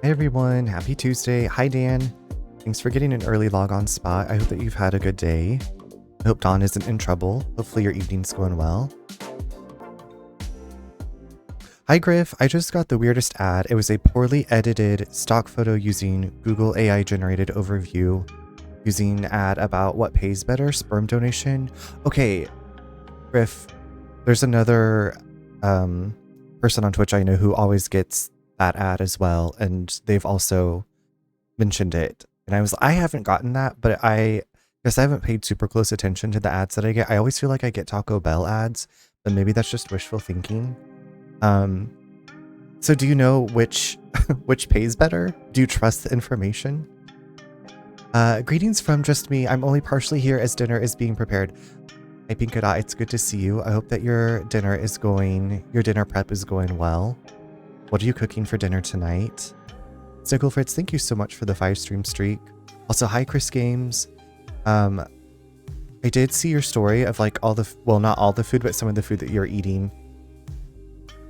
Hey everyone, happy Tuesday. Hi Dan. Thanks for getting an early log on spot. I hope that you've had a good day. I hope Dawn isn't in trouble. Hopefully your evening's going well. Hi Griff, I just got the weirdest ad. It was a poorly edited stock photo using Google AI generated overview using ad about what pays better, sperm donation. Okay, Griff, there's another person on Twitch I know who always gets that ad as well, and they've also mentioned it. And I haven't gotten that, but I guess I haven't paid super close attention to the ads that I get. I always feel like I get Taco Bell ads, but maybe that's just wishful thinking. So do you know which pays better? Do you trust the information? Greetings from just me. I'm only partially here as dinner is being prepared. Hi Pinkada, it's good to see you. I hope that your dinner prep is going well. What are you cooking for dinner tonight? Sniggle Fritz, thank you so much for the 5-stream streak. Also, hi Chris Games. I did see your story of like not all the food, but some of the food that you're eating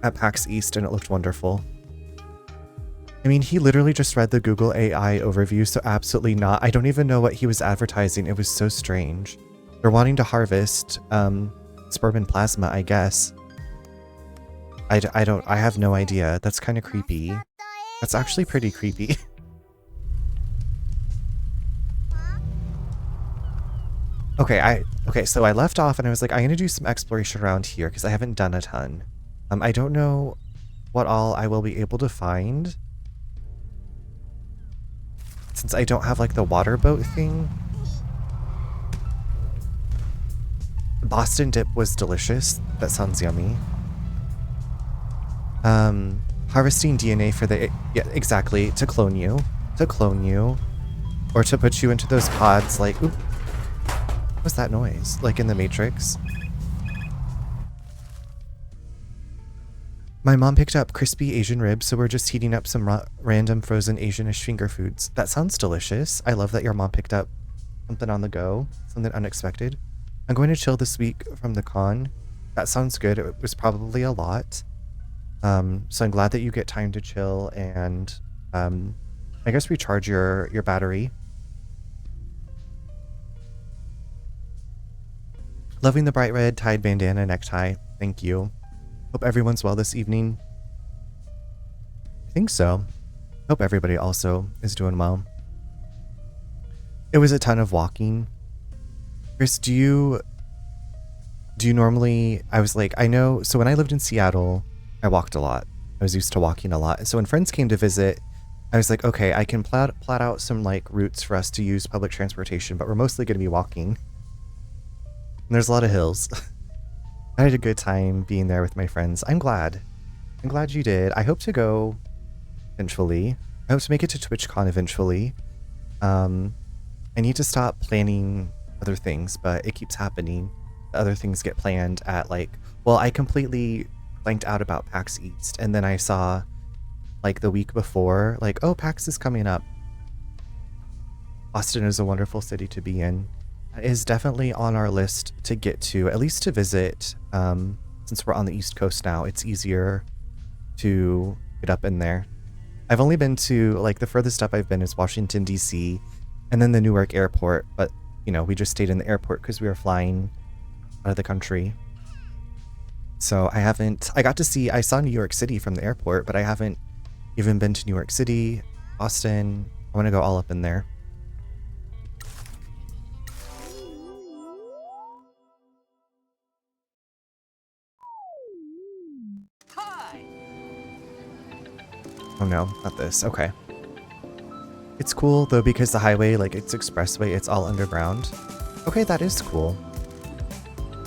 at PAX East, and it looked wonderful. I mean, he literally just read the Google AI overview, so absolutely not. I don't even know what he was advertising. It was so strange. They're wanting to harvest sperm and plasma, I guess. I have no idea. That's kind of creepy. That's actually pretty creepy. Okay, so I left off and I was like, I'm gonna do some exploration around here because I haven't done a ton. I don't know what all I will be able to find, since I don't have like the water boat thing. Boston dip was delicious. That sounds yummy. Harvesting DNA for the, yeah, exactly, to clone you, or to put you into those pods like, oop, what's that noise? Like in the Matrix. My mom picked up crispy Asian ribs, so we're just heating up some random frozen Asianish finger foods. That sounds delicious. I love that your mom picked up something on the go, something unexpected. I'm going to chill this week from the con. That sounds good. It was probably a lot. So I'm glad that you get time to chill and I guess recharge your battery. Loving the bright red tied bandana necktie. Thank you. Hope everyone's well this evening. I think so. Hope everybody also is doing well. It was a ton of walking. Chris, do you normally, I was like, I know, so when I lived in Seattle, I walked a lot. I was used to walking a lot. So when friends came to visit, I was like, okay, I can plot out some like routes for us to use public transportation, but we're mostly going to be walking. And there's a lot of hills. I had a good time being there with my friends. I'm glad you did. I hope to go eventually. I hope to make it to TwitchCon eventually. I need to stop planning other things, but it keeps happening. Other things get planned at like, well, I completely blanked out about PAX East, and then I saw like the week before, like, oh, PAX is coming up. Austin is a wonderful city to be in. It is definitely on our list to get to, at least to visit. Since we're on the East Coast now, it's easier to get up in there. I've only been to, like, the furthest up I've been is Washington, D.C., and then the Newark airport, but, you know, we just stayed in the airport because we were flying out of the country. So I saw New York City from the airport, but I haven't even been to New York City, Boston. I want to go all up in there. Oh no, not this. Okay. It's cool though because the highway, like it's expressway, it's all underground. Okay, that is cool.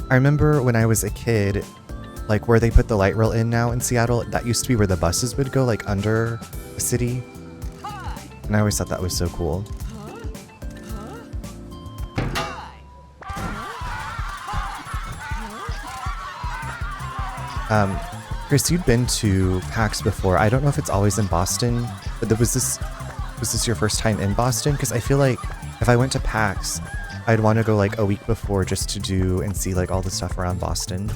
I remember when I was a kid, like where they put the light rail in now in Seattle, that used to be where the buses would go, like under the city. And I always thought that was so cool. Chris, you'd been to PAX before. I don't know if it's always in Boston, but was this your first time in Boston? Because I feel like if I went to PAX, I'd want to go like a week before just to do and see like all the stuff around Boston.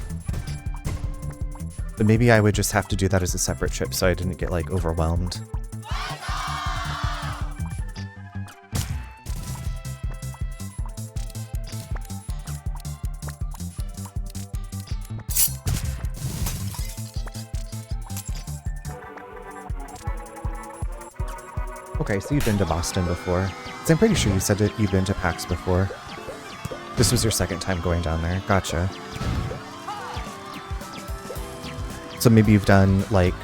But maybe I would just have to do that as a separate trip so I didn't get like overwhelmed. Okay, so you've been to Boston before. 'Cause I'm pretty sure you said that you've been to PAX before. This was your second time going down there. Gotcha. So maybe you've done, like,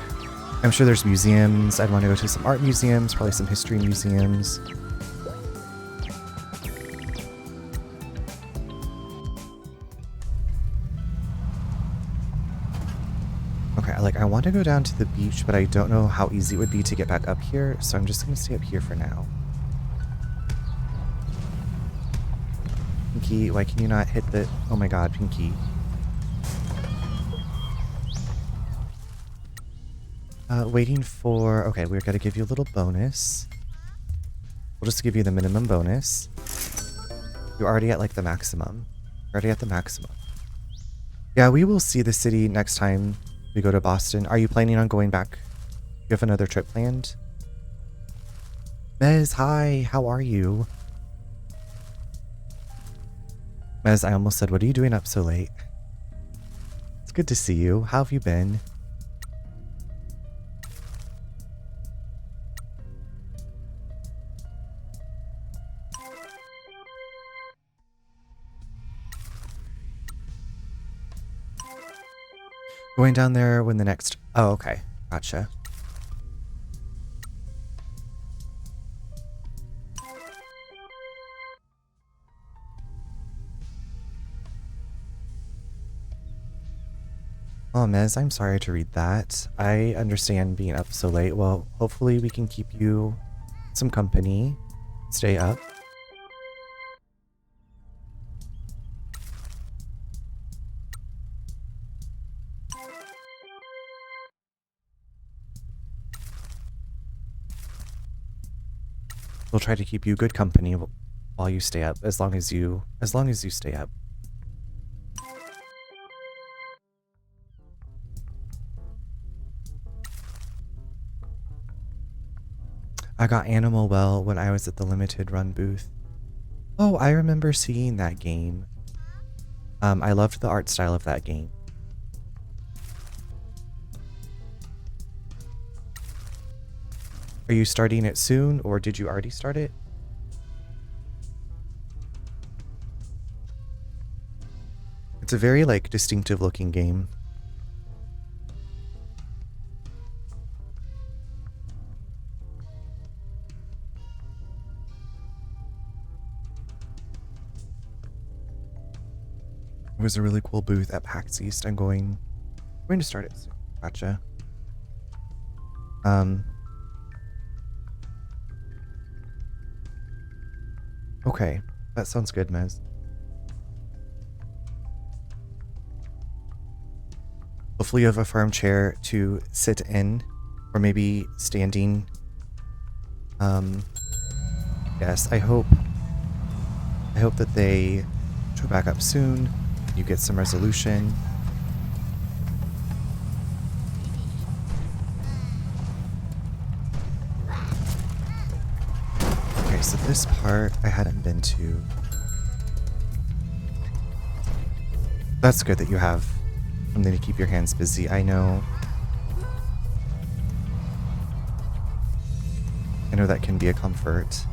I'm sure there's museums. I'd want to go to some art museums, probably some history museums. Okay, I want to go down to the beach, but I don't know how easy it would be to get back up here, so I'm just going to stay up here for now. Pinky, why can you not hit the... Oh my god, Pinky. Waiting for... Okay, we're going to give you a little bonus. We'll just give you the minimum bonus. You're already at, like, the maximum. You're already at the maximum. Yeah, we will see the city next time we go to Boston. Are you planning on going back? You have another trip planned? Mez, hi. How are you? Mez, I almost said, what are you doing up so late? It's good to see you. How have you been? Going down there when the next... Oh, okay. Gotcha. Oh, Mez, I'm sorry to read that. I understand being up so late. Well, hopefully we can keep you some company. Stay up. We'll try to keep you good company while you stay up, as long as you stay up. I got Animal Well when I was at the limited run booth. Oh, I remember seeing that game. I loved the art style of that game. Are you starting it soon, or did you already start it? It's a very, like, distinctive looking game. It was a really cool booth at PAX East. I'm going to start it soon. Gotcha. Okay, that sounds good, Mez. Hopefully you have a firm chair to sit in, or maybe standing. Yes, I hope that they show back up soon. You get some resolution. Okay, so this part I hadn't been to. That's good that you have something to keep your hands busy. I know that can be a comfort.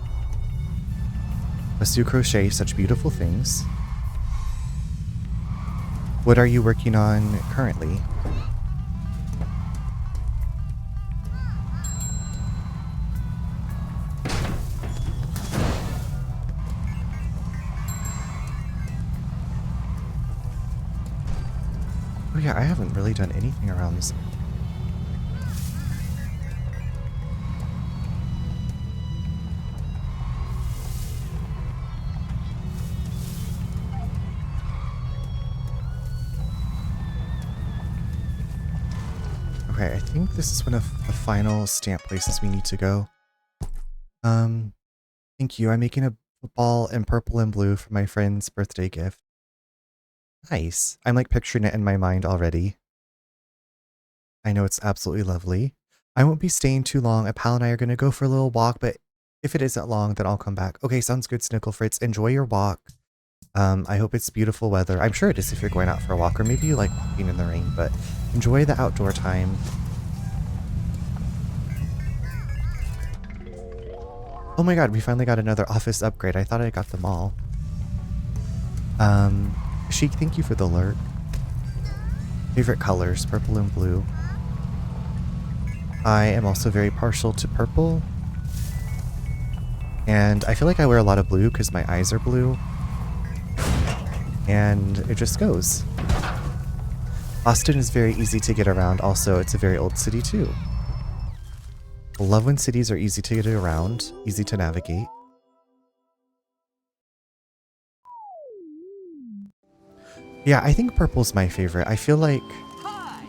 Must you crochet such beautiful things? What are you working on currently? Oh yeah, I haven't really done anything around this. Okay, I think this is one of the final stamp places we need to go. Thank you. I'm making a ball in purple and blue for my friend's birthday gift. Nice. I'm like picturing it in my mind already. I know it's absolutely lovely. I won't be staying too long. A pal and I are going to go for a little walk, but if it isn't long, then I'll come back. Okay, sounds good, Snickle Fritz. Enjoy your walk. I hope it's beautiful weather. I'm sure it is if you're going out for a walk, or maybe you like walking in the rain, but enjoy the outdoor time. Oh my god, we finally got another office upgrade. I thought I got them all. Sheik, thank you for the lurk. Favorite colors, purple and blue. I am also very partial to purple. And I feel like I wear a lot of blue because my eyes are blue. And it just goes. Boston is very easy to get around. Also, it's a very old city too. I love when cities are easy to get around, easy to navigate. Yeah, I think purple's my favorite. I feel like, I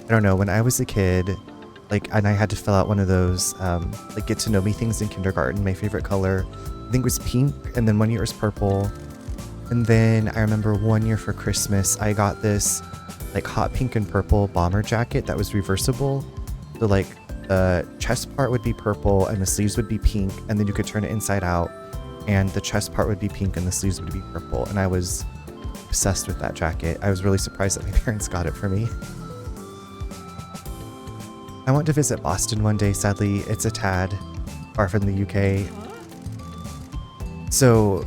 don't know, when I was a kid, like, and I had to fill out one of those, like, get to know me things in kindergarten, my favorite color, I think was pink, and then one year was purple. And then I remember one year for Christmas, I got this, like, hot pink and purple bomber jacket that was reversible. So, like, the chest part would be purple and the sleeves would be pink, and then you could turn it inside out, and the chest part would be pink and the sleeves would be purple. And I was obsessed with that jacket. I was really surprised that my parents got it for me. I want to visit Boston one day. Sadly, it's a tad far from the UK. So,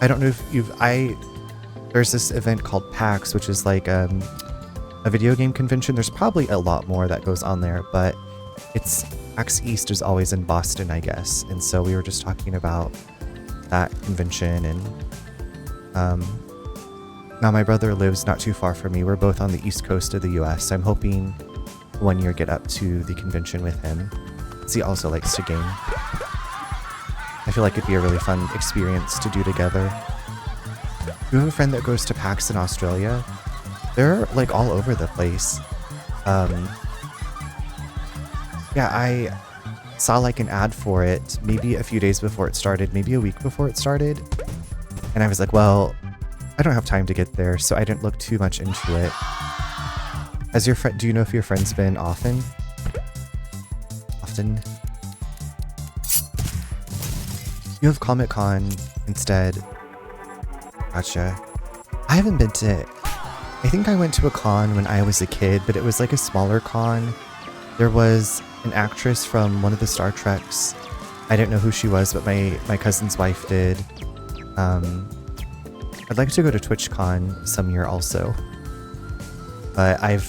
I don't know if there's this event called PAX, which is like a video game convention. There's probably a lot more that goes on there, but PAX East is always in Boston, I guess. And so we were just talking about that convention, and now my brother lives not too far from me. We're both on the east coast of the US. I'm hoping one year get up to the convention with him. He also likes to game. I feel like it'd be a really fun experience to do together. You have a friend that goes to PAX in Australia? They're like all over the place. Yeah, I saw like an ad for it maybe a few days before it started, maybe a week before it started. And I was like, well, I don't have time to get there, so I didn't look too much into it. Has your friend, do you know if your friend's been often? You have Comic-Con instead. Gotcha. I haven't been to, I think I went to a con when I was a kid, but it was like a smaller con. There was an actress from one of the Star Treks. I didn't know who she was, but my cousin's wife did. I'd like to go to TwitchCon some year also. But I've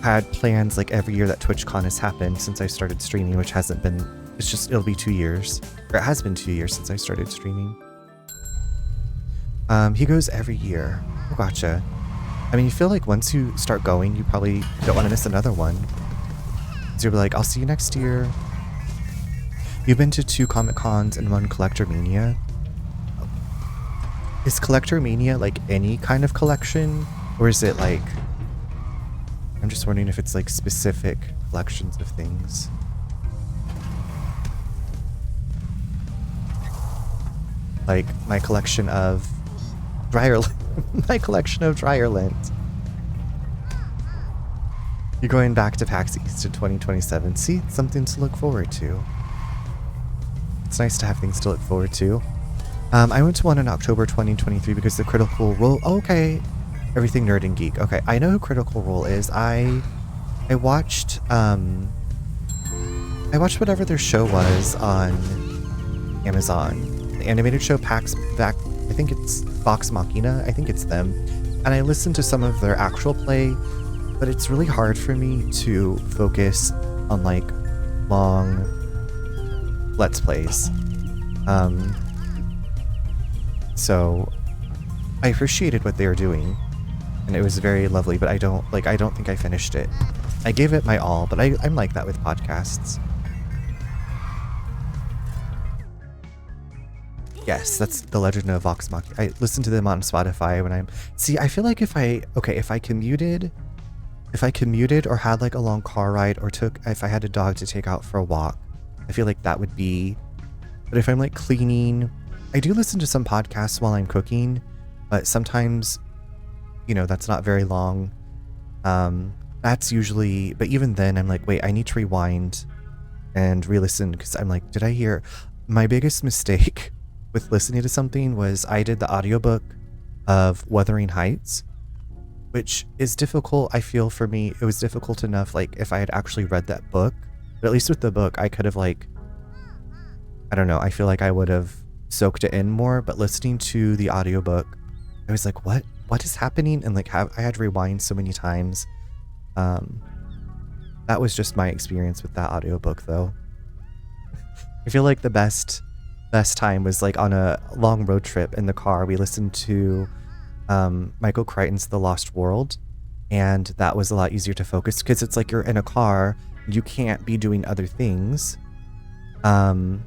had plans like every year that TwitchCon has happened since I started streaming, which hasn't been, it'll be 2 years. Or it has been 2 years since I started streaming. He goes every year. Oh, gotcha. I mean, you feel like once you start going, you probably don't want to miss another one. So you'll be like, I'll see you next year. You've been to 2 Comic-Cons and 1 Collector Mania. Is Collector Mania like any kind of collection? Or is it like... I'm just wondering if it's like specific collections of things. Like my collection of dryer my collection of dryer lint. You're going back to PAX East in 2027. See, something to look forward to. It's nice to have things to look forward to. I went to one in October 2023 because the Critical Role... Oh, okay. Everything Nerd and Geek. Okay, I know who Critical Role is. I watched whatever their show was on Amazon. The animated show PAX back, I think it's Vox Machina. I think it's them. And I listened to some of their actual play, but it's really hard for me to focus on like long Let's Plays. So I appreciated what they were doing, and it was very lovely, but I don't think I finished it. I gave it my all, but I'm like that with podcasts. Yes, that's The Legend of Vox Machina. I listen to them on Spotify when I'm... See, I feel like if I commuted or had like a long car ride or if I had a dog to take out for a walk, I feel like that would be... But if I'm like cleaning... I do listen to some podcasts while I'm cooking, but sometimes, you know, that's not very long. That's usually... But even then, I'm like, wait, I need to rewind and re-listen because I'm like, did I hear... My biggest mistake with listening to something was I did the audiobook of Wuthering Heights, which is difficult. I feel for me, it was difficult enough, like if I had actually read that book, but at least with the book, I could have like I don't know, I feel like I would have soaked it in more, but listening to the audiobook, I was like, what is happening? And like I had to rewind so many times. That was just my experience with that audiobook though. I feel like the best time was like on a long road trip in the car. We listened to Michael Crichton's The Lost World, and that was a lot easier to focus because it's like you're in a car, you can't be doing other things. And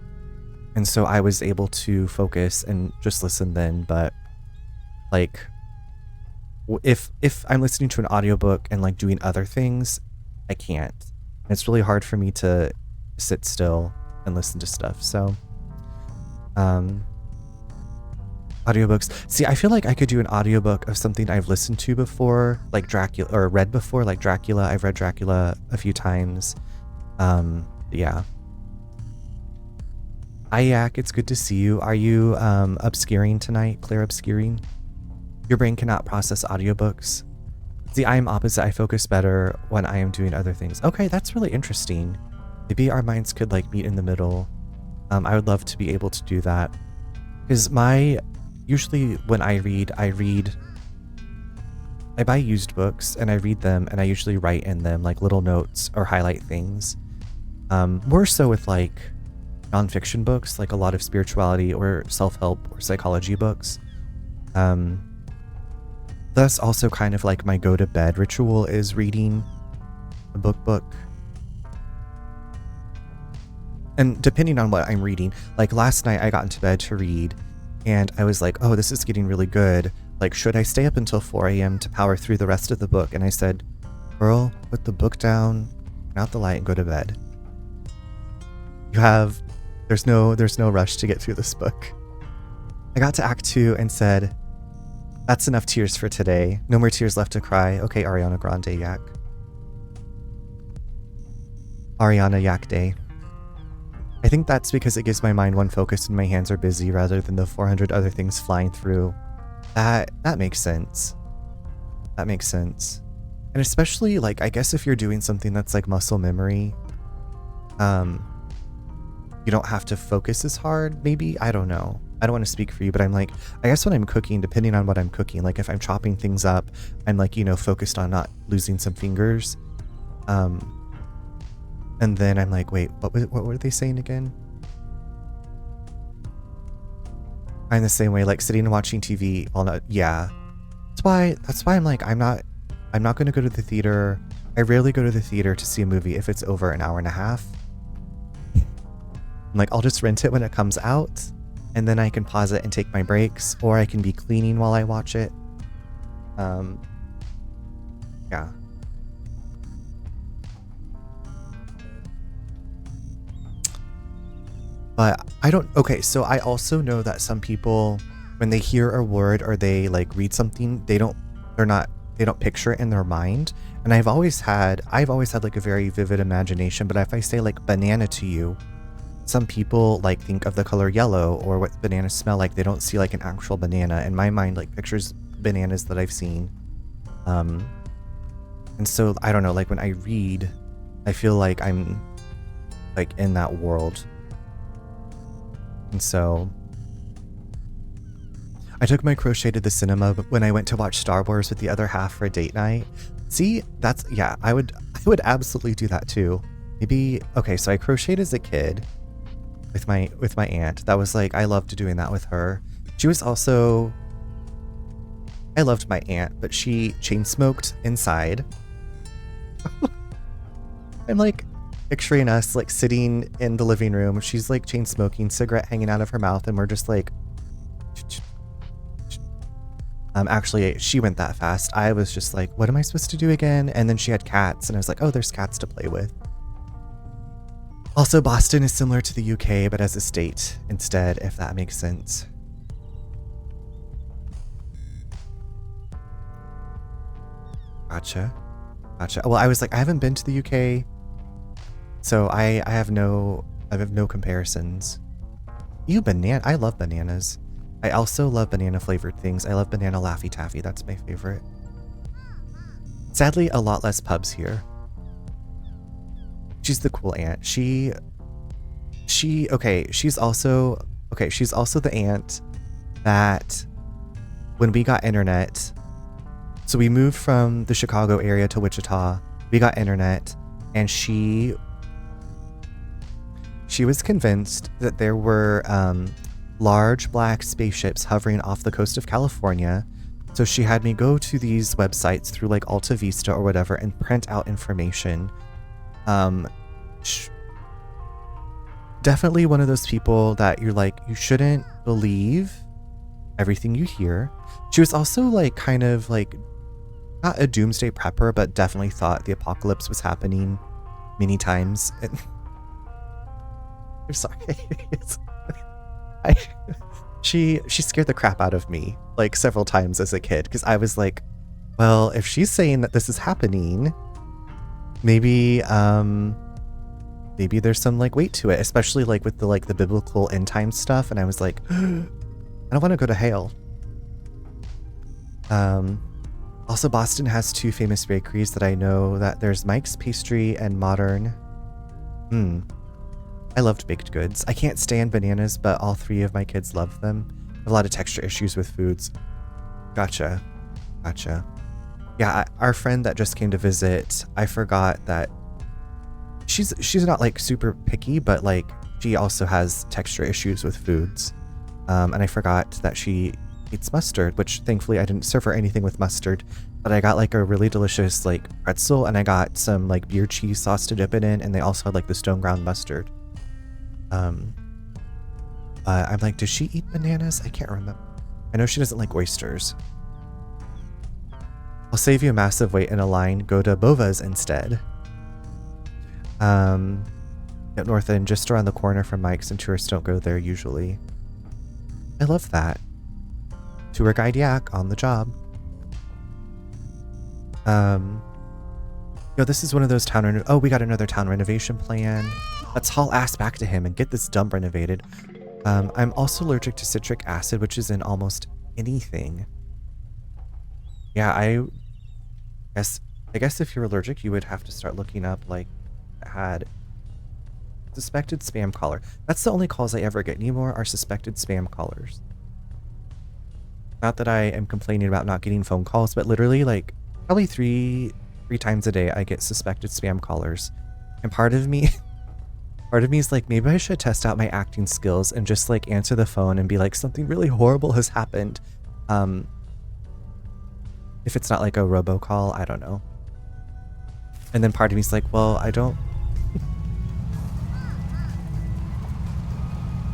so I was able to focus and just listen then. But like if I'm listening to an audiobook and like doing other things, I can't. It's really hard for me to sit still and listen to stuff. So audiobooks. See, I feel like I could do an audiobook of something I've listened to before, like Dracula, or read before, like Dracula. I've read Dracula a few times. Yeah. Ayak, it's good to see you. Are you obscuring tonight? Clear obscuring? Your brain cannot process audiobooks. See, I am opposite. I focus better when I am doing other things. Okay, that's really interesting. Maybe our minds could like meet in the middle. I would love to be able to do that. Because usually when I buy used books and I read them and I usually write in them like little notes or highlight things. More so with like nonfiction books, like a lot of spirituality or self-help or psychology books. That's also kind of like my go to bed ritual is reading a book. And depending on what I'm reading, like last night I got into bed to read and I was like, oh, this is getting really good. Like, should I stay up until 4 a.m. to power through the rest of the book? And I said, girl, put the book down, turn out the light and go to bed. There's no rush to get through this book. I got to Act 2 and said, that's enough tears for today. No more tears left to cry. Okay, Ariana Grande Yak. Ariana Yak Day. I think that's because it gives my mind one focus and my hands are busy rather than the 400 other things flying through. That makes sense. That makes sense. And especially like, I guess if you're doing something that's like muscle memory, you don't have to focus as hard, maybe? I don't know. I don't want to speak for you, but I'm like, I guess when I'm cooking, depending on what I'm cooking, like if I'm chopping things up, I'm like, focused on not losing some fingers. And then I'm like, wait, what were they saying again? I'm the same way, like sitting and watching TV all night. Yeah. That's why I'm like, I'm not going to go to the theater. I rarely go to the theater to see a movie if it's over an hour and a half. I'm like, I'll just rent it when it comes out and then I can pause it and take my breaks, or I can be cleaning while I watch it. Yeah. But okay, so I also know that some people, when they hear a word or they like read something, they don't picture it in their mind. And I've always had like a very vivid imagination, but if I say like banana to you, some people like think of the color yellow or what bananas smell like. They don't see like an actual banana. And my mind like pictures bananas that I've seen. And so I don't know, like when I read, I feel like I'm like in that world. And so I took my crochet to the cinema when I went to watch Star Wars with the other half for a date night. See, I would absolutely do that too. Maybe, okay, so I crocheted as a kid with my aunt. That was like, I loved doing that with her. She was also, I loved my aunt, but she chain smoked inside. I'm like picturing us like sitting in the living room. She's like chain smoking, cigarette hanging out of her mouth, and we're just like, actually she went that fast. I was just like, what am I supposed to do again? And then she had cats and I was like, oh, there's cats to play with. Also, Boston is similar to the UK, but as a state instead, if that makes sense. Gotcha. Well, I was like, I haven't been to the UK, so I have no comparisons. I love bananas. I also love banana flavored things. I love banana Laffy Taffy. That's my favorite. Sadly, a lot less pubs here. She's the cool aunt. She she's also the aunt that when we got internet, so we moved from the Chicago area to Wichita, we got internet, and she was convinced that there were large black spaceships hovering off the coast of California. So she had me go to these websites through like Alta Vista or whatever and print out information. Definitely one of those people that you're like, you shouldn't believe everything you hear. She was also like kind of like not a doomsday prepper, but definitely thought the apocalypse was happening many times. And I'm sorry. She scared the crap out of me like several times as a kid, because I was like, well, if she's saying that this is happening, maybe there's some like weight to it, especially like with the biblical end time stuff. And I was like, I don't want to go to hell. Also, Boston has two famous bakeries that I know. That there's Mike's Pastry and Modern. I loved baked goods. I can't stand bananas, but all three of my kids love them. I have a lot of texture issues with foods. Gotcha. Yeah, our friend that just came to visit, I forgot that she's not like super picky, but like she also has texture issues with foods. And I forgot that she eats mustard, which thankfully I didn't serve her anything with mustard, but I got like a really delicious like pretzel, and I got some like beer cheese sauce to dip it in, and they also had like the stone ground mustard. I'm like, does she eat bananas? I can't remember. I know she doesn't like oysters. I'll save you a massive wait in a line. Go to Bova's instead. At North End, just around the corner from Mike's, and tourists don't go there usually. I love that. Tour guide yak on the job. This is one of those we got another town renovation plan. Let's haul ass back to him and get this dump renovated. I'm also allergic to citric acid, which is in almost anything. Yeah, I guess if you're allergic, you would have to start looking up like had suspected spam caller. That's the only calls I ever get anymore are suspected spam callers. Not that I am complaining about not getting phone calls, but literally like probably three times a day I get suspected spam callers. And part of me is like, maybe I should test out my acting skills and just like answer the phone and be like, something really horrible has happened. If it's not like a robocall, I don't know. And then part of me is like, well, I don't.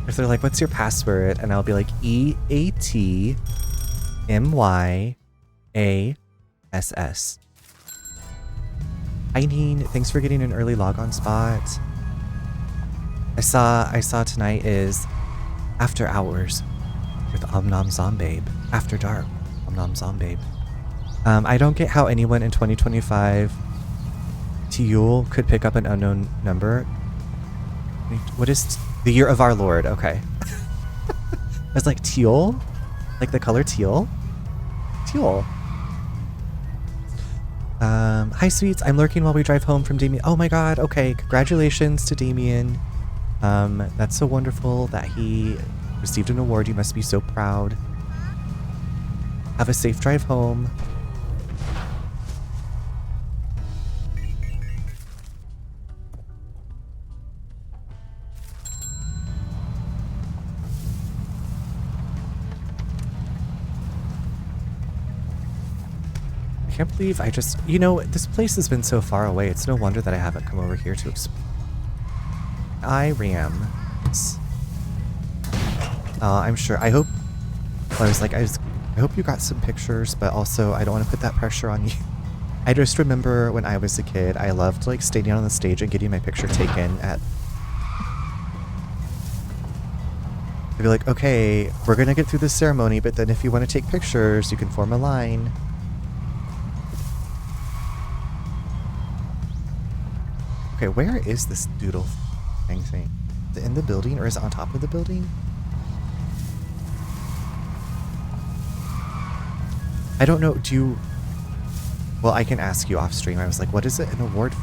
If they're like, what's your password? And I'll be like, EATMYASS. Eileen, thanks for getting an early log-on spot. I saw tonight is After Hours with Omnom Zombabe. After Dark, Omnom Zombabe. I don't get how anyone in 2025 Teal could pick up an unknown number. What is the year of our Lord? Okay. It's like teal? Like the color teal? Teal. Hi sweets, I'm lurking while we drive home from Damien. Oh my god, okay, congratulations to Damien. That's so wonderful that he received an award. You must be so proud. Have a safe drive home. I can't believe this place has been so far away. It's no wonder that I haven't come over here to explore. I'm sure. I hope you got some pictures, but also I don't want to put that pressure on you. I just remember when I was a kid, I loved like standing on the stage and getting my picture taken at. I'd be like, okay, we're gonna get through this ceremony, but then if you want to take pictures, you can form a line. Okay, where is this doodle thing? Is it in the building or is it on top of the building? I don't know. Well, I can ask you off stream. I was like, what is it an award for?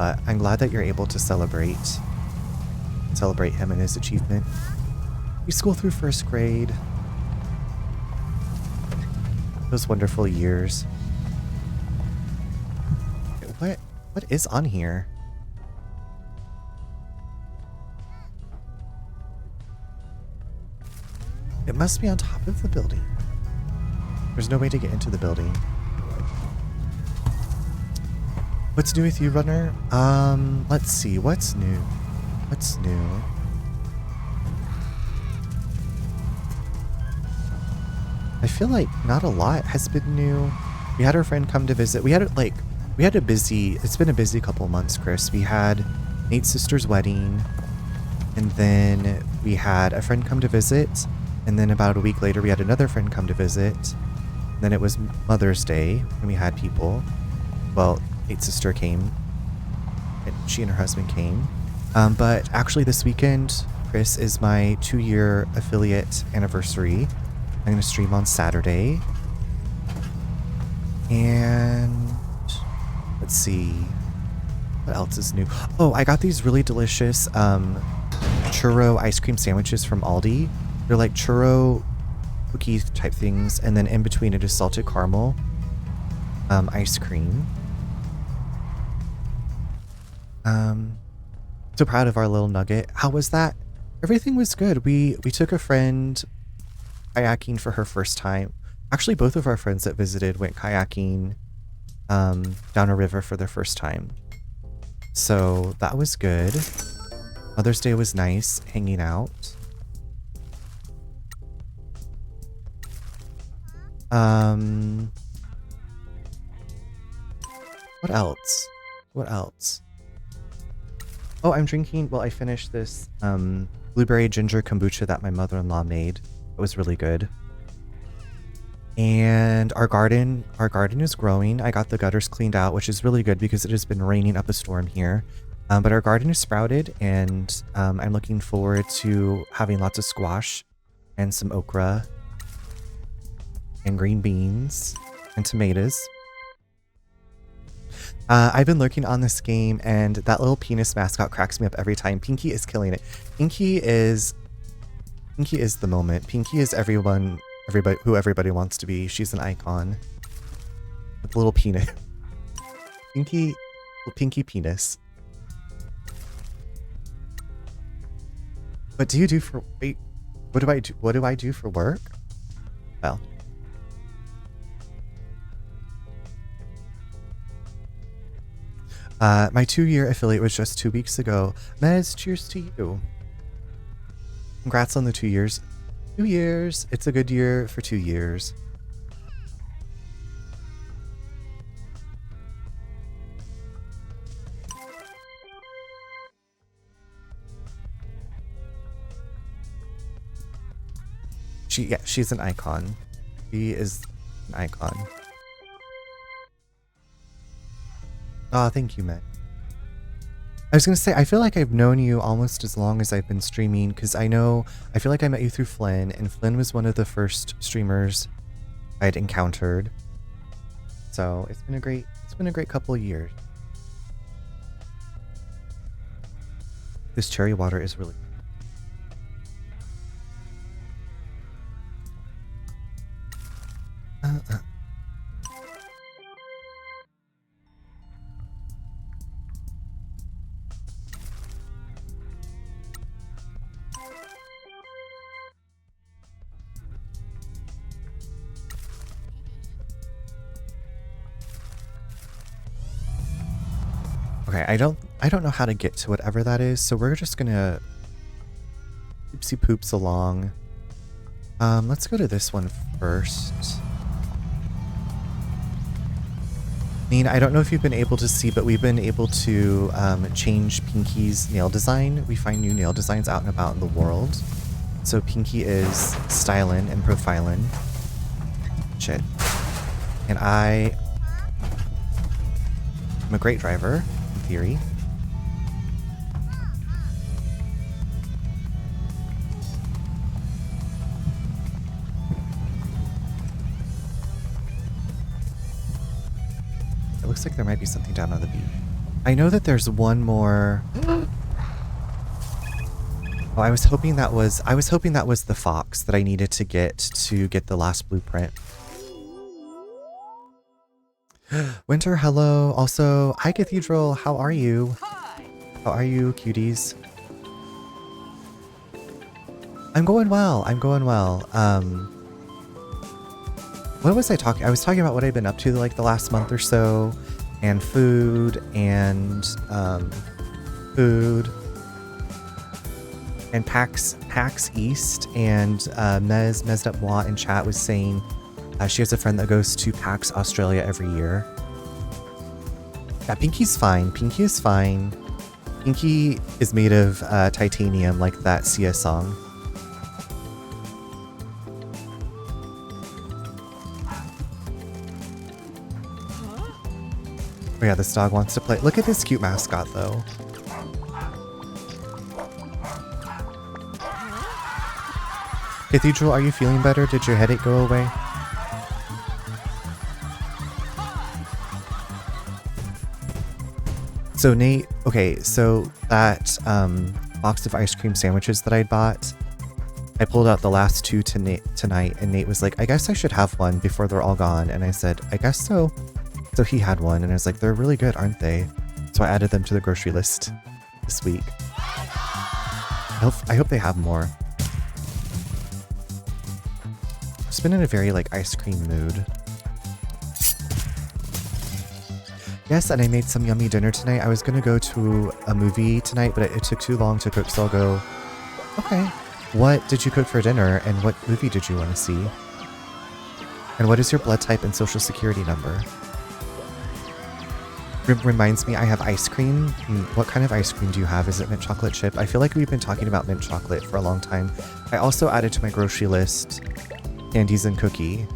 but I'm glad that you're able to celebrate him and his achievement. Preschool through first grade. Those wonderful years. What is on here? It must be on top of the building. There's no way to get into the building. What's new with you, Runner? Let's see. What's new? What's new? I feel like not a lot has been new. We had our friend come to visit. It's been a busy couple months, Chris. We had Nate's sister's wedding, and then we had a friend come to visit, and then about a week later we had another friend come to visit. And then it was Mother's Day, and we had people. Well, Nate's sister came, and she and her husband came. But actually this weekend, Chris, is my 2-year affiliate anniversary. I'm going to stream on Saturday. And let's see. What else is new? Oh, I got these really delicious churro ice cream sandwiches from Aldi. They're like churro cookie type things. And then in between it is salted caramel ice cream. So proud of our little nugget. How was that? Everything was good. We took a friend kayaking for her first time. Actually, both of our friends that visited went kayaking down a river for their first time. So that was good. Mother's Day was nice, hanging out. What else? What else? Oh, I'm drinking, well, I finished this blueberry ginger kombucha that my mother-in-law made. It was really good. And our garden is growing. I got the gutters cleaned out, which is really good because it has been raining up a storm here. But our garden is sprouted, and I'm looking forward to having lots of squash and some okra and green beans and tomatoes. I've been lurking on this game, and that little penis mascot cracks me up every time. Pinky is killing it. Pinky is the moment. Pinky is everybody who everybody wants to be. She's an icon with a little penis. Pinky penis. What do you do for wait? What do I do for work? Well. My 2-year affiliate was just 2 weeks ago. Mez, cheers to you. Congrats on the 2 years. 2 years. It's a good year for 2 years. She's an icon. She is an icon. Oh, thank you, Matt. I was going to say, I feel like I've known you almost as long as I've been streaming, because I feel like I met you through Flynn, and Flynn was one of the first streamers I'd encountered. So it's been a great couple of years. This cherry water is really Okay, I don't know how to get to whatever that is, so we're just gonna oopsie poops along. Let's go to this one first. I mean, I don't know if you've been able to see, but we've been able to change Pinky's nail design. We find new nail designs out and about in the world. So Pinky is stylin' and profilin'. Shit. And I'm a great driver. Theory. It looks like there might be something down on the beach. I know that there's one more. Oh, I was hoping that was the fox that I needed to get the last blueprint. Winter, hello. Also, hi Cathedral, how are you? How are you, cuties? I'm going well. What was I talking? I was talking about what I've been up to like the last month or so, and food, and PAX East, and Mesd Up Moi in chat was saying she has a friend that goes to PAX Australia every year. Yeah, Pinky's fine. Pinky is fine. Pinky is made of titanium, like that Sia song. Oh yeah, this dog wants to play. Look at this cute mascot, though. Cathedral, are you feeling better? Did your headache go away? So Nate, okay, so that box of ice cream sandwiches that I bought, I pulled out the last two tonight, and Nate was like, I guess I should have one before they're all gone. And I said, I guess so. So he had one, and I was like, they're really good, aren't they? So I added them to the grocery list this week. I hope they have more. I've just been in a very like ice cream mood. Yes, and I made some yummy dinner tonight. I was gonna go to a movie tonight, but it took too long to cook, so I'll go, okay. What did you cook for dinner, and what movie did you want to see? And what is your blood type and social security number? Reminds me, I have ice cream. What kind of ice cream do you have? Is it mint chocolate chip? I feel like we've been talking about mint chocolate for a long time. I also added to my grocery list candies and cookies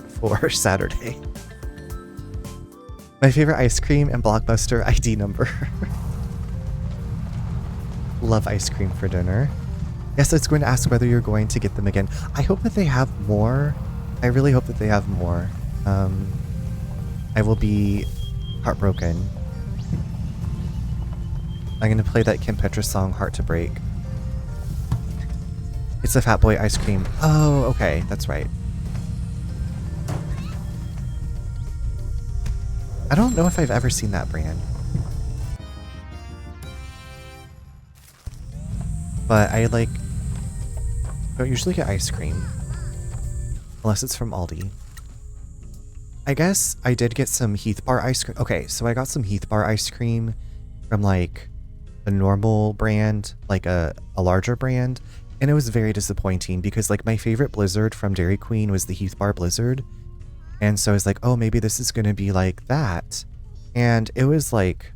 for Saturday. My favorite ice cream and Blockbuster ID number. Love ice cream for dinner. Yes, I was going to ask whether you're going to get them again. I hope that they have more. I really hope that they have more. I will be heartbroken. I'm going to play that Kim Petras song, Heart to Break. It's a Fat Boy ice cream. Oh, okay. That's right. I don't know if I've ever seen that brand. But I don't usually get ice cream. Unless it's from Aldi. I guess I did get some Heath Bar ice cream. Okay, so I got some Heath Bar ice cream from like a normal brand, like a larger brand. And it was very disappointing because like my favorite Blizzard from Dairy Queen was the Heath Bar Blizzard. And so I was like, oh, maybe this is going to be like that. And it was like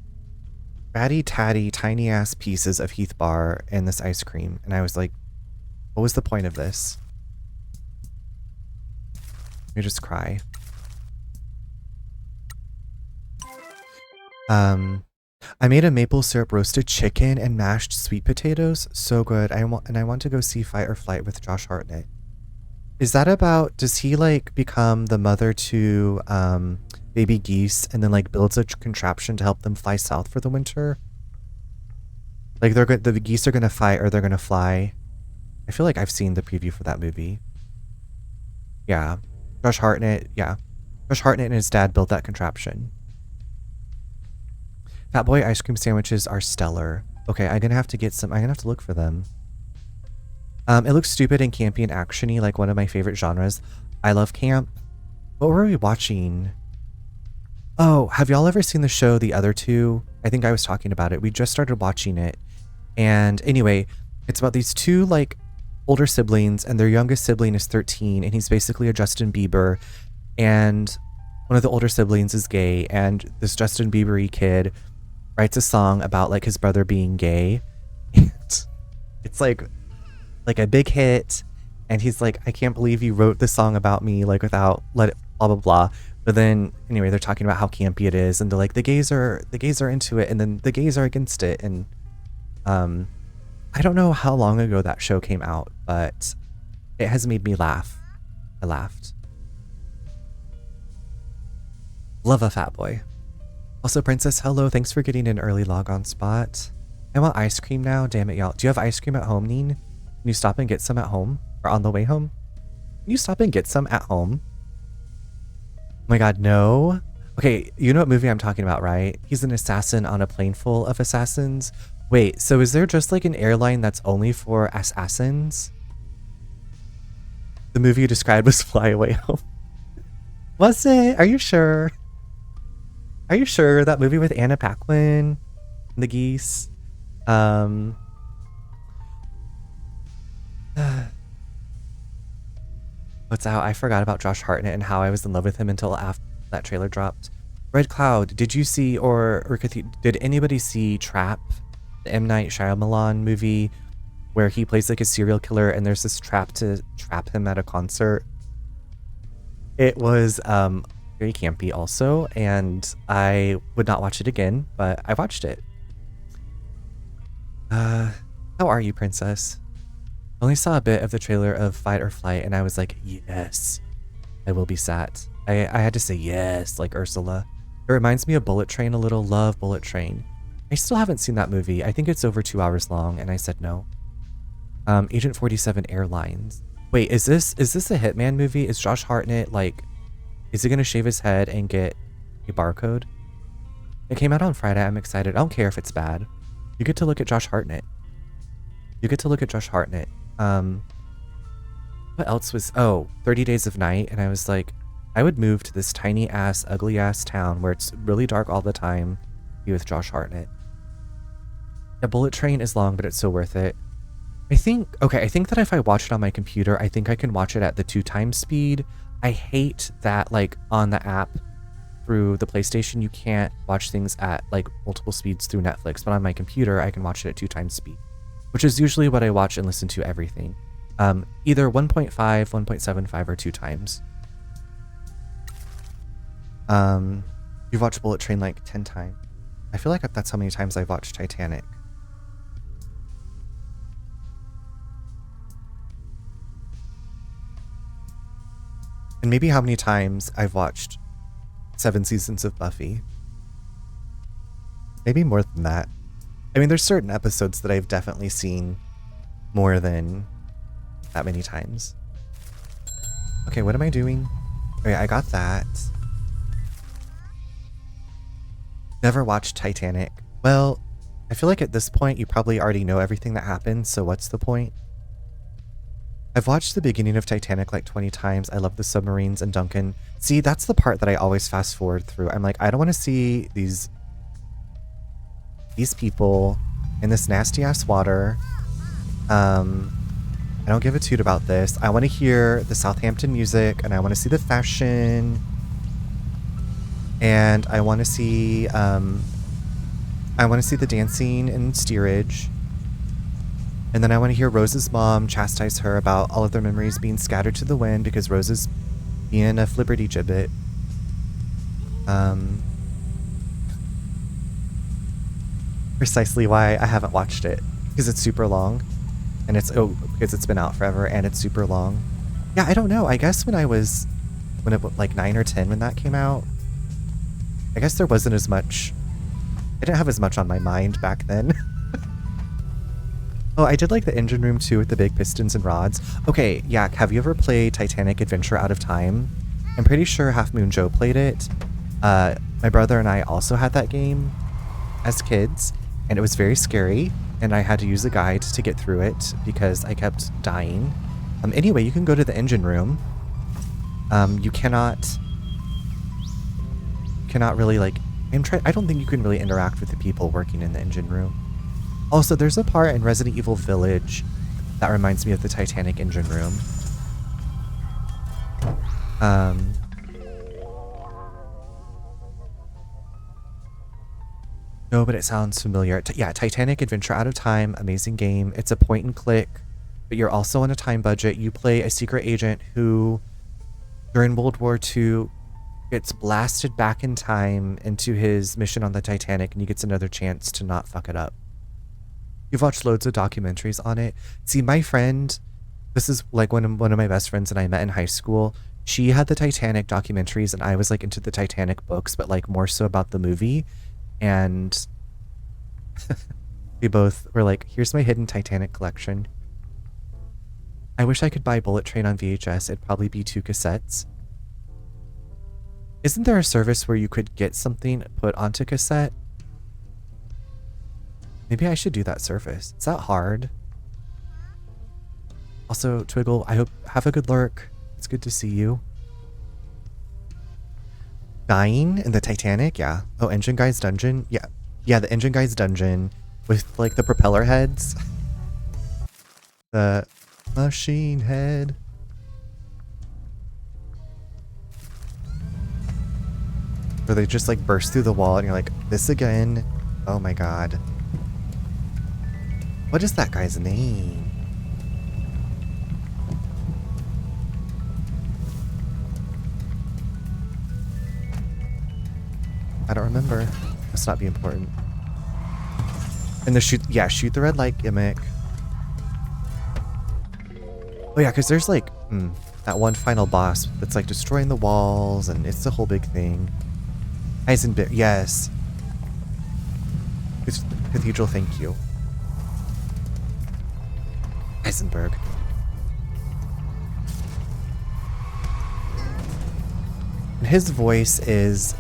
ratty tatty tiny ass pieces of Heath Bar and this ice cream. And I was like, what was the point of this? Let me just cry. I made a maple syrup roasted chicken and mashed sweet potatoes. So good. I want to go see Fight or Flight with Josh Hartnett. Is that about, does he like become the mother to baby geese and then like builds a contraption to help them fly south for the winter? Like the geese are gonna fight or they're gonna fly. I feel like I've seen the preview for that movie. Yeah. Josh Hartnett, yeah. Josh Hartnett and his dad built that contraption. Fat Boy ice cream sandwiches are stellar. Okay, I'm gonna have to get some. I'm gonna have to look for them. It looks stupid and campy and actiony, like one of my favorite genres. I love camp. What were we watching? Oh, have y'all ever seen the show The Other Two? I think I was talking about it. We just started watching it. And anyway, it's about these two like older siblings, and their youngest sibling is 13, and he's basically a Justin Bieber. And one of the older siblings is gay, and this Justin Bieber-y kid writes a song about like his brother being gay. And it's like a big hit, and he's like, I can't believe you wrote this song about me, like without let it blah blah blah. But then anyway, they're talking about how campy it is, and they're like the gays are into it, and then the gays are against it. And I don't know how long ago that show came out, but it has made me laugh. I laughed. Love a Fat Boy. Also, Princess, hello. Thanks for getting an early log on spot. I want ice cream now. Damn it, y'all. Do you have ice cream at home, Neen? Can you stop and get some at home? Or on the way home? Can you stop and get some at home? Oh my god, no. Okay, you know what movie I'm talking about, right? He's an assassin on a plane full of assassins. Wait, so is there just like an airline that's only for assassins? The movie you described was Fly Away Home. Was it? Are you sure? Are you sure? That movie with Anna Paquin and the geese? What's out? I forgot about Josh Hartnett and how I was in love with him until after that trailer dropped. Red Cloud, did you see or did anybody see Trap, the M. Night Shyamalan movie where he plays like a serial killer and there's this trap to trap him at a concert? It was very campy also, and I would not watch it again, but I watched it. How are you, Princess? I only saw a bit of the trailer of Fight or Flight and I was like, yes, I will be sat. I had to say yes, like Ursula. It reminds me of Bullet Train a little. Love Bullet Train. I still haven't seen that movie. I think it's over 2 hours long, and I said no. Agent 47 Airlines. Wait, is this a Hitman movie? Is Josh Hartnett like, is he gonna shave his head and get a barcode? It came out on Friday. I'm excited. I don't care if it's bad. You get to look at Josh Hartnett. You get to look at Josh Hartnett. What else was, 30 Days of Night, and I was like, I would move to this tiny ass, ugly ass town where it's really dark all the time, be with Josh Hartnett. The Bullet Train is long, but it's so worth it. I think that if I watch it on my computer, I think I can watch it at the 2x speed. I hate that, like, on the app through the PlayStation, you can't watch things at, like, multiple speeds through Netflix, but on my computer, I can watch it at 2x speed, which is usually what I watch and listen to everything. Either 1.5, 1.75, or 2x. You've watched Bullet Train like 10 times. I feel like that's how many times I've watched Titanic. And maybe how many times I've watched 7 seasons of Buffy. Maybe more than that. I mean, there's certain episodes that I've definitely seen more than that many times. Okay, what am I doing? Okay, I got that. Never watched Titanic. Well, I feel like at this point you probably already know everything that happens, so what's the point? I've watched the beginning of Titanic like 20 times. I love the submarines and Duncan. See, that's the part that I always fast forward through. I'm like, I don't want to see these people in this nasty ass water. I don't give a toot about this. I want to hear the Southampton music, and I want to see the fashion, and I want to see the dancing and steerage, and then I want to hear Rose's mom chastise her about all of their memories being scattered to the wind because Rose is being a flibberty gibbet. Precisely why I haven't watched it, because it's super long. And because it's been out forever and it's super long. Yeah, I don't know. I guess when it was like 9 or 10 when that came out, I guess there wasn't as much. I didn't have as much on my mind back then. Oh, I did like the engine room too with the big pistons and rods. Okay, yeah, have you ever played Titanic Adventure Out of Time? I'm pretty sure Half Moon Joe played it. My brother and I also had that game as kids, and it was very scary. And I had to use a guide to get through it because I kept dying. Anyway, you can go to the engine room. You cannot really like. I don't think you can really interact with the people working in the engine room. Also, there's a part in Resident Evil Village that reminds me of the Titanic engine room. No, but it sounds familiar. Yeah, Titanic Adventure Out of Time, amazing game. It's a point and click, but you're also on a time budget. You play a secret agent who, during World War II, gets blasted back in time into his mission on the Titanic, and he gets another chance to not fuck it up. You've watched loads of documentaries on it. See, my friend, this is like one of my best friends that I met in high school. She had the Titanic documentaries and I was like into the Titanic books, but like more so about the movie. And we both were like, here's my hidden Titanic collection. I wish I could buy Bullet Train on VHS. It'd probably be 2 cassettes. Isn't there a service where you could get something put onto cassette? Maybe I should do that service. Is that hard? Also, Twiggle, I hope have a good lurk. It's good to see you. Dying in the Titanic? Yeah. Oh, Engine Guy's Dungeon? Yeah. Yeah, the Engine Guy's Dungeon with like the propeller heads. The machine head. Where they just like burst through the wall and you're like, this again? Oh my god. What is that guy's name? I don't remember. Must not be important. And the shoot the red light gimmick. Oh yeah, because there's like that one final boss that's like destroying the walls and it's the whole big thing. Heisenberg, yes. Cathedral, thank you. Heisenberg. And his voice is...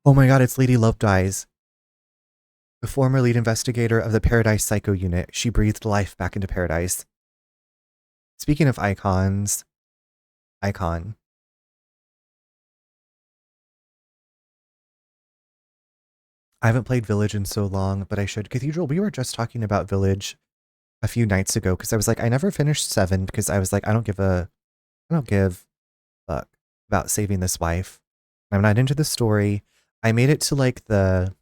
Oh my god, it's Lady Lovedies. The former lead investigator of the Paradise Psycho Unit. She breathed life back into Paradise. Speaking of icons... Icon. I haven't played Village in so long, but I should. Cathedral, we were just talking about Village a few nights ago because I was like, I never finished 7 because I was like, I don't give a fuck about saving this wife. I'm not into the story. I made it to like the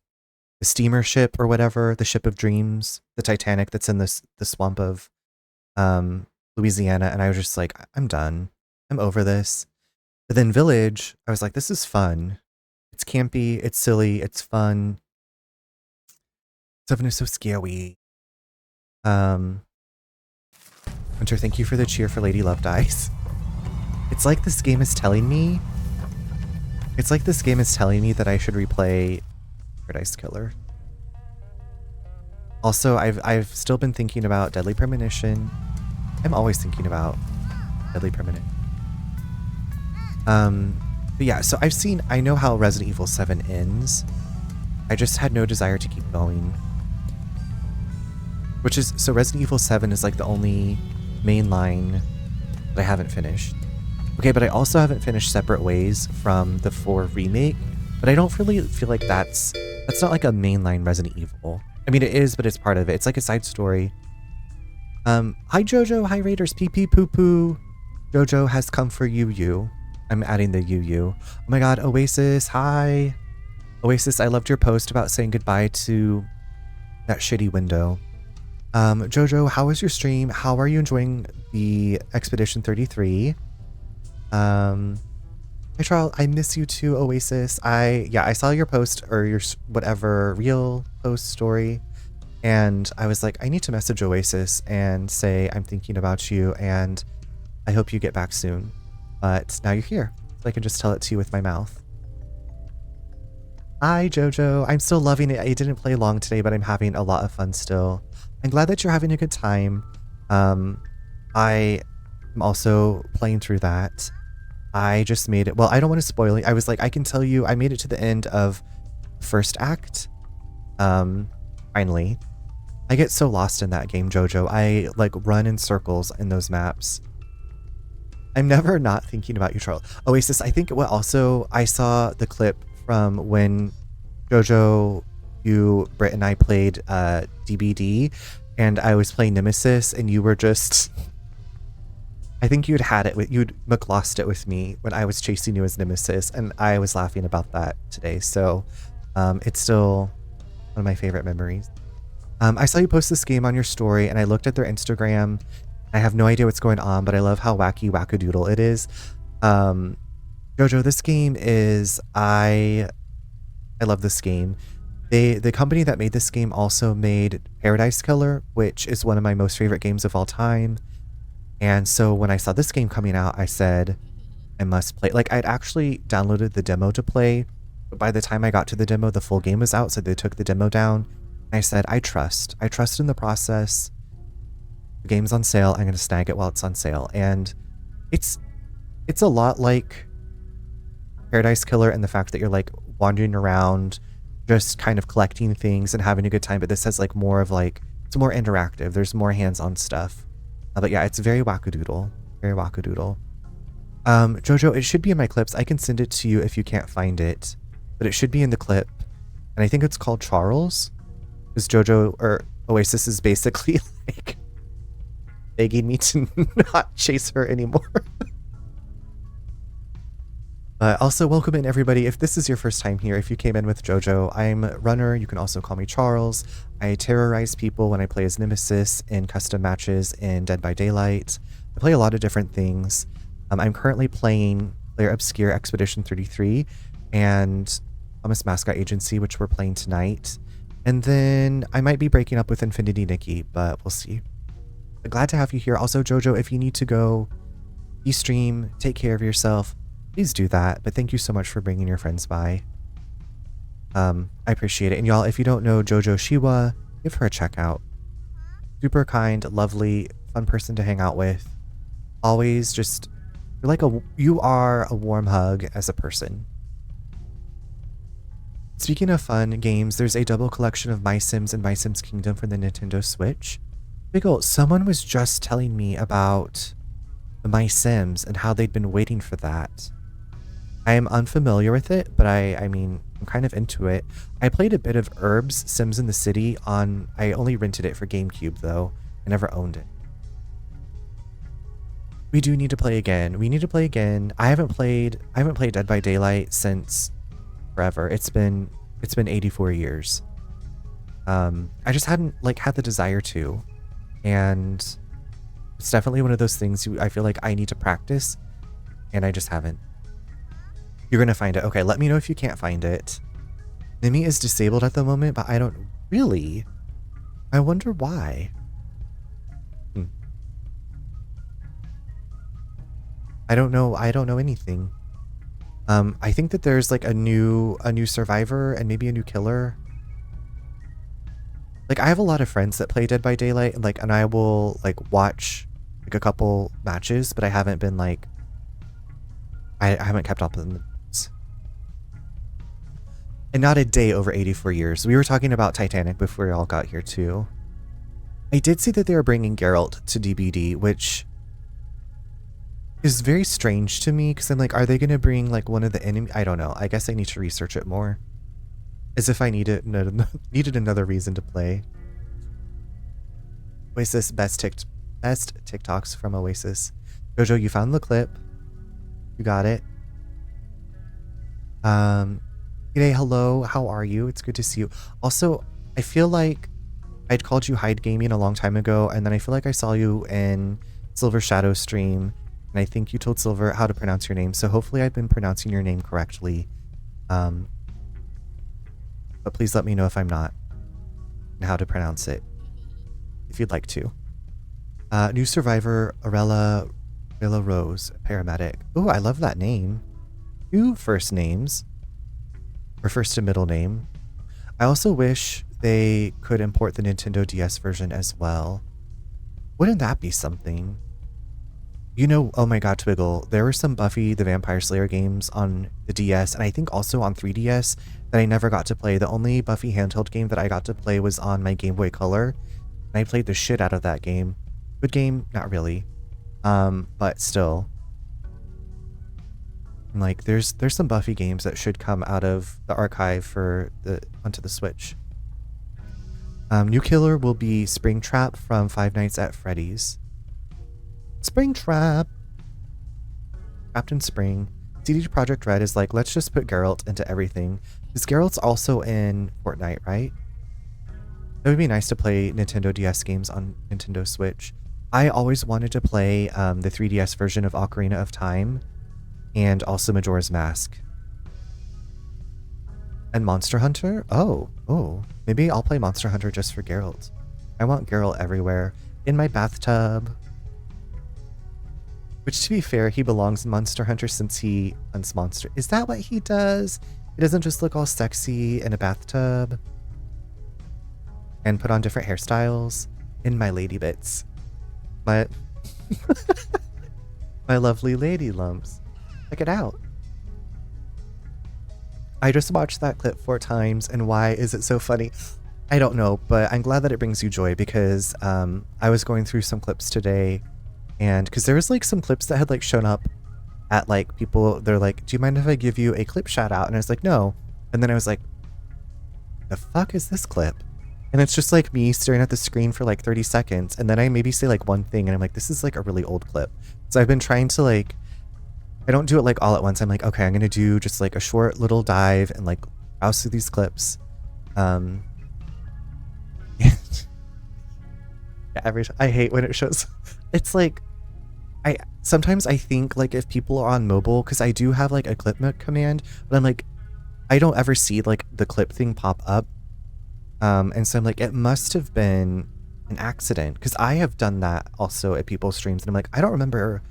steamer ship or whatever, the ship of dreams, the Titanic that's in the swamp of Louisiana, and I was just like, I'm done. I'm over this. But then Village, I was like, this is fun. It's campy, it's silly, it's fun. Stuff is so scary. Hunter, thank you for the cheer for Lady Lovedies. It's like this game is telling me. It's like this game is telling me that I should replay Paradise Killer. Also, I've still been thinking about Deadly Premonition. I'm always thinking about Deadly Premonition. But yeah, so I know how Resident Evil 7 ends. I just had no desire to keep going. So Resident Evil 7 is like the only main line that I haven't finished. Okay, but I also haven't finished Separate Ways from the 4 remake, but I don't really feel like that's not like a mainline Resident Evil. I mean, it is, but it's part of it. It's like a side story. Hi Jojo, hi Raiders, pee pee poo poo. Jojo has come for you. I'm adding the you. Oh my god, Oasis, hi. Oasis, I loved your post about saying goodbye to that shitty window. Jojo, how was your stream? How are you enjoying the Expedition 33? Hi Charles, I miss you too, Oasis. I saw your post or your whatever real post story, and I was like, I need to message Oasis and say I'm thinking about you and I hope you get back soon. But now you're here, so I can just tell it to you with my mouth. Hi Jojo, I'm still loving it. I didn't play long today, but I'm having a lot of fun still. I'm glad that you're having a good time. I am also playing through that. I just made it. Well, I don't want to spoil it. I was like, I can tell you, I made it to the end of first act. Finally. I get so lost in that game, Jojo. I like run in circles in those maps. I'm never not thinking about you, Charles. Oasis, I think what also, I saw the clip from when Jojo, you, Britt, and I played DBD, and I was playing Nemesis, and you were just... I think you'd McLost it with me when I was chasing you as Nemesis, and I was laughing about that today, so it's still one of my favorite memories. I saw you post this game on your story, and I looked at their Instagram. I have no idea what's going on, but I love how wacky wackadoodle it is. Jojo, this game is... I love this game. The company that made this game also made Paradise Killer, which is one of my most favorite games of all time. And so when I saw this game coming out, I said, I must play. Like, I'd actually downloaded the demo to play, but by the time I got to the demo, the full game was out, so they took the demo down. And I said, I trust in the process. The game's on sale. I'm going to snag it while it's on sale. And it's a lot like Paradise Killer in the fact that you're like wandering around, just kind of collecting things and having a good time. But this has like more of like, it's more interactive. There's more hands-on stuff. But yeah, it's very wackadoodle. Very wackadoodle. Jojo, it should be in my clips. I can send it to you if you can't find it, but it should be in the clip. And I think it's called Charles. Because Jojo, or Oasis, is basically like begging me to not chase her anymore. Also, welcome in everybody. If this is your first time here, if you came in with Jojo, I'm Runner. You can also call me Charles. I terrorize people when I play as Nemesis in custom matches in Dead by Daylight. I play a lot of different things. I'm currently playing Player Obscure Expedition 33 and Thomas Mascot Agency, which we're playing tonight. And then I might be breaking up with Infinity Nikki, but we'll see. But glad to have you here. Also, Jojo, if you need to go, you stream, take care of yourself, please do that. But thank you so much for bringing your friends by. I appreciate it. And y'all, if you don't know Jojo Shiwa, give her a check out. Super kind, lovely, fun person to hang out with. Always just, you are a warm hug as a person. Speaking of fun games, there's a double collection of My Sims and My Sims Kingdom for the Nintendo Switch. Biggle, someone was just telling me about the My Sims and how they'd been waiting for that. I am unfamiliar with it, but I mean, I'm kind of into it. I played a bit of Herbs Sims in the City on, I only rented it for GameCube though. I never owned it. We do need to play again. We need to play again. I haven't played Dead by Daylight since forever. It's been 84 years. I just hadn't had the desire to, and it's definitely one of those things I feel like I need to practice, and I just haven't. You're gonna find it. Okay, let me know if you can't find it. Mimi is disabled at the moment, but I don't really. I wonder why. I don't know anything. I think that there's like a new survivor and maybe a new killer. Like, I have a lot of friends that play Dead by Daylight, and I will watch a couple matches, but I haven't been I haven't kept up with them. And not a day over 84 years. We were talking about Titanic before we all got here too. I did see that they were bringing Geralt to DBD, which is very strange to me, because I'm like, are they going to bring one of the enemy? I don't know. I guess I need to research it more. As if I needed another reason to play. Oasis, best TikToks from Oasis. Jojo, you found the clip. You got it. G'day, hello, how are you? It's good to see you. Also, I feel like I'd called you Hide Gaming a long time ago, and then I feel like I saw you in Silver Shadow stream, and I think you told Silver how to pronounce your name, so hopefully I've been pronouncing your name correctly. But please let me know if I'm not, and how to pronounce it, if you'd like to. New survivor, Arella Rose, paramedic. Oh, I love that name. 2 first names, or first and middle name. I also wish they could import the Nintendo DS version as well. Wouldn't that be something? You know, oh my god, Twiggle, there were some Buffy the Vampire Slayer games on the DS, and I think also on 3DS, that I never got to play. The only Buffy handheld game that I got to play was on my Game Boy Color, and I played the shit out of that game. Good game? Not really. But still. There's some Buffy games that should come out of the archive onto the Switch. New killer will be Springtrap from Five Nights at Freddy's. Springtrap! Captain Spring. CD Projekt Red is let's just put Geralt into everything. Because Geralt's also in Fortnite, right? It would be nice to play Nintendo DS games on Nintendo Switch. I always wanted to play the 3DS version of Ocarina of Time, and also Majora's Mask. And Monster Hunter? Oh. Maybe I'll play Monster Hunter just for Geralt. I want Geralt everywhere. In my bathtub. Which, to be fair, he belongs in Monster Hunter since he hunts monster. Is that what he does? He doesn't just look all sexy in a bathtub and put on different hairstyles. In my lady bits. My my lovely lady lumps. Check it out. I just watched that clip 4 times, and why is it so funny? I don't know, but I'm glad that it brings you joy because I was going through some clips today, and because there was like some clips that had like shown up at like people, they're like, do you mind if I give you a clip shout out? And I was like, no. And then I was like, the fuck is this clip? And it's just like me staring at the screen for like 30 seconds. And then I maybe say like one thing and I'm like, this is like a really old clip. So I've been trying to like, I don't do it like all at once. I'm like, okay, I'm going to do just like a short little dive and like browse through these clips. Yeah, every time I hate when it shows. It's like, sometimes I think like if people are on mobile, because I do have like a clip command, but I'm like, I don't ever see like the clip thing pop up. And so I'm like, it must have been an accident, because I have done that also at people's streams, and I'm like, I don't remember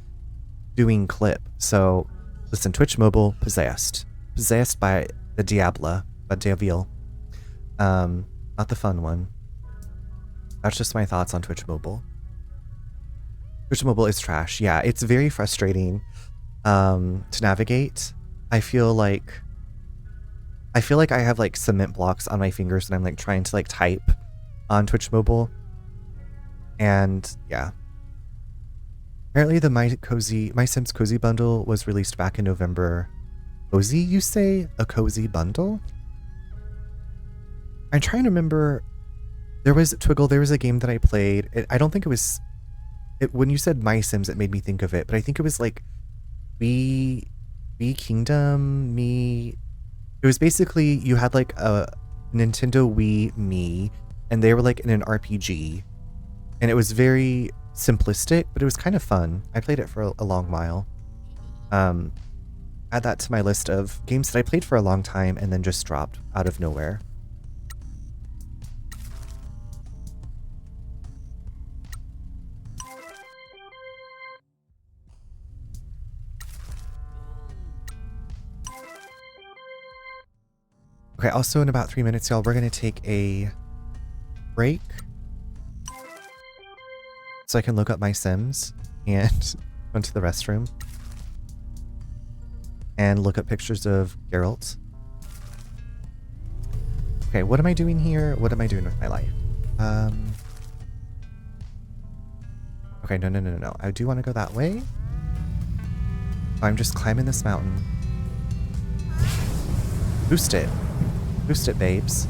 doing clip. So listen, Twitch mobile, possessed by the Diabla, by Devil. Not the fun one. That's just my thoughts on Twitch mobile. Twitch mobile is trash. Yeah, it's very frustrating to navigate. I feel like I have like cement blocks on my fingers and I'm like trying to like type on Twitch mobile. And yeah. Apparently the My Sims Cozy bundle was released back in November. Cozy, you say? A cozy bundle? I'm trying to remember. There was Twiggle, there was a game that I played. I don't think it was when you said My Sims, it made me think of it, but I think it was like Me Kingdom, Me. It was basically, you had like a Nintendo Wii Me, and they were like in an RPG, and it was very simplistic, but it was kind of fun. I played it for a long while. Add that to my list of games that I played for a long time and then just dropped out of nowhere. Okay, also in about 3 minutes, y'all, we're going to take a break so I can look up my Sims and go into the restroom and look up pictures of Geralt. Okay, what am I doing here? What am I doing with my life? Okay, no. I do want to go that way. I'm just climbing this mountain. Boost it. Boost it, babes.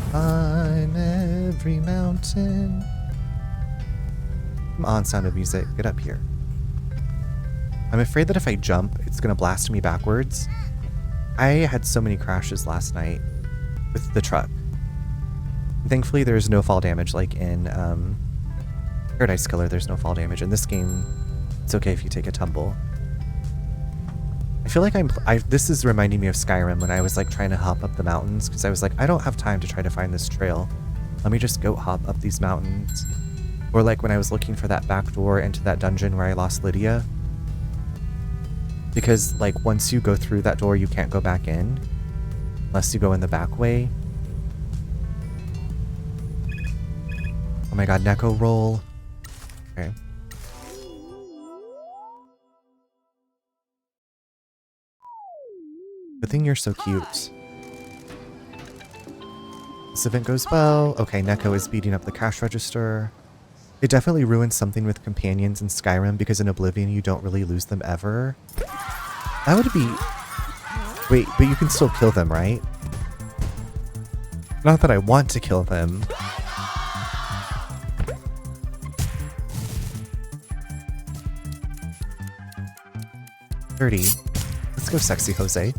Climb every mountain. Come on, Sound of Music. Get up here. I'm afraid that if I jump, it's going to blast me backwards. I had so many crashes last night with the truck. Thankfully, there's no fall damage like in Paradise Killer. There's no fall damage. In this game, it's okay if you take a tumble. I feel like this is reminding me of Skyrim when I was like trying to hop up the mountains, because I was like, I don't have time to try to find this trail. Let me just go hop up these mountains. Or like when I was looking for that back door into that dungeon where I lost Lydia. Because like once you go through that door, you can't go back in unless you go in the back way. Oh my god, Neko roll. Okay. Good thing you're so cute. This event goes well. Okay, Neko is beating up the cash register. It definitely ruins something with companions in Skyrim, because in Oblivion you don't really lose them ever. That would be... Wait, but you can still kill them, right? Not that I want to kill them. $30. Let's go, sexy Jose.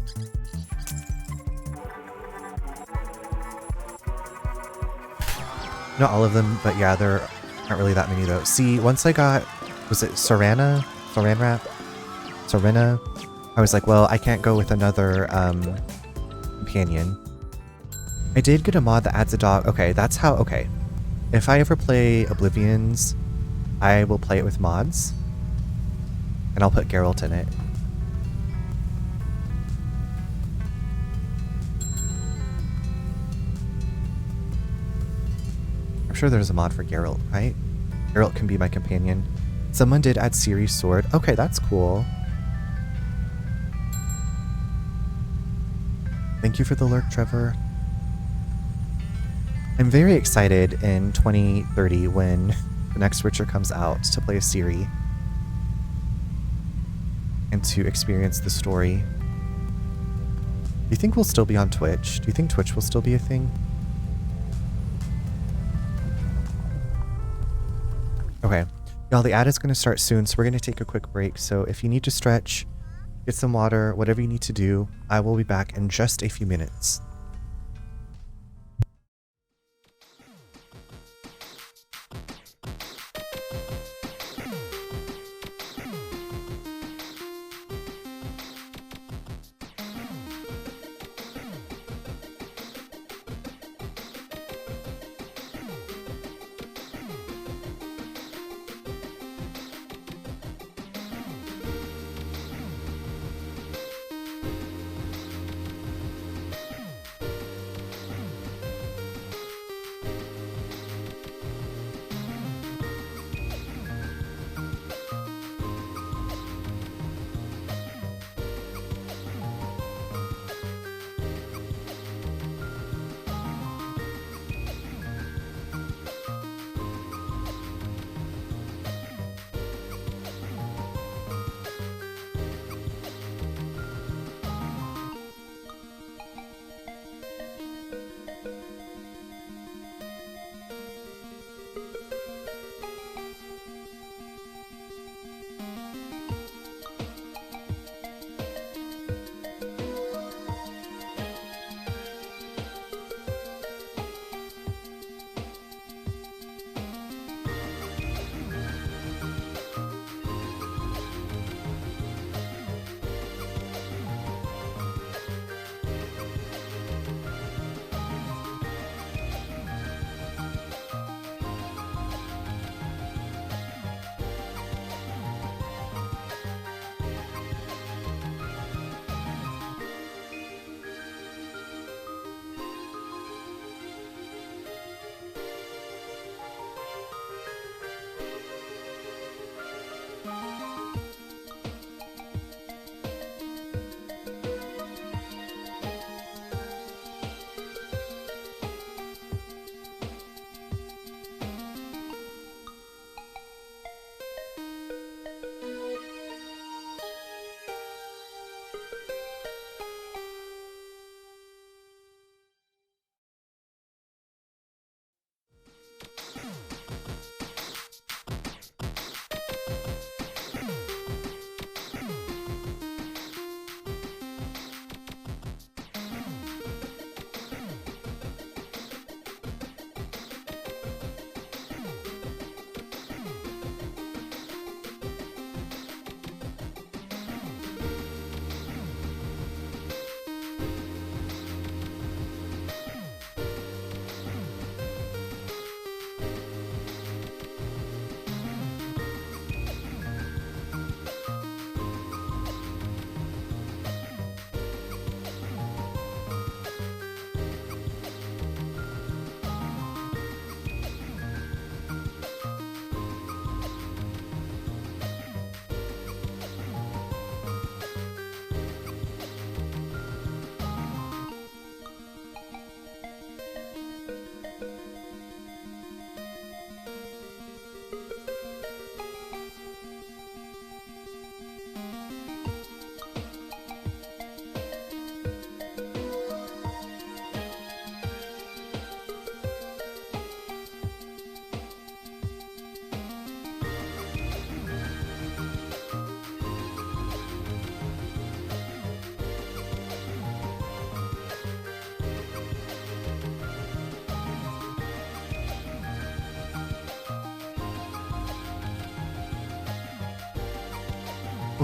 Not all of them, but yeah, there aren't really that many though. See, once I got, was it Serena? I was like, well, I can't go with another companion. I did get a mod that adds a dog. Okay, that's how, okay. If I ever play Oblivions, I will play it with mods. And I'll put Geralt in it. I'm sure there's a mod for Geralt, right? Geralt can be my companion. Someone did add Ciri's sword. Okay, that's cool. Thank you for the lurk, Trevor. I'm very excited in 2030 when the next Witcher comes out to play a Ciri and to experience the story. Do you think we'll still be on Twitch? Do you think Twitch will still be a thing? Okay. Y'all, the ad is going to start soon, so we're going to take a quick break. So if you need to stretch, get some water, whatever you need to do, I will be back in just a few minutes.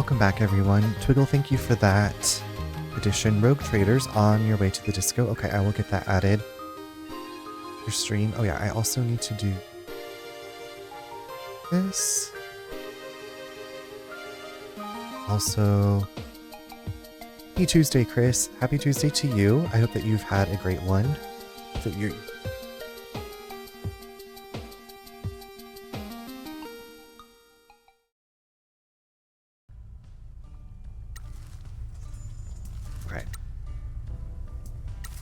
Welcome back, everyone. Twiggle, thank you for that addition. Rogue Traders on your way to the disco. Okay, I will get that added. Your stream. Oh yeah, I also need to do this. Also, happy Tuesday, Chris. Happy Tuesday to you. I hope that you've had a great one. So you're... Okay.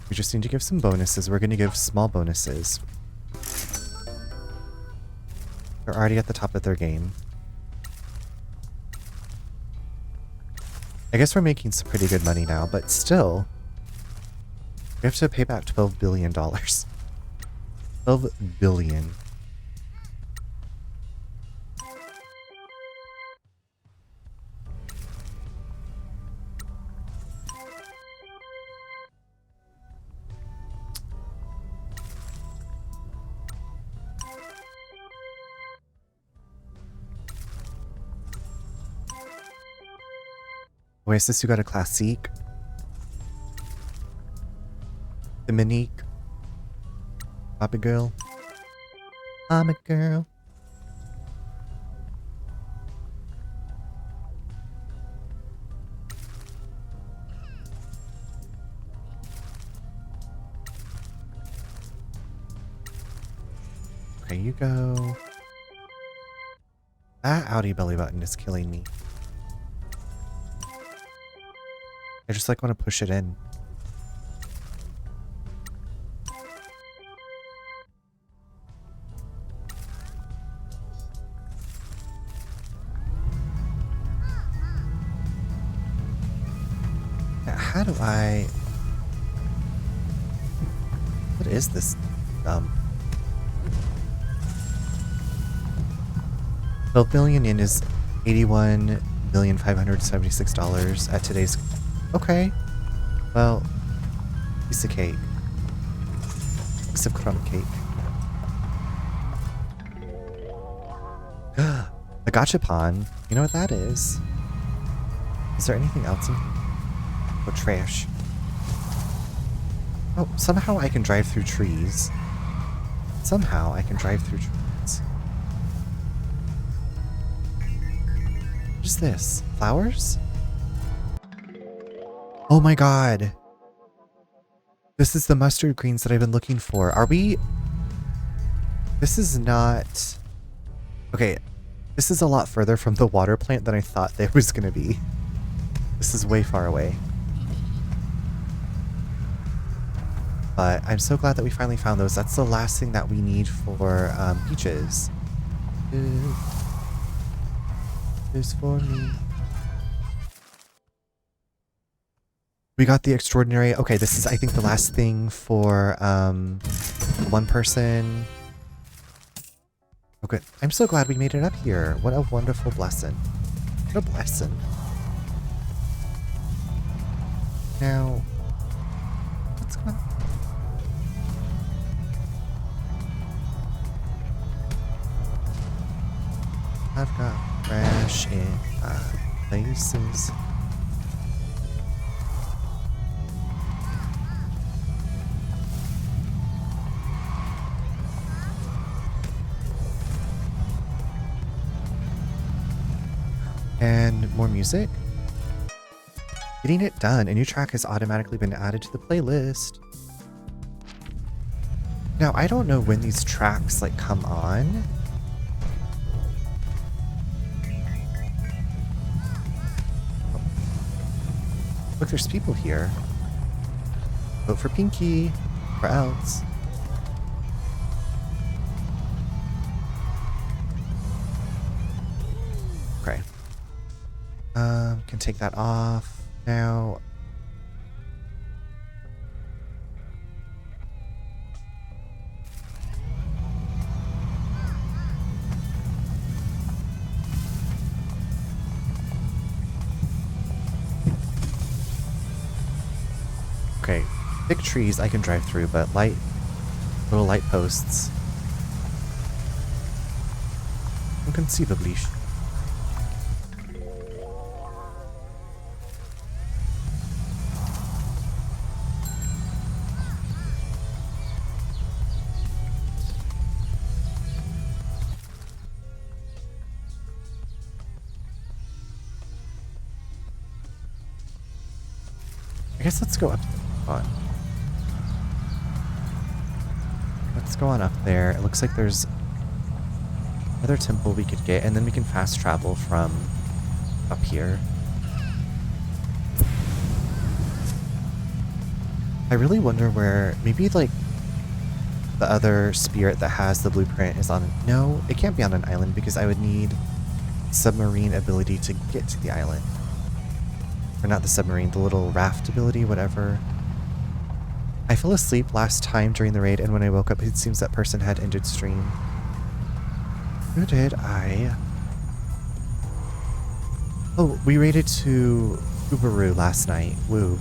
We just need to give some bonuses. We're going to give small bonuses. They're already at the top of their game. I guess we're making some pretty good money now, but still, we have to pay back $12 billion. 12 billion. Oasis, you got a classique. Dominique. Abigail. I'm a girl. Okay, you go. That Audi belly button is killing me. I just like want to push it in. Now, how do I... What is this dump? 12 billion yen is $81,576 at today's... Okay. Well, piece of cake. Piece of crumb cake. The gachapon. You know what that is? Is there anything else in here? Oh, trash. Oh, somehow I can drive through trees. Somehow I can drive through trees. What is this? Flowers? Oh my god. This is the mustard greens that I've been looking for. Are we... This is not... Okay, this is a lot further from the water plant than I thought there was going to be. This is way far away. But I'm so glad that we finally found those. That's the last thing that we need for peaches. Is for me. We got the extraordinary... Okay, this is, I think, the last thing for one person. Okay, I'm so glad we made it up here. What a wonderful blessing. What a blessing. Now, what's going on? I've got trash in places. And more music. Getting it done. A new track has automatically been added to the playlist. Now, I don't know when these tracks like come on. Oh. Look, there's people here. Vote for Pinky or else. Okay. Can take that off now. Okay, big trees I can drive through, but little light posts, inconceivably. guess let's go up. On. Let's go on up there. It looks like there's another temple we could get, and then we can fast travel from up here. I really wonder where, maybe like the other spirit that has the blueprint is on. No, it can't be on an island because I would need submarine ability to get to the island. Or not the submarine, the little raft ability, whatever. I fell asleep last time during the raid, and when I woke up, it seems that person had ended stream. Who did I? Oh, we raided to Ubaru last night. Woo.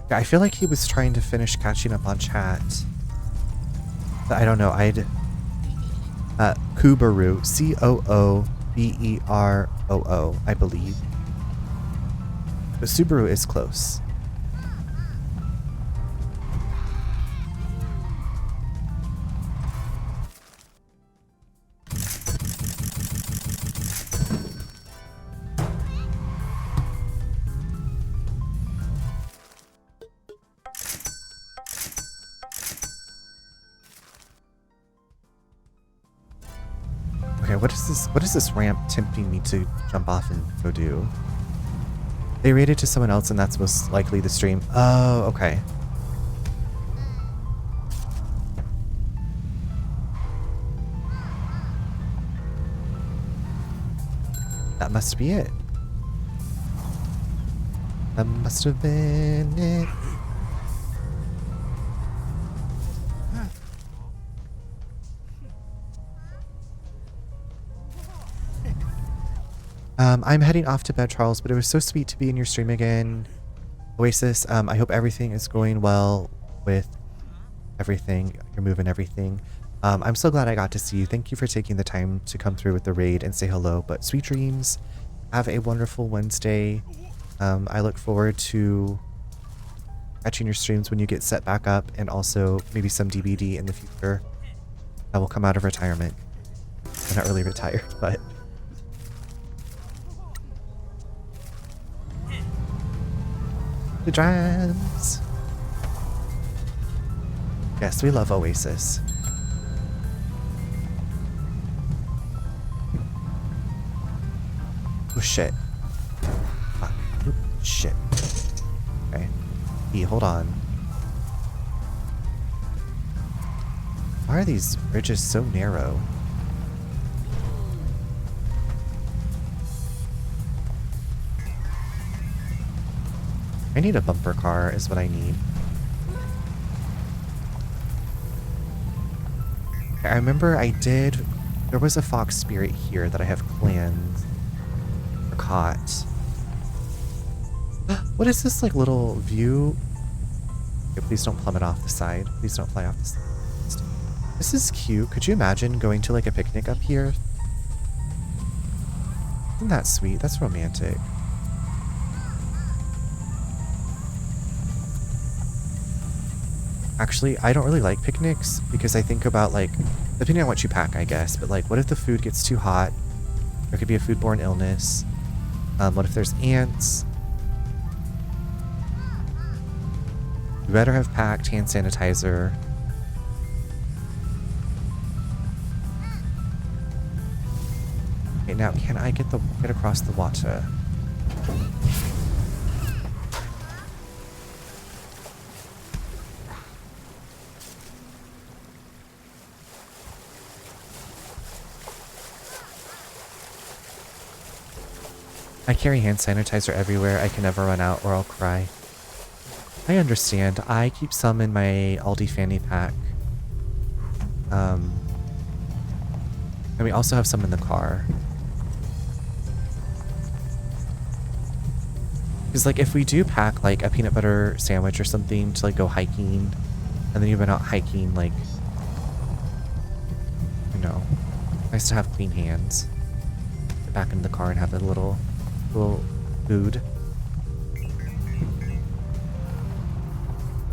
Yeah, I feel like he was trying to finish catching up on chat. But I don't know. Kubaru, C-O-O-B-E-R-O-O, I believe. But Subaru is close. Okay, what is this ramp tempting me to jump off and go do? They raided to someone else and that's most likely the stream. Oh, okay. That must be it. That must have been it. I'm heading off to bed, Charles, but it was so sweet to be in your stream again. Oasis, I hope everything is going well with everything. You're moving everything. I'm so glad I got to see you. Thank you for taking the time to come through with the raid and say hello. But sweet dreams. Have a wonderful Wednesday. I look forward to catching your streams when you get set back up, and also maybe some DBD in the future. I will come out of retirement. I'm not really retired, but... the drums. Yes, we love Oasis. Oh shit. Ah, shit. Okay. E, hold on. Why are these bridges so narrow? I need a bumper car is what I need. I remember there was a fox spirit here that I have cleansed or caught. What is this like little view? Okay, please don't plummet off the side. Please don't fly off the side. This is cute. Could you imagine going to like a picnic up here? Isn't that sweet? That's romantic. Actually, I don't really like picnics because I think about like, depending on what you pack, I guess, but like, what if the food gets too hot? There could be a foodborne illness. What if there's ants? You better have packed hand sanitizer. Okay, now can I get across the water? I carry hand sanitizer everywhere. I can never run out or I'll cry. I understand. I keep some in my Aldi fanny pack. And we also have some in the car. Because like if we do pack like a peanut butter sandwich or something to like go hiking, and then you've been out hiking, like, you know, nice to have clean hands. Get back into the car and have a little food.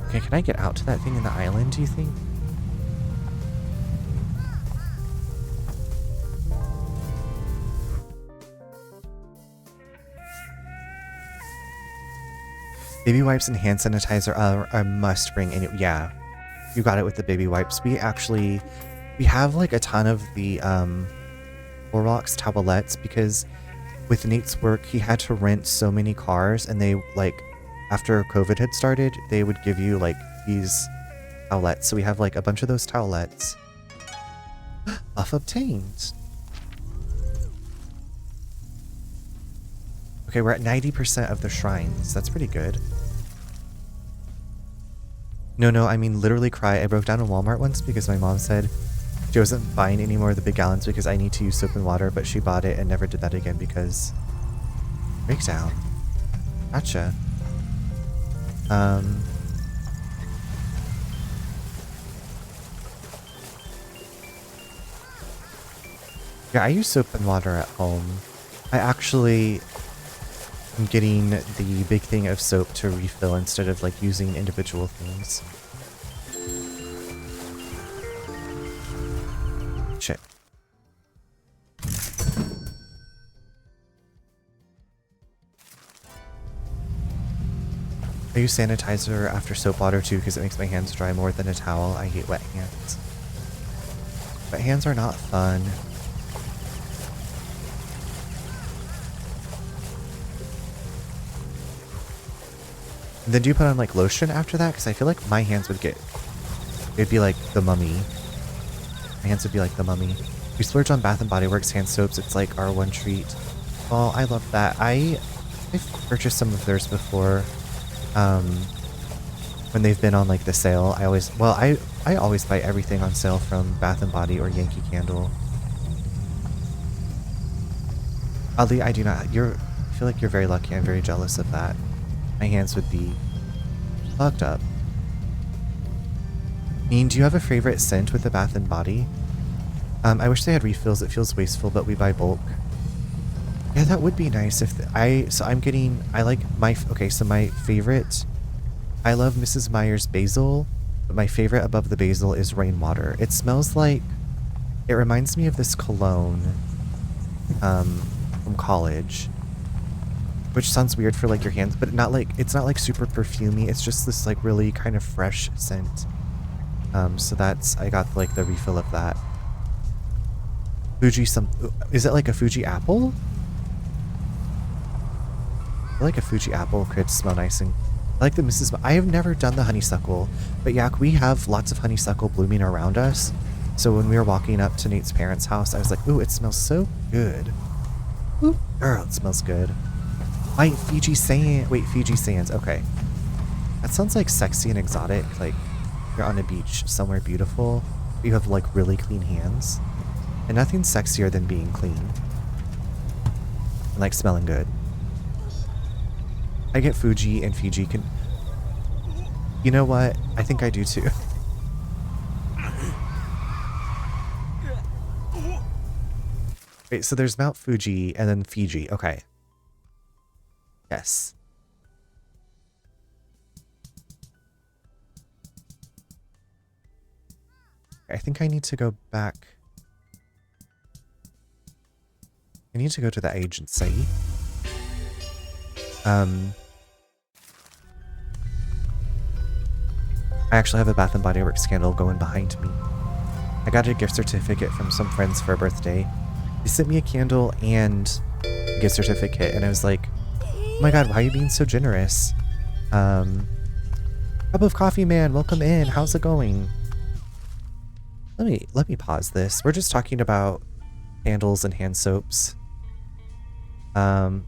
Okay, can I get out to that thing in the island, do you think? Baby wipes and hand sanitizer are a must bring. Yeah, you got it with the baby wipes. We have like a ton of the Clorox towelettes because with Nate's work, he had to rent so many cars, and they like after COVID had started, they would give you like these towelettes. So we have like a bunch of those towelettes. Buff obtained. Okay, we're at 90% of the shrines. That's pretty good. No, I mean literally cry. I broke down in Walmart once because my mom said she wasn't buying any more of the big gallons because I need to use soap and water, but she bought it and never did that again because breakdown. Gotcha. Yeah, I use soap and water at home. I actually am getting the big thing of soap to refill instead of like using individual things. Shit. I use sanitizer after soap water too because it makes my hands dry more than a towel. I hate wet hands. Wet hands are not fun. And then do you put on like lotion after that? Because I feel like my hands would it'd be like the Mummy. My hands would be like the Mummy. We splurge on Bath & Body Works hand soaps. It's like our one treat. Oh, I love that. I've purchased some of theirs before. When they've been on like the sale. I always buy everything on sale from Bath & Body or Yankee Candle. Oddly, I do not. I feel like you're very lucky. I'm very jealous of that. My hands would be fucked up. Do you have a favorite scent with the Bath & Body? I wish they had refills. It feels wasteful, but we buy bulk. Yeah, that would be nice if my favorite, I love Mrs. Meyer's basil, but my favorite above the basil is rainwater. It smells like, it reminds me of this cologne from college, which sounds weird for like your hands, but it's not like super perfumey. It's just this like really kind of fresh scent. So I got like the refill of that. Is it like a Fuji apple? I feel like a Fuji apple could smell nice, and I like the I have never done the honeysuckle, but yeah, we have lots of honeysuckle blooming around us. So when we were walking up to Nate's parents' house, I was like, ooh, it smells so good. Ooh, girl, it smells good. Fiji sands. Okay. That sounds like sexy and exotic. Like you're on a beach somewhere beautiful. You have like really clean hands. And nothing's sexier than being clean. And like smelling good. I get Fuji, and Fiji can... You know what? I think I do too. Wait, so there's Mount Fuji and then Fiji. Okay. Yes. I think I need to go back. I need to go to the agency. I actually have a Bath & Body Works candle going behind me. I got a gift certificate from some friends for a birthday. They sent me a candle and a gift certificate, and I was like, oh my god, why are you being so generous? Cup of coffee man, welcome in. How's it going? Let me pause this. We're just talking about candles and hand soaps. Cat,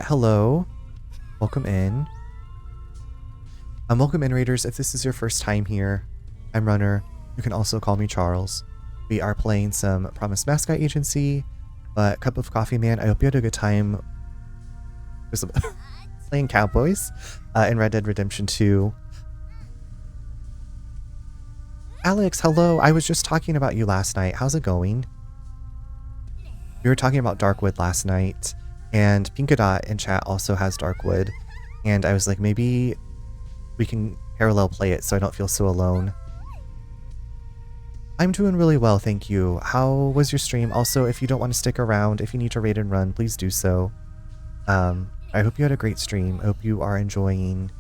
hello. Welcome in. Welcome in, Raiders. If this is your first time here, I'm Runner. You can also call me Charles. We are playing some Promised Mascot Agency, but Cup of Coffee Man, I hope you had a good time playing Cowboys in Red Dead Redemption 2. Alex, hello. I was just talking about you last night. How's it going? We were talking about Darkwood last night, and Pinkadot in chat also has Darkwood, and I was like, maybe we can parallel play it so I don't feel so alone. I'm doing really well, thank you. How was your stream? Also, if you don't want to stick around, if you need to raid and run, please do so. I hope you had a great stream. I hope you are enjoying.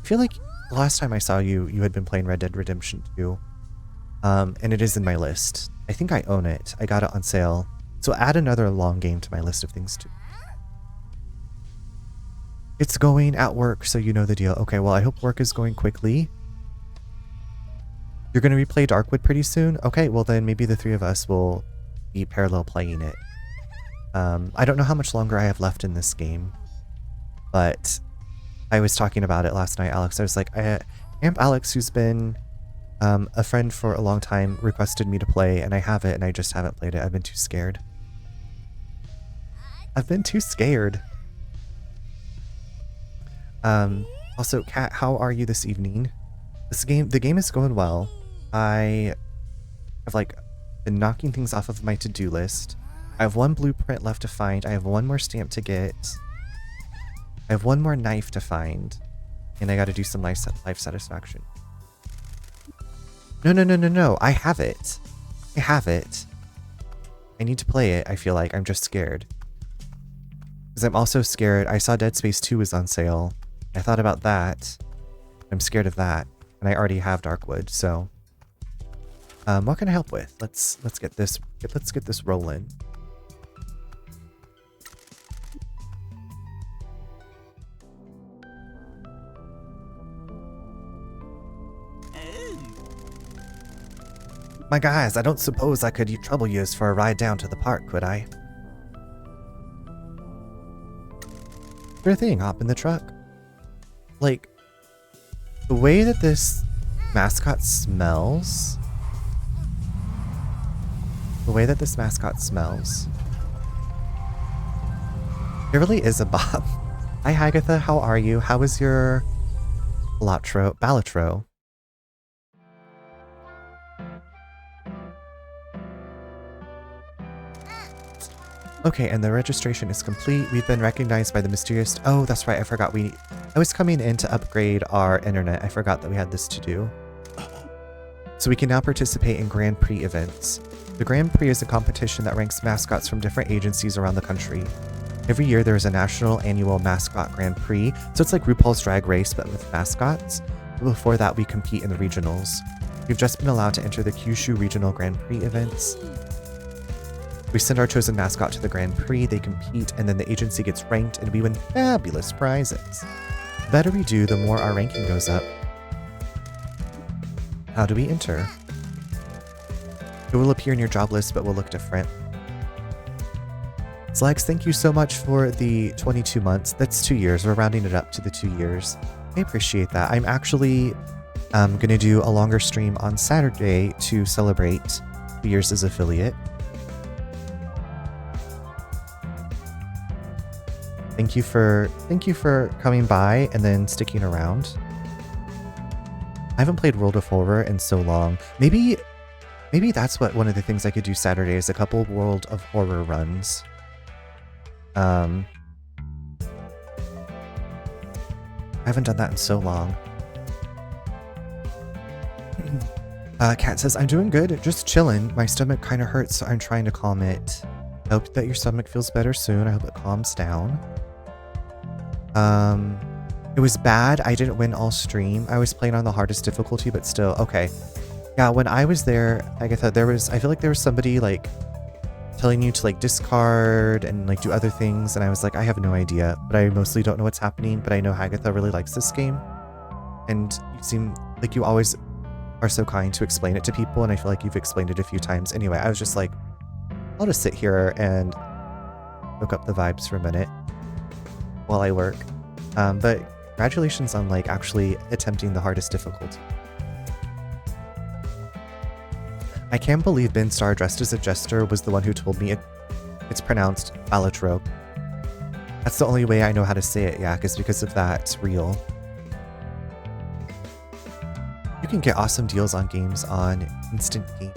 I feel like the last time I saw you, you had been playing Red Dead Redemption 2. And it is in my list. I think I own it. I got it on sale. So add another long game to my list of things to. It's going at work, so you know the deal. Okay, well, I hope work is going quickly. You're going to replay Darkwood pretty soon? Okay, well then maybe the three of us will be parallel playing it. I don't know how much longer I have left in this game, but I was talking about it last night, Alex. I was like, Amp Alex, who's been a friend for a long time, requested me to play, and I have it, and I just haven't played it. I've been too scared. I've been too scared. Also, Kat, how are you this evening? The game is going well. I have like been knocking things off of my to-do list. I have one blueprint left to find. I have one more stamp to get. I have one more knife to find, and I got to do some life satisfaction. No. I have it. I have it. I need to play it. I feel like I'm just scared. Because I'm also scared. I saw Dead Space 2 was on sale. I thought about that. I'm scared of that. And I already have Darkwood, so what can I help with? Let's get this rolling. My guys, I don't suppose I could trouble yous for a ride down to the park, could I? Sure thing, hop in the truck. Like, the way that this mascot smells. The way that this mascot smells. It really is a bob. Hi, Hagatha, how are you? How is your Balatro? Okay, and the registration is complete. We've been recognized by the mysterious... Oh, that's right, I forgot I was coming in to upgrade our internet. I forgot that we had this to do. So we can now participate in Grand Prix events. The Grand Prix is a competition that ranks mascots from different agencies around the country. Every year there is a national annual mascot Grand Prix, so it's like RuPaul's Drag Race but with mascots. But before that we compete in the regionals. We've just been allowed to enter the Kyushu Regional Grand Prix events. We send our chosen mascot to the Grand Prix, they compete, and then the agency gets ranked and we win fabulous prizes. The better we do, the more our ranking goes up. How do we enter? It will appear in your job list, but will look different. Slex, thank you so much for the 22 months. That's 2 years. We're rounding it up to the 2 years. I appreciate that. I'm actually going to do a longer stream on Saturday to celebrate 2 years as affiliate. Thank you for coming by and then sticking around. I haven't played World of Horror in so long. Maybe that's what one of the things I could do Saturday is a couple World of Horror runs. I haven't done that in so long. Kat says, I'm doing good, just chilling. My stomach kind of hurts, so I'm trying to calm it. I hope that your stomach feels better soon. I hope it calms down. It was bad. I didn't win all stream. I was playing on the hardest difficulty, but still, okay. Yeah, when I was there, I feel like there was somebody like telling you to like discard and like do other things, and I was like, I have no idea, but I mostly don't know what's happening, but I know Hagatha really likes this game, and you seem like you always are so kind to explain it to people, and I feel like you've explained it a few times. Anyway, I was just like, I'll just sit here and soak up the vibes for a minute while I work. But congratulations on like actually attempting the hardest difficulty. I can't believe Ben Star dressed as a jester was the one who told me it's pronounced Balatro. That's the only way I know how to say it, Yak, is because of that reel. You can get awesome deals on games on Instant Game.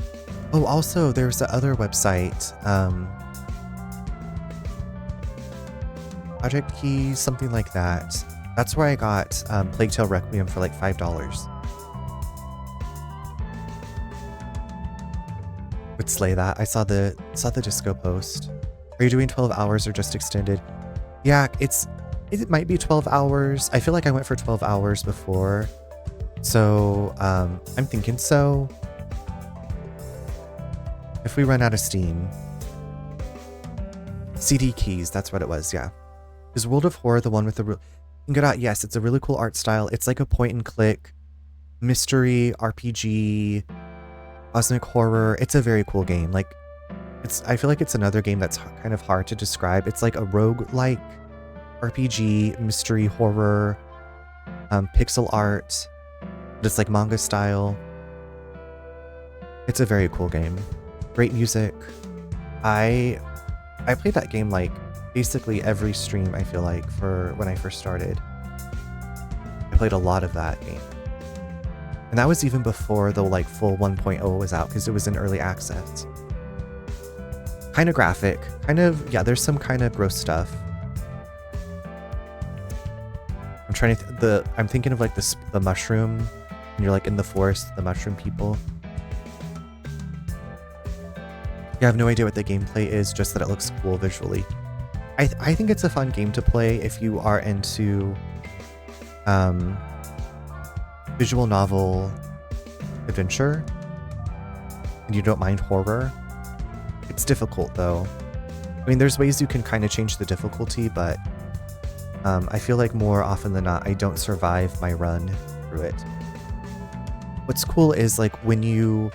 Oh, also, there's the other website, Project Keys, something like that. That's where I got Plague Tale Requiem for like $5. Would slay that. I saw the disco post. Are you doing 12 hours or just extended? Yeah, it's It might be 12 hours. I feel like I went for 12 hours before. So I'm thinking so. If we run out of steam. CD keys, that's what it was, yeah. Is World of Horror the one with the... Yes, it's a really cool art style. It's like a point and click mystery RPG cosmic horror. It's a very cool game. Like, I feel like it's another game that's kind of hard to describe. It's like a roguelike RPG mystery horror pixel art. Just like manga style. It's a very cool game. Great music. I played that game like basically every stream, I feel like, for when I first started. I played a lot of that game. And that was even before the like full 1.0 was out, because it was in early access. Kind of graphic, kind of, yeah, there's some kind of gross stuff. I'm trying to, I'm thinking of like the mushroom, and you're like in the forest, the mushroom people. Yeah, I have no idea what the gameplay is, just that it looks cool visually. I think it's a fun game to play if you are into visual novel adventure and you don't mind horror. It's difficult though. I mean, there's ways you can kind of change the difficulty, but I feel like more often than not, I don't survive my run through it. What's cool is like when you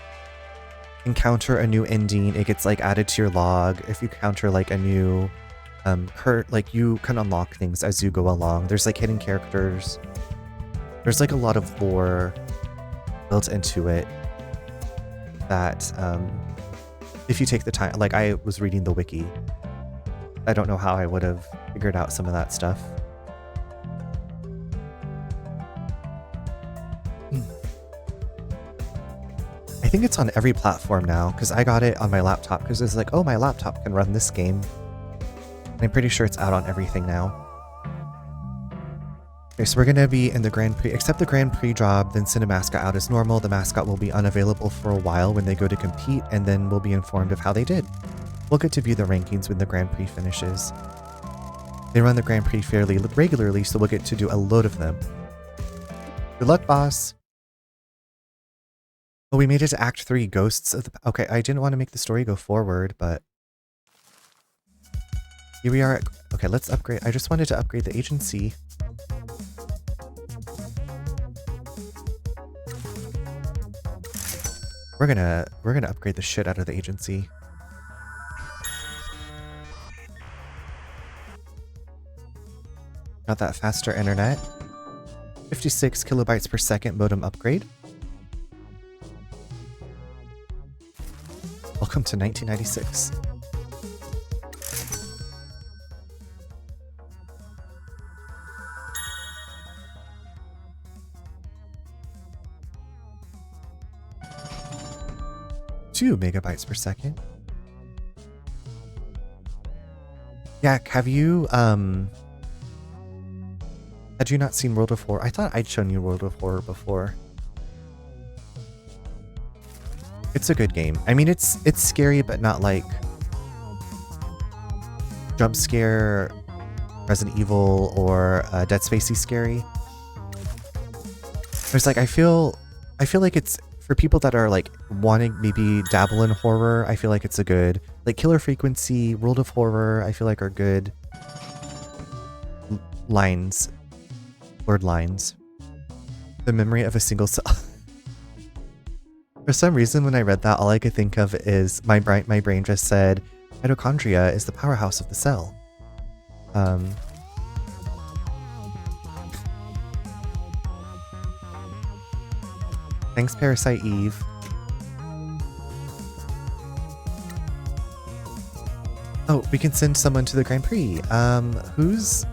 encounter a new ending, it gets like added to your log. If you encounter like a new like you can unlock things as you go along. There's like hidden characters. There's like a lot of lore built into it that if you take the time, like I was reading the wiki. I don't know how I would have figured out some of that stuff. I think it's on every platform now, because I got it on my laptop, because it's like, oh, my laptop can run this game. And I'm pretty sure it's out on everything now. Okay, so we're going to be in the Grand Prix. Accept the Grand Prix job, then send a mascot out as normal. The mascot will be unavailable for a while when they go to compete, and then we'll be informed of how they did. We'll get to view the rankings when the Grand Prix finishes. They run the Grand Prix fairly regularly, so we'll get to do a load of them. Good luck, boss! Oh, we made it to Act 3, Ghosts of the... Okay, I didn't want to make the story go forward, but... Here we are. Okay, let's upgrade. I just wanted to upgrade the agency. We're gonna upgrade the shit out of the agency. Got that faster internet. 56 kilobytes per second modem upgrade. Welcome to 1996. Two megabytes per second. Yeah, have you had you not seen World of Horror? I thought I'd shown you World of Horror before. It's a good game. I mean, it's scary, but not like jump scare, Resident Evil, or Dead Spacey scary. There's like I feel like it's for people that are like wanting maybe dabble in horror. I feel like it's a good like Killer Frequency, World of Horror. I feel like are good lines, word lines. The memory of a single cell. For some reason, when I read that, all I could think of is my brain just said, mitochondria is the powerhouse of the cell. Thanks, Parasite Eve. Oh, we can send someone to the Grand Prix. Who's...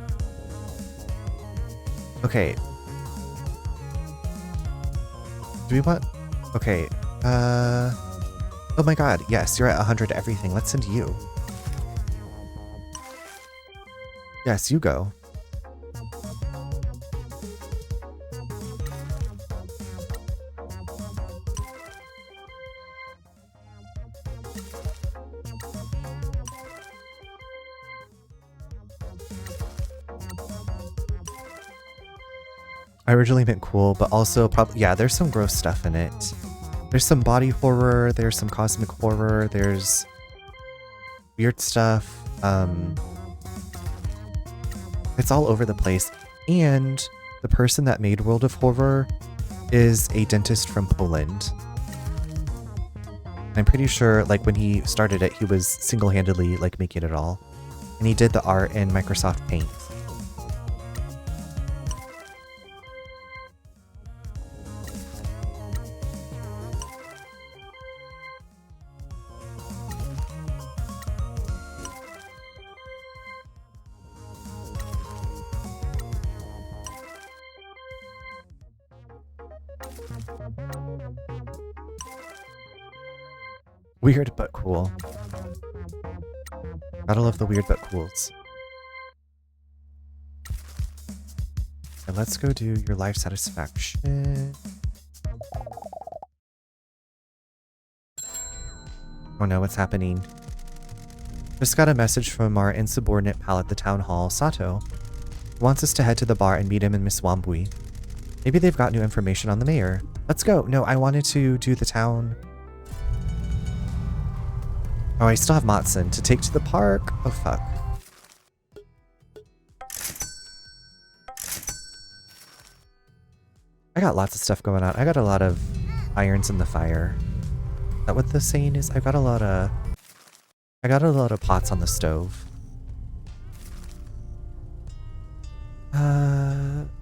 Okay. Do we want... Okay. Oh my god, yes, you're at 100 everything. Let's send you. Yes, you go. I originally meant cool, but also probably, yeah, there's some gross stuff in it. There's some body horror, there's some cosmic horror, there's weird stuff. It's all over the place. And the person that made World of Horror is a dentist from Poland. I'm pretty sure, like, when he started it, he was single-handedly, like, making it all. And he did the art in Microsoft Paint. Weird but cool. Gotta love the weird but cools. And let's go do your life satisfaction. Oh no, what's happening? Just got a message from our insubordinate pal at the town hall, Sato. He wants us to head to the bar and meet him and Miss Wambui. Maybe they've got new information on the mayor. Let's go. No, I wanted to do the town. Oh, I still have Matsun to take to the park. Oh, fuck. I got lots of stuff going on. I got a lot of irons in the fire. Is that what the saying is? I got a lot of pots on the stove.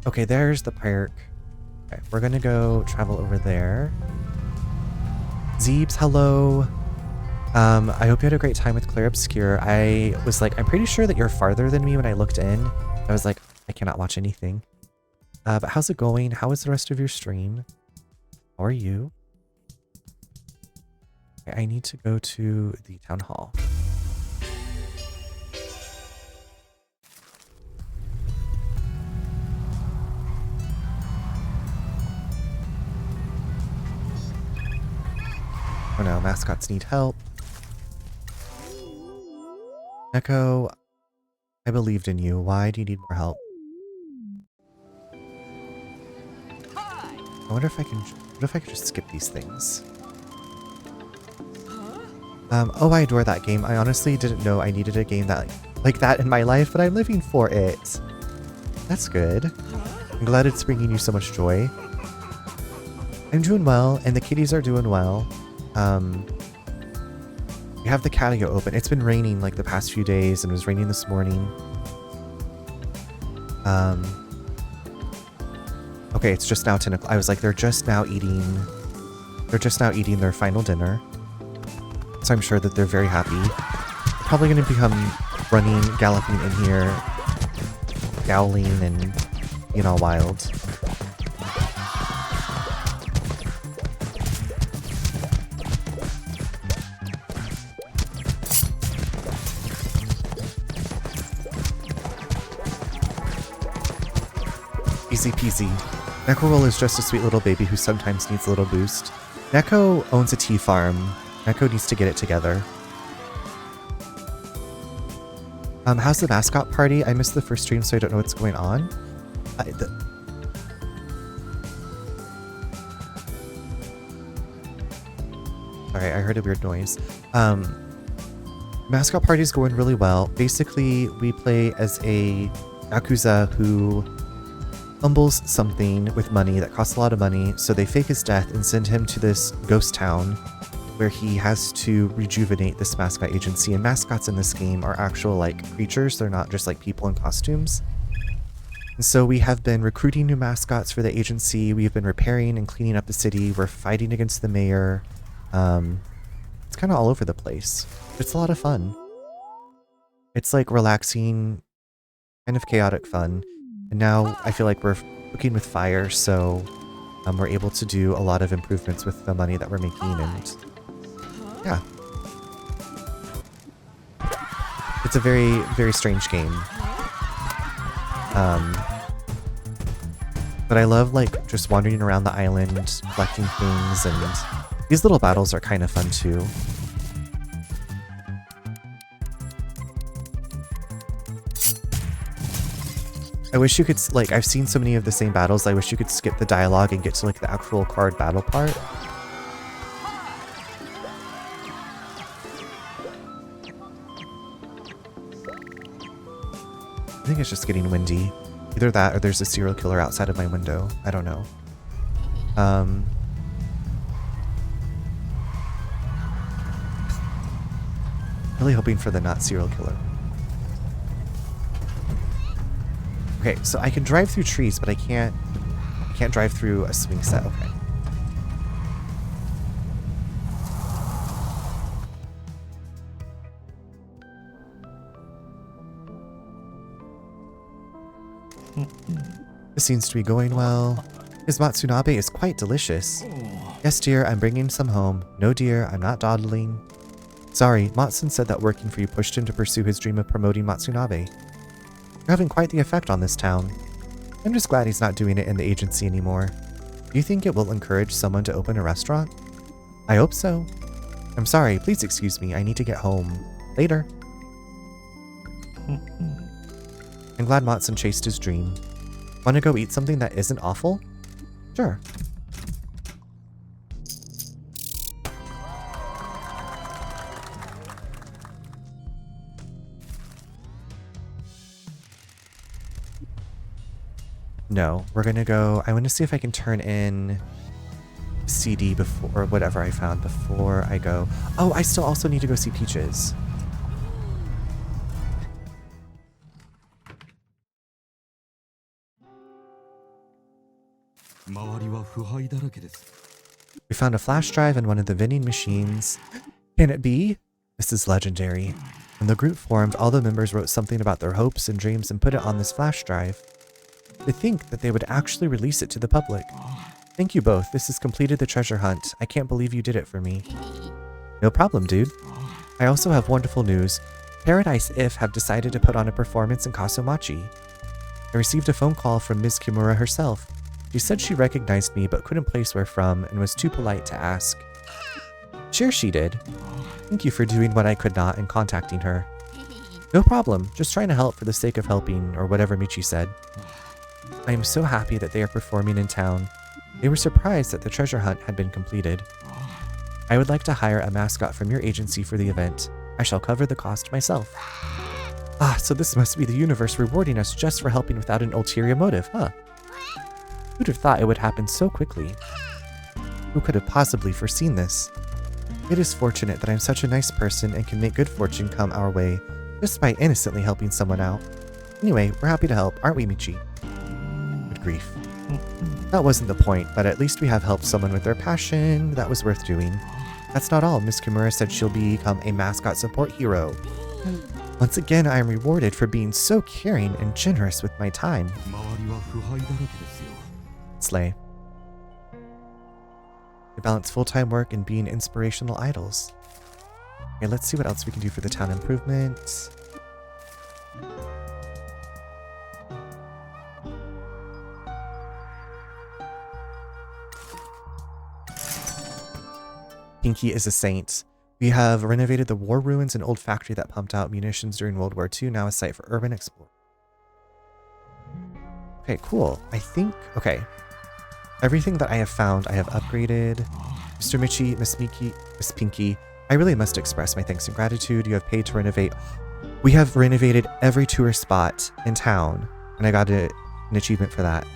Okay, there's the park. Okay, we're gonna go travel over there. Zeebs, hello. I hope you had a great time with Claire Obscure. I was like, I'm pretty sure that you're farther than me when I looked in. I was like, I cannot watch anything. But how's it going? How is the rest of your stream? How are you? Okay, I need to go to the town hall. Oh no, mascots need help. Neko, I believed in you. Why do you need more help? I wonder if I can. What if I could just skip these things? Oh, I adore that game. I honestly didn't know I needed a game that like that in my life, but I'm living for it. That's good. I'm glad it's bringing you so much joy. I'm doing well, and the kitties are doing well. We have the catio open. It's been raining like the past few days, and it was raining this morning. Okay, it's just now 10 o'clock. I was like, they're just now eating their final dinner. So I'm sure that they're very happy. They're probably going to become running, galloping in here, growling and being all wild. Easy peasy. Neko Roll is just a sweet little baby who sometimes needs a little boost. Neko owns a tea farm. Neko needs to get it together. How's the mascot party? I missed the first stream, so I don't know what's going on. Sorry, I heard a weird noise. Mascot party's going really well. Basically, we play as a Yakuza who fumbles something with money that costs a lot of money, so they fake his death and send him to this ghost town where he has to rejuvenate this mascot agency. And mascots in this game are actual like creatures, they're not just like people in costumes. And so we have been recruiting new mascots for the agency, we've been repairing and cleaning up the city, we're fighting against the mayor. It's kind of all over the place. It's a lot of fun. It's like relaxing, kind of chaotic fun. And now I feel like we're cooking with fire, so we're able to do a lot of improvements with the money that we're making, and yeah. It's a very, very strange game. But I love like just wandering around the island, collecting things, and these little battles are kind of fun too. I wish you could, like, I've seen so many of the same battles, I wish you could skip the dialogue and get to, like, the actual card battle part. I think it's just getting windy. Either that or there's a serial killer outside of my window. I don't know. Really hoping for the not serial killer. Okay, so I can drive through trees, but I can't drive through a swing set. Okay. This seems to be going well. His Matsunabe is quite delicious. Yes, dear, I'm bringing some home. No, dear, I'm not dawdling. Sorry, Matsun said that working for you pushed him to pursue his dream of promoting Matsunabe. You're having quite the effect on this town. I'm just glad he's not doing it in the agency anymore. Do you think it will encourage someone to open a restaurant? I hope so. I'm sorry, please excuse me, I need to get home. Later. I'm glad Matsun chased his dream. Want to go eat something that isn't awful? Sure. No, we're gonna go. I want to see if I can turn in CD before, or whatever I found before I go. Oh, I still also need to go see Peaches. We found a flash drive in one of the vending machines. Can it be? This is legendary. When the group formed, all the members wrote something about their hopes and dreams and put it on this flash drive. To think that they would actually release it to the public. Thank you both. This has completed the treasure hunt. I can't believe you did it for me. No problem, dude. I also have wonderful news. Paradise If have decided to put on a performance in Kaso-Machi. I received a phone call from Ms. Kimura herself. She said she recognized me but couldn't place where from and was too polite to ask. Sure she did. Thank you for doing what I could not and contacting her. No problem. Just trying to help for the sake of helping, or whatever Michi said. I am so happy that they are performing in town. They were surprised that the treasure hunt had been completed. I would like to hire a mascot from your agency for the event. I shall cover the cost myself. Ah, so this must be the universe rewarding us just for helping without an ulterior motive, huh? Who'd have thought it would happen so quickly? Who could have possibly foreseen this? It is fortunate that I'm such a nice person and can make good fortune come our way just by innocently helping someone out. Anyway, we're happy to help, aren't we, Michi? Good grief. That wasn't the point, but at least we have helped someone with their passion. That was worth doing. That's not all. Miss Kimura said she'll become a mascot support hero. Once again, I am rewarded for being so caring and generous with my time. Slay. They balance full-time work and being inspirational idols. Okay, let's see what else we can do for the town improvement. Pinky is a saint. We have renovated the war ruins, an old factory that pumped out munitions during World War II, now a site for urban exploration. Okay, cool. I think, okay. Everything that I have found, I have upgraded. Mr. Michi, Miss Miki, Miss Pinky, I really must express my thanks and gratitude. You have paid to renovate. We have renovated every tourist spot in town, and I got an achievement for that.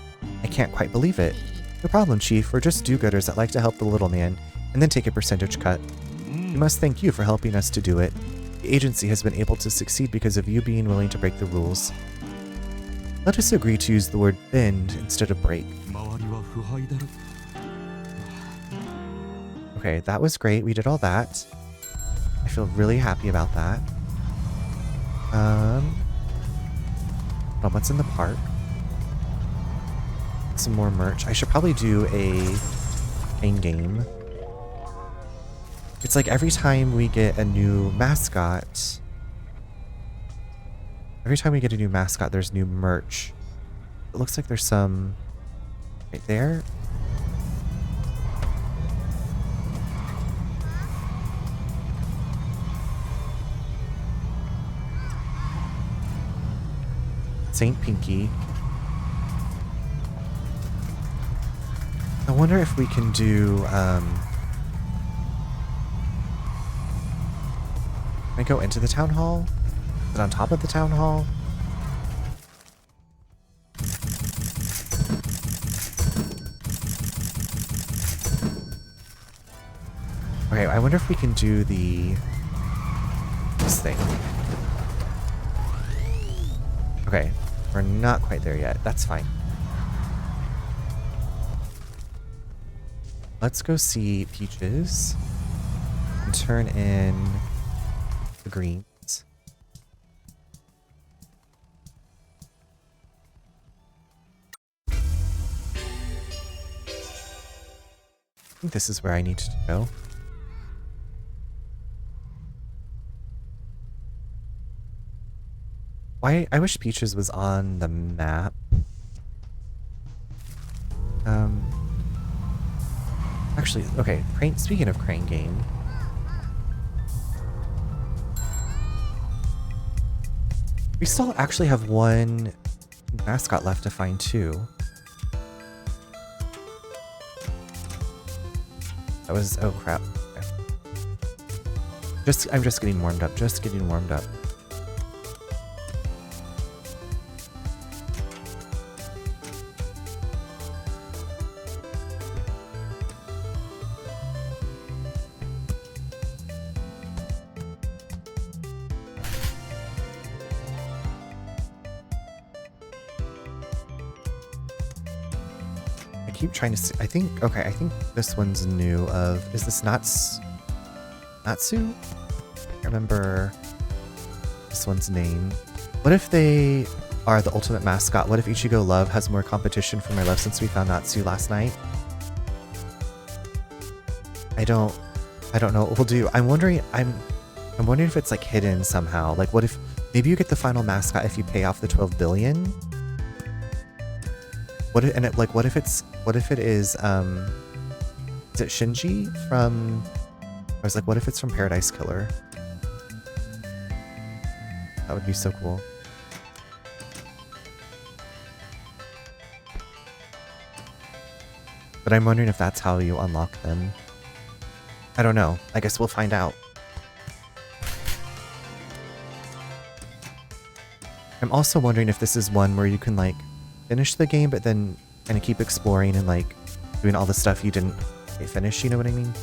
I can't quite believe it. No problem, Chief. We're just do-gooders that like to help the little man, and then take a percentage cut. We must thank you for helping us to do it. The agency has been able to succeed because of you being willing to break the rules. Let us agree to use the word bend instead of break. Okay, that was great. We did all that. I feel really happy about that. What's in the park? Some more merch. I should probably do a main game. It's like every time we get a new mascot, there's new merch. It looks like there's some right there. Saint Pinky. I wonder if we can do, can I go into the town hall? Is it on top of the town hall? Okay, I wonder if we can do this thing. Okay, we're not quite there yet. That's fine. Let's go see Peaches and turn in the greens. I think this is where I need to go. I wish Peaches was on the map. Actually, okay, speaking of Crane Game. We still actually have one mascot left to find too. That was, oh crap. Okay. I'm just getting warmed up, I keep trying to see, I think this one's new is this Natsu? I can't remember this one's name. What if they are the ultimate mascot? What if Ichigo Love has more competition for my love since we found Natsu last night? I don't know what we'll do. I'm wondering if it's like hidden somehow. Like what if maybe you get the final mascot if you pay off the 12 billion? What if it is it Shinji from, I was like, what if it's from Paradise Killer? That would be so cool. But I'm wondering if that's how you unlock them. I don't know. I guess we'll find out. I'm also wondering if this is one where you can like finish the game but then kind of keep exploring and like doing all the stuff you didn't finish, you know what I mean?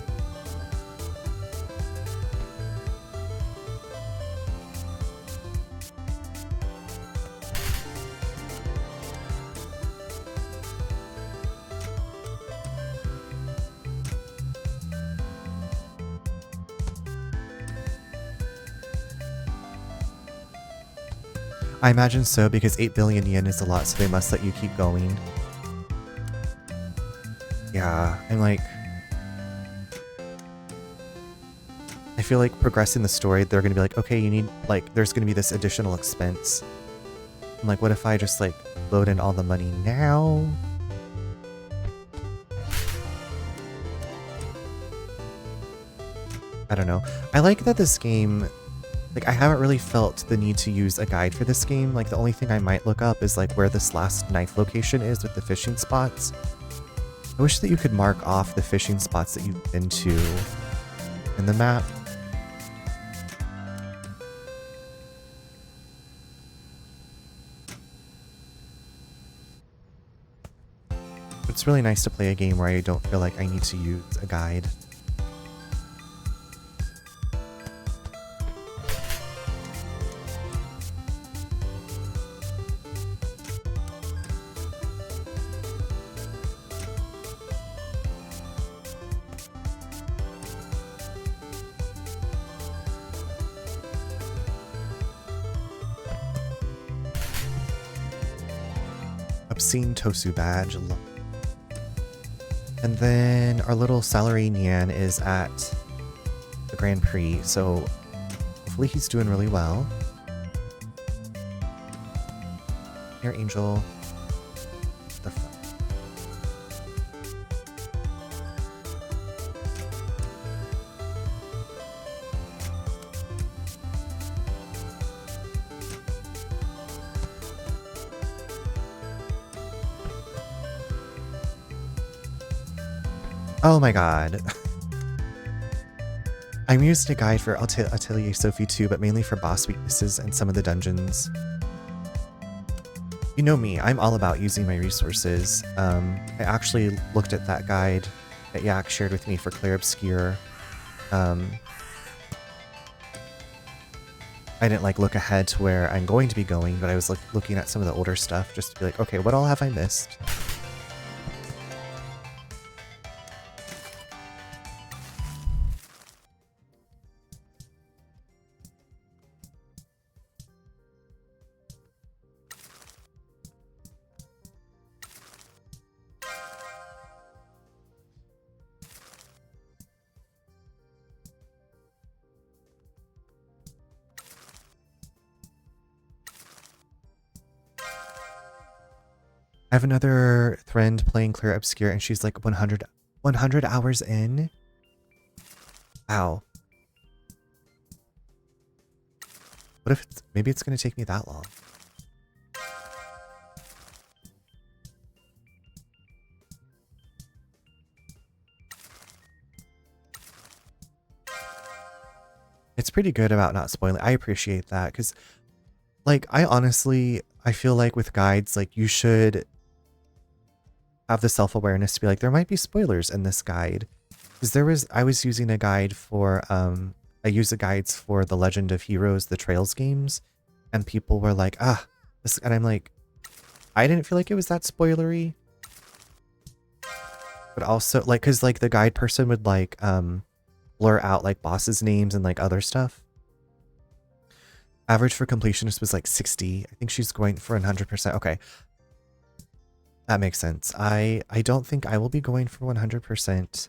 I imagine so, because 8 billion yen is a lot, so they must let you keep going. Yeah, I'm like... I feel like progressing the story, they're gonna be like, okay, you need, like, there's gonna be this additional expense. I'm like, what if I just, like, load in all the money now? I don't know. I like that this game... Like, I haven't really felt the need to use a guide for this game. Like, the only thing I might look up is, like, where this last knife location is with the fishing spots. I wish that you could mark off the fishing spots that you've been to in the map. It's really nice to play a game where I don't feel like I need to use a guide. Obscene Tosu badge. And then our little salary Nyan is at the Grand Prix, so hopefully he's doing really well. Here, Angel. The fuck? Oh my god. I'm using a guide for Atelier Sophie too, but mainly for boss weaknesses and some of the dungeons. You know me, I'm all about using my resources. I actually looked at that guide that Yak shared with me for Clair Obscure. I didn't like look ahead to where I'm going to be going, but I was like looking at some of the older stuff just to be like, okay, what all have I missed? I have another friend playing Clair Obscure and she's like 100 hours in. Wow. What if maybe it's going to take me that long? It's pretty good about not spoiling. I appreciate that because, like, I feel like with guides, like, you should have the self-awareness to be like, there might be spoilers in this guide. Because I was using a guide for, I use the guides for the Legend of Heroes, the Trails games, and people were like, and I'm like, I didn't feel like it was that spoilery. But also, like, because, like, the guide person would, like, blur out, like, bosses' names and, like, other stuff. Average for completionist was, like, 60. I think she's going for 100%. Okay. That makes sense. I don't think I will be going for 100%.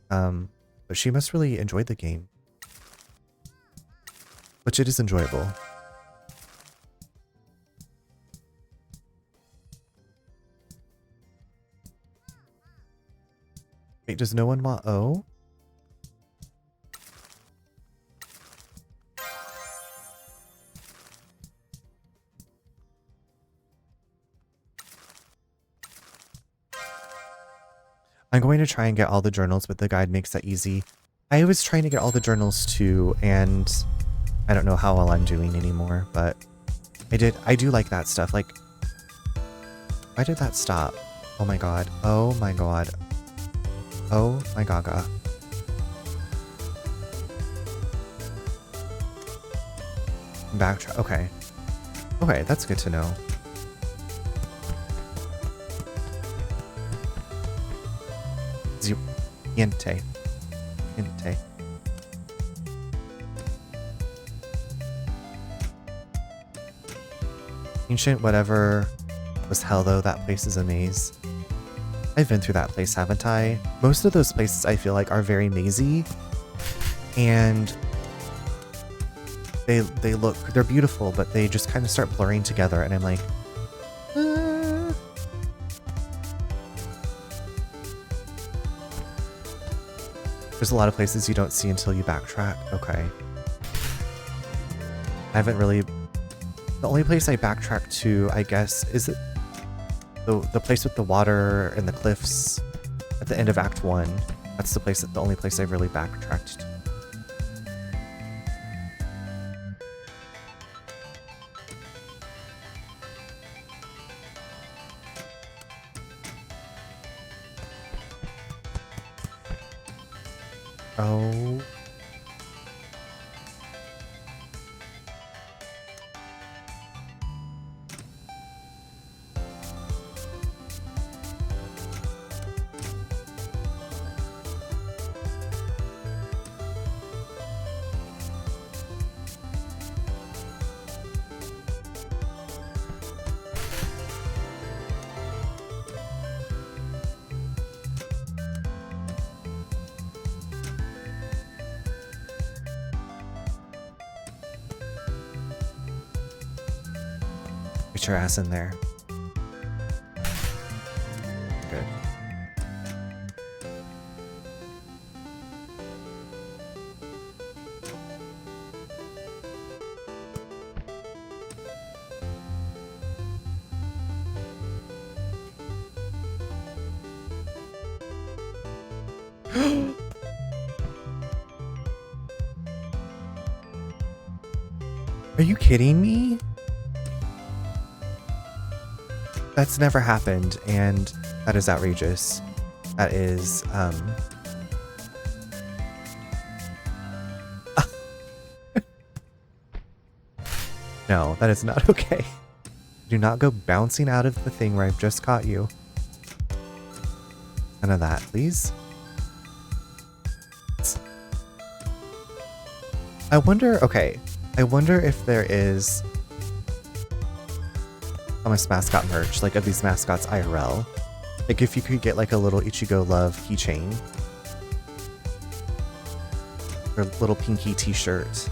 But she must really enjoy the game. Which it is enjoyable. Wait, does no one want O? I'm going to try and get all the journals, but the guide makes that easy. I was trying to get all the journals too, and I don't know how well I'm doing anymore, but I do like that stuff. Like, why did that stop? Oh my god. Oh my god. Oh my gaga. Backtrack. Okay. Okay, that's good to know. Niente. Niente. Ancient whatever was hell though, that place is a maze. I've been through that place, haven't I? Most of those places I feel like are very mazy. And they're beautiful, but they just kind of start blurring together and I'm like, There's a lot of places you don't see until you backtrack. Okay. I haven't really... The only place I backtracked to, I guess, is it the place with the water and the cliffs at the end of Act 1. That's the only place I've really backtracked to. Oh. Get your ass in there. Good. Are you kidding me? That's never happened, and that is outrageous. That is, no, that is not okay. Do not go bouncing out of the thing where I've just caught you. None of that, please. I wonder, okay, I wonder if there is almost mascot merch, like of these mascots IRL. Like if you could get like a little Ichigo Love keychain. Or little pinky t-shirt.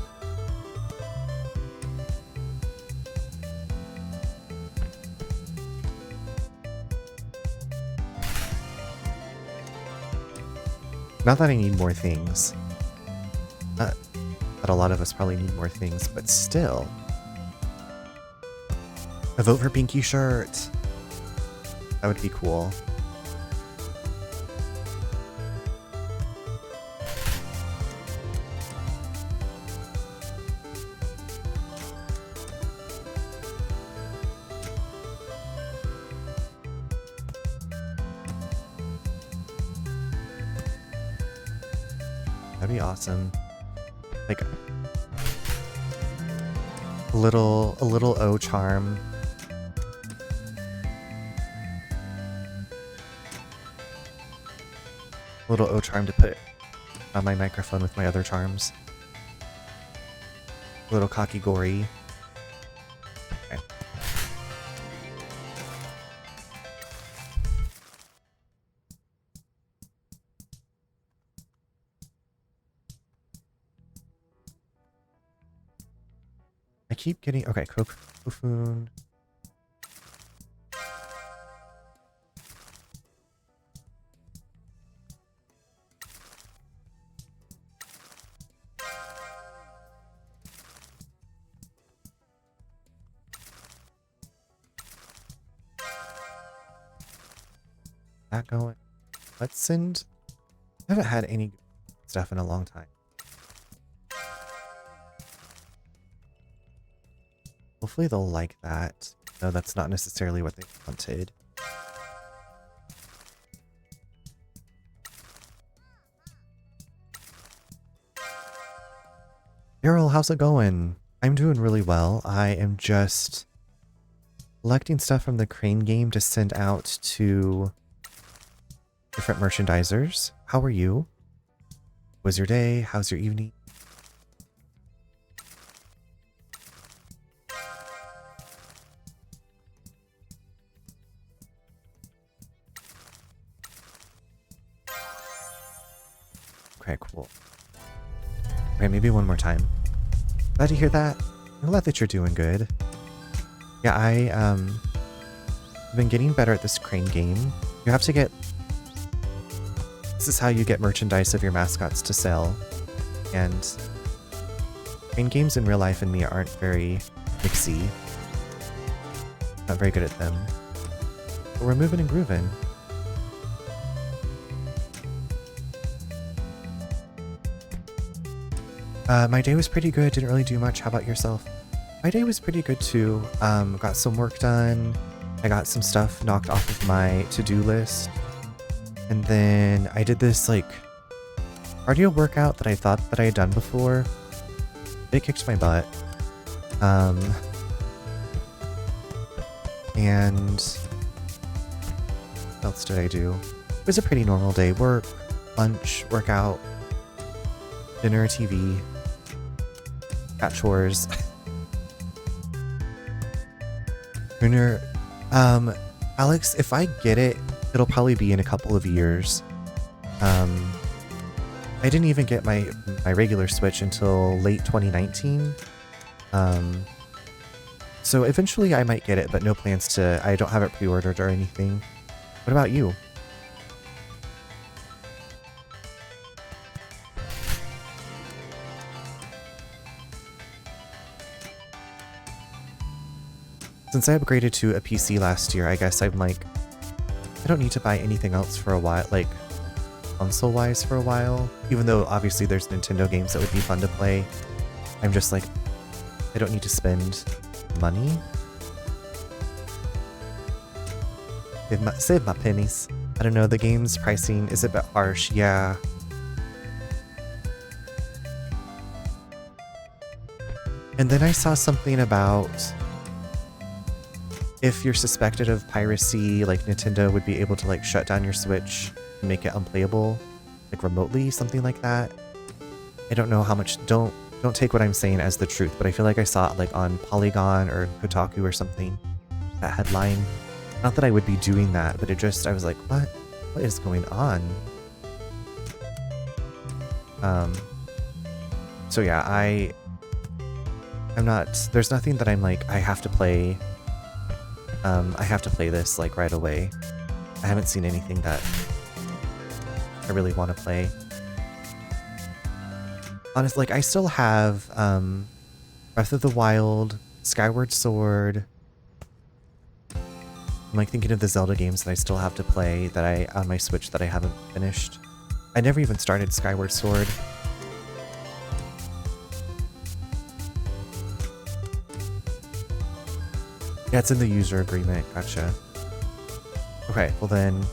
Not that I need more things. But a lot of us probably need more things, but still. A vote for Pinky shirt. That would be cool. That'd be awesome. Like a little O charm. A little O charm to put on my microphone with my other charms. A little Kakigori. Okay. I keep getting, okay, Kokufun. That going. Let's send, I haven't had any stuff in a long time. Hopefully they'll like that. No, that's not necessarily what they wanted. Daryl, how's it going? I'm doing really well. I am just collecting stuff from the Crane game to send out to different merchandisers. How are you? Was your day? How's your evening? Okay, cool. Okay, maybe one more time. Glad to hear that. I'm glad that you're doing good. Yeah, I've been getting better at this Crane game. You have to get... This is how you get merchandise of your mascots to sell. And Crane games in real life and me aren't very mixy. Not very good at them. But we're moving and grooving. My day was pretty good, didn't really do much. How about yourself? My day was pretty good too. Got some work done. I got some stuff knocked off of my to-do list. And then I did this like cardio workout that I thought that I had done before. It kicked my butt. And what else did I do? It was a pretty normal day. Work, lunch, workout, dinner, TV, cat chores. Lunar, Alex, if I get it, it'll probably be in a couple of years. I didn't even get my regular Switch until late 2019. So eventually I might get it, but no plans to, I don't have it pre-ordered or anything. What about you? Since I upgraded to a PC last year, I guess I'm like, I don't need to buy anything else for a while. Like, console-wise for a while. Even though obviously there's Nintendo games that would be fun to play. I'm just like, I don't need to spend money. Save my pennies. I don't know, the game's pricing is a bit harsh, yeah. And then I saw something about if you're suspected of piracy, like Nintendo would be able to like shut down your Switch and make it unplayable, like remotely, something like that. I don't know how much, don't take what I'm saying as the truth, but I feel like I saw it like on Polygon or Kotaku or something, that headline. Not that I would be doing that, but it just, I was like, what is going on? So yeah, I'm not, there's nothing that I'm like, I have to play this like right away. I haven't seen anything that I really want to play. Honestly, like I still have Breath of the Wild, Skyward Sword. I'm like thinking of the Zelda games that I still have to play that on my Switch that I haven't finished. I never even started Skyward Sword. Yeah, it's in the user agreement. Gotcha. Okay, well then,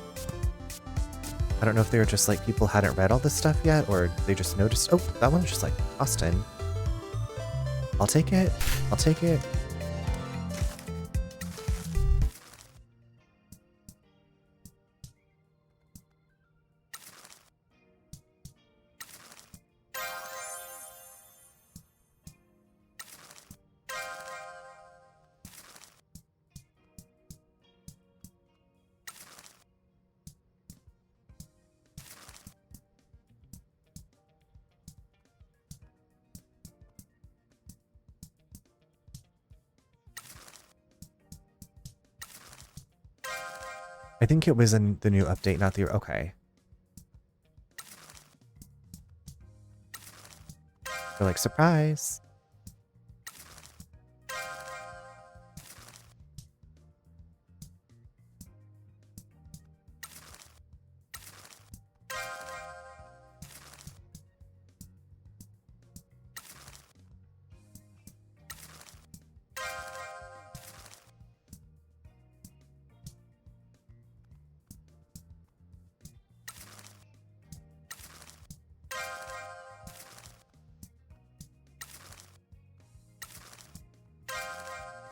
I don't know if they were just like people hadn't read all this stuff yet, or they just noticed. Oh, that one's just like tossed in. I'll take it. I'll take it. I think it was in the new update, not the... Okay. They're like, surprise!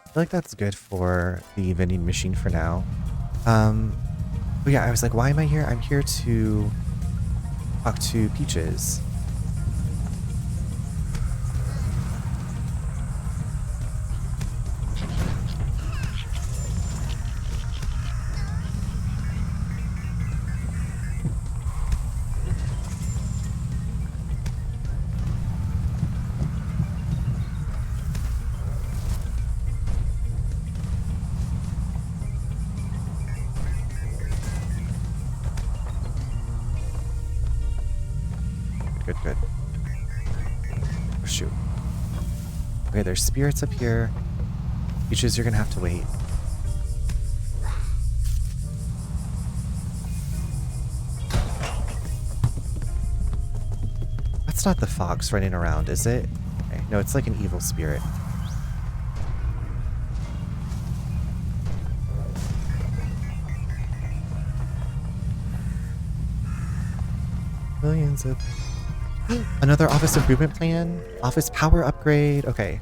I feel like that's good for the vending machine for now. But yeah, I was like, why am I here? I'm here to talk to Peaches. Good. Oh, shoot. Okay, there's spirits up here. Peaches, you're gonna have to wait. That's not the fox running around, is it? Okay, no, it's like an evil spirit. Millions of... Another office improvement plan? Office power upgrade? Okay.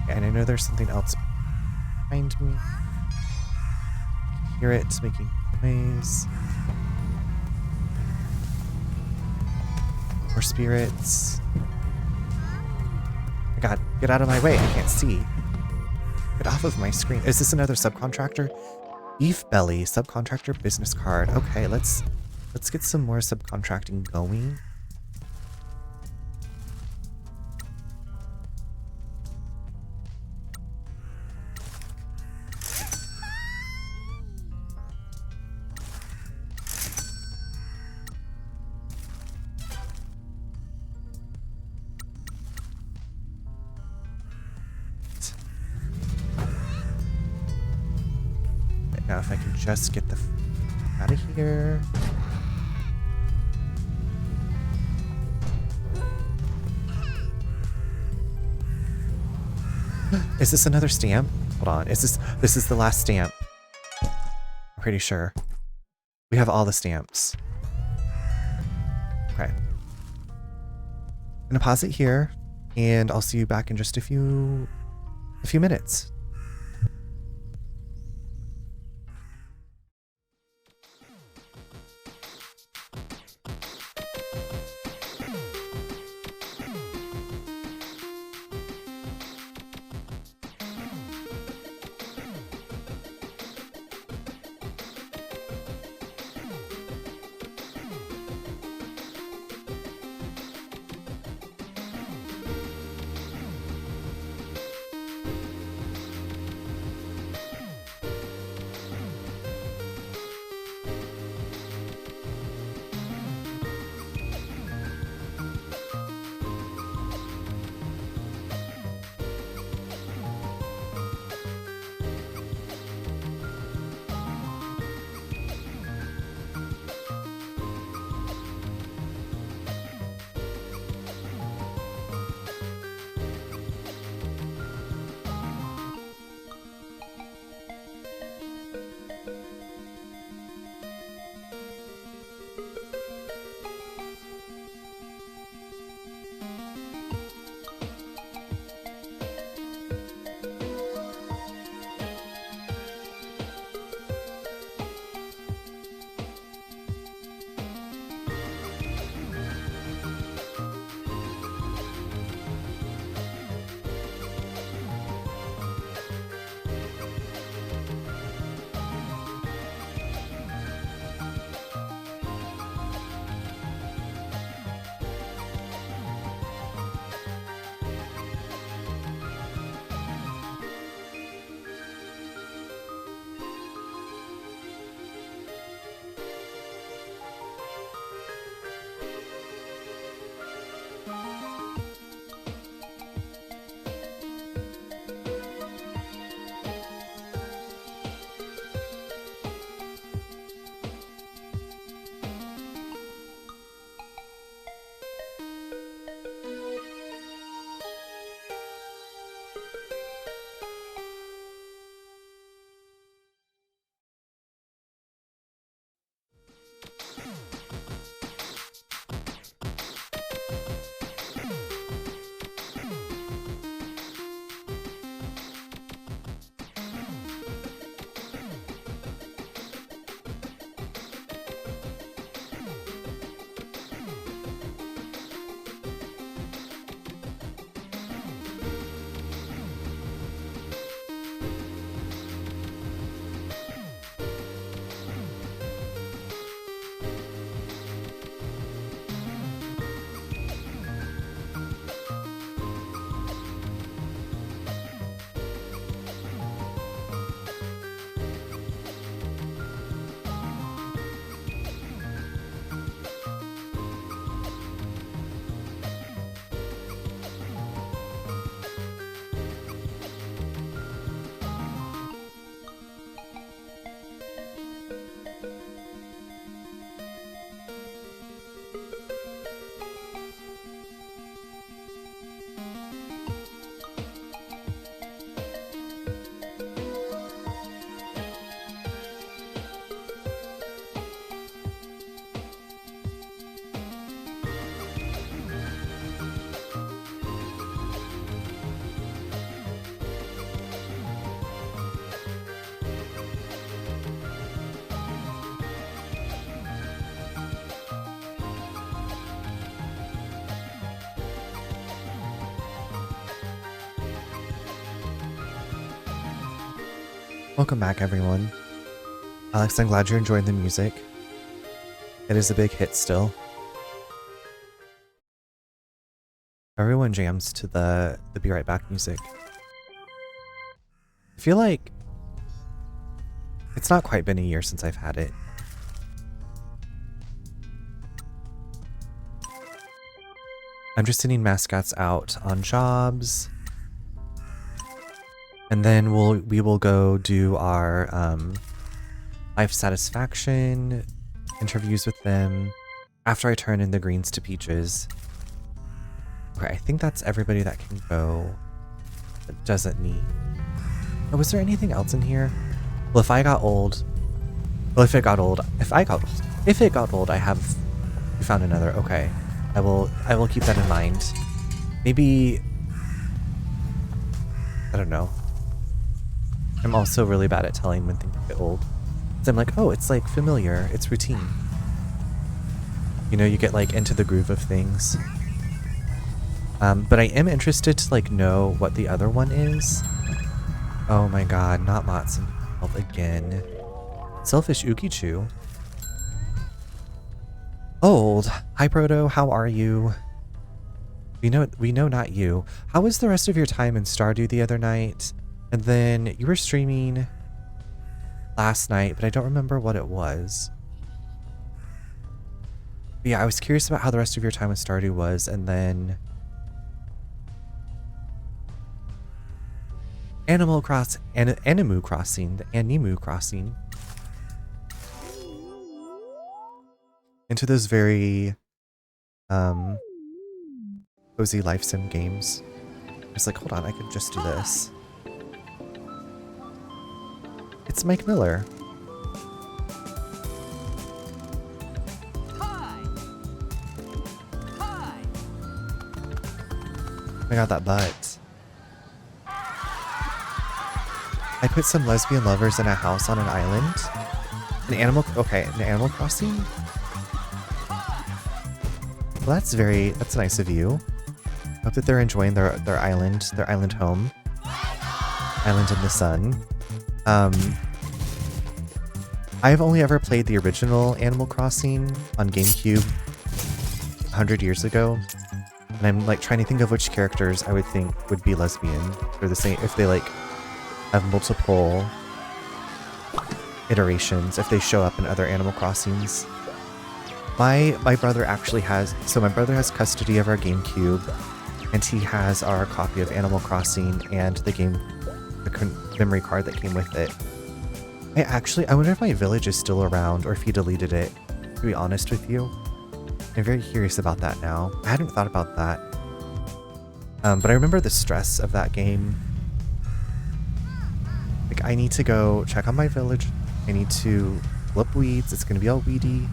And I know there's something else behind me. Hear it making noise. More spirits. Oh my god, get out of my way, I can't see. Get off of my screen. Is this another subcontractor? Beef Belly, subcontractor business card. Okay, let's get some more subcontracting going. Now if I can just get the out of here. Is this another stamp? Hold on. This is the last stamp. I'm pretty sure. We have all the stamps. Okay. I'm gonna pause it here, and I'll see you back in just a few minutes. Welcome back, everyone. Alex, I'm glad you're enjoying the music. It is a big hit still. Everyone jams to the Be Right Back music. I feel like it's not quite been a year since I've had it. I'm just sending mascots out on jobs. And then we will go do our life satisfaction interviews with them after I turn in the greens to peaches. Okay, I think that's everybody that can go It doesn't need. Oh, was there anything else in here? Well, if I got old, if it got old, I have found another. Okay, I will keep that in mind. Maybe, I don't know. I'm also really bad at telling when things get old. So I'm like, oh, it's like familiar, it's routine. You know, you get like into the groove of things. But I am interested to like know what the other one is. Oh my god, not Matsun again. Selfish Ukichu. Old. Hi Proto, how are you? We know not you. How was the rest of your time in Stardew the other night? And then you were streaming last night, but I don't remember what it was. But yeah, I was curious about how the rest of your time with Stardew was, and then Animu Crossing, the Animu Crossing. Into those very cozy life sim games. I was like, hold on, I could just do this. It's Mike Miller. Hi. Hi. I got that butt. I put some lesbian lovers in a house on an island. An Animal Crossing? Well, that's nice of you. Hope that they're enjoying their island home. Island in the sun. I've only ever played the original Animal Crossing on GameCube 100 years ago. And I'm like trying to think of which characters I would think would be lesbian. Or the same if they like have multiple iterations, if they show up in other Animal Crossings. My brother actually has custody of our GameCube, and he has our copy of Animal Crossing and the memory card that came with it. I wonder if my village is still around or if he deleted it, to be honest with you. I'm very curious about that now. I hadn't thought about that. But I remember the stress of that game. Like, I need to go check on my village. I need to pull up weeds. It's going to be all weedy.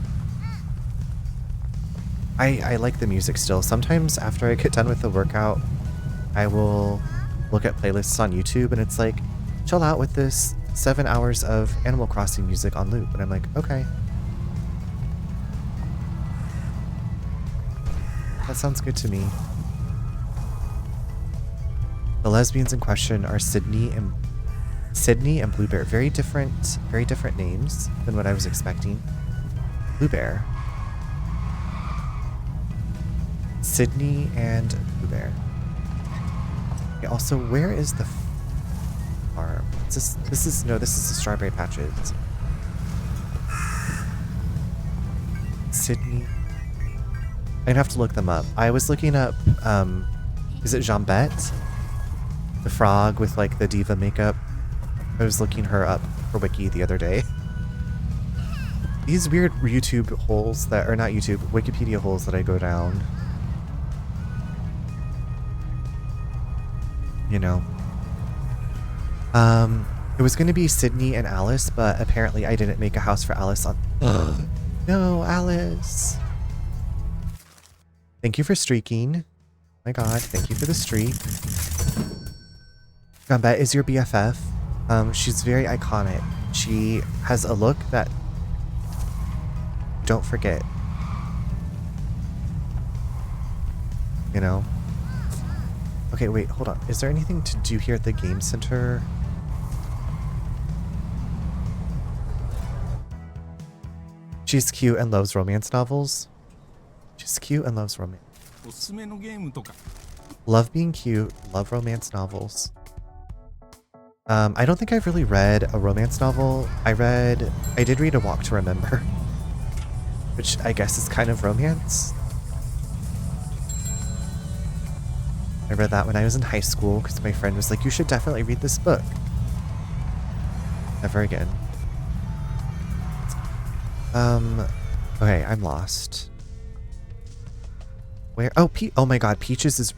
I like the music still. Sometimes after I get done with the workout, I will look at playlists on YouTube and it's like, chill out with this 7 hours of Animal Crossing music on loop. And I'm like, okay. That sounds good to me. The lesbians in question are Sydney and Bluebear. Very different names than what I was expecting. Bluebear. Sydney and Bluebear. Okay, also, where is the farm? This is the Strawberry Patches. Sydney. I'm gonna have to look them up. I was looking up, is it Jambette? The frog with like the diva makeup. I was looking her up for Wiki the other day. These weird YouTube holes that are not YouTube, Wikipedia holes that I go down. You know. It was going to be Sydney and Alice, but apparently I didn't make a house for Alice on... No, Alice! Thank you for streaking. Oh my god, thank you for the streak. Gambet is your BFF. She's very iconic. She has a look that... Don't forget. You know? Okay, wait, hold on. Is there anything to do here at the game center? She's cute and loves romance novels. She's cute and loves romance. Love being cute, love romance novels. I don't think I've really read a romance novel. I did read A Walk to Remember, which I guess is kind of romance. I read that when I was in high school because my friend was like, you should definitely read this book. Never again. Okay, I'm lost. Where? Oh, oh my god, Peaches is...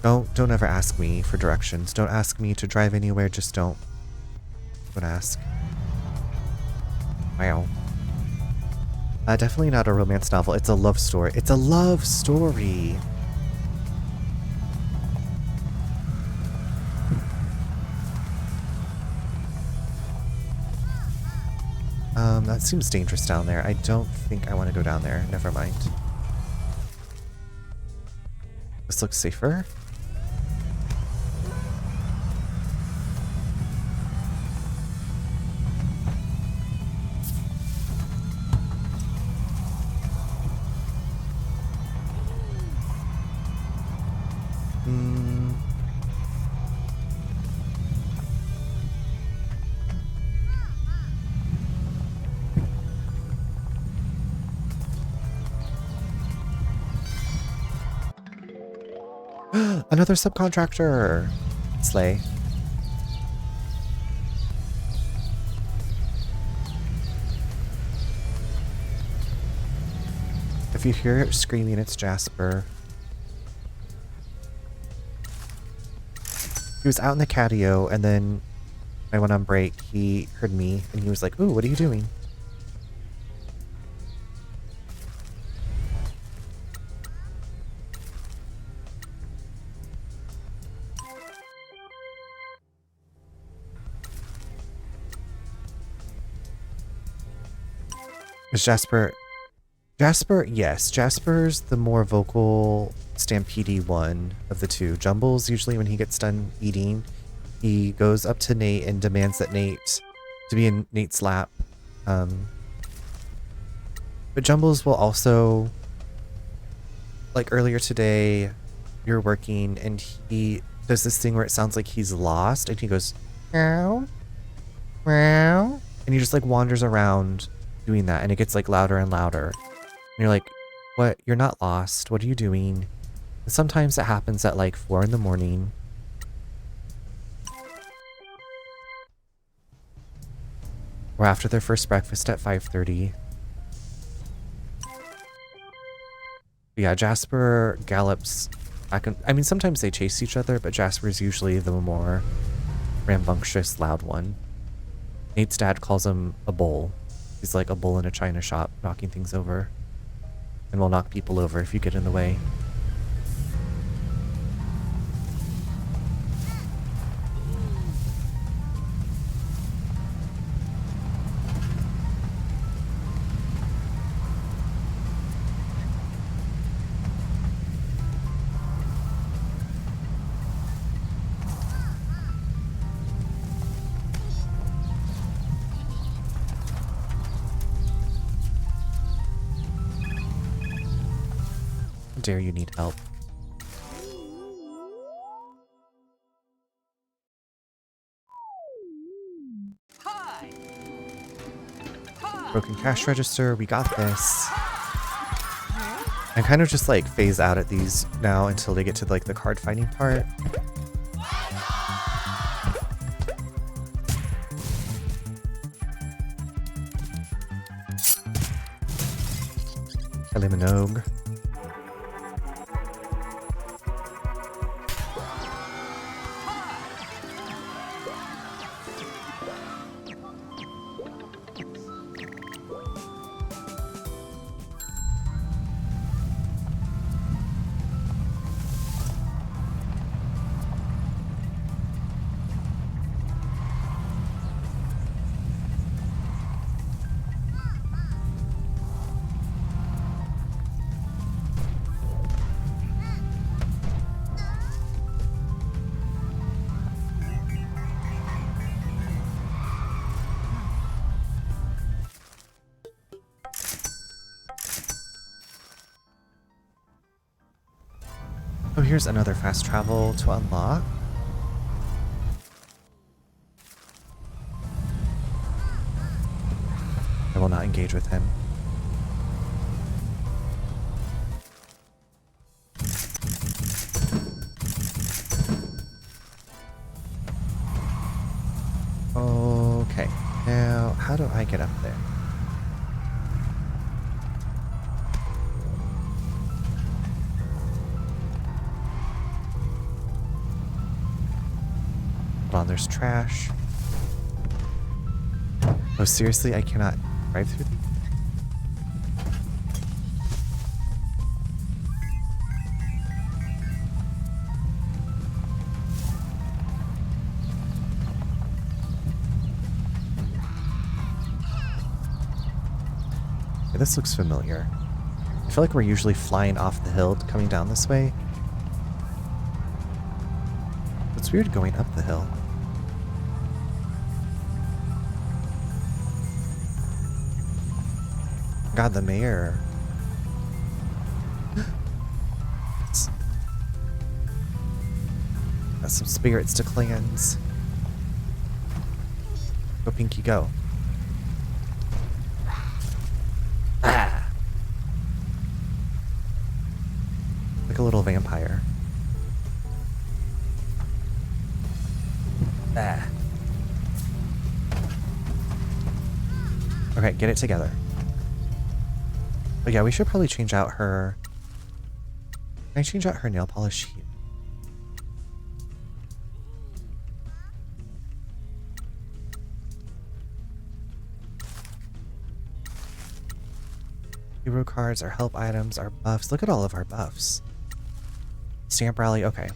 Don't ever ask me for directions. Don't ask me to drive anywhere. Just don't ask. Wow. Definitely not a romance novel. It's a love story. It's a love story. That seems dangerous down there. I don't think I want to go down there. Never mind. This looks safer. Another subcontractor! Slay. If you hear it screaming, it's Jasper. He was out in the catio, and then I went on break. He heard me, and he was like, "Ooh, what are you doing?" Is Jasper... Jasper, yes. Jasper's the more vocal, stampede-y one of the two. Jumbles, usually when he gets done eating, he goes up to Nate and demands that Nate... to be in Nate's lap. But Jumbles will also... Like earlier today, we were working and he does this thing where it sounds like he's lost and he goes, meow, meow. And he just like wanders around doing that and it gets like louder and louder. And you're like, what? You're not lost. What are you doing? And sometimes it happens at like 4 in the morning. Or after their first breakfast at 5:30. Yeah, Jasper gallops back and I mean sometimes they chase each other, but Jasper's usually the more rambunctious, loud one. Nate's dad calls him a bull. He's like a bull in a china shop, knocking things over. And will knock people over if you get in the way. Dare you need help. Broken cash register, we got this. I kind of just like phase out at these now until they get to like the card finding part. Kylie Minogue. Oh, here's another fast travel to unlock. I will not engage with him. Okay, now how do I get up there? Hold on, there's trash. Oh, seriously? I cannot drive through these? Okay, this looks familiar. I feel like we're usually flying off the hill coming down this way. It's weird going up the hill. God, the mayor. Got some spirits to cleanse. Go, Pinky, go. Ah! Like a little vampire. Ah. Okay, get it together. But yeah, we should probably change out her... Can I change out her nail polish here? Hero cards, our help items, our buffs. Look at all of our buffs. Stamp rally, okay.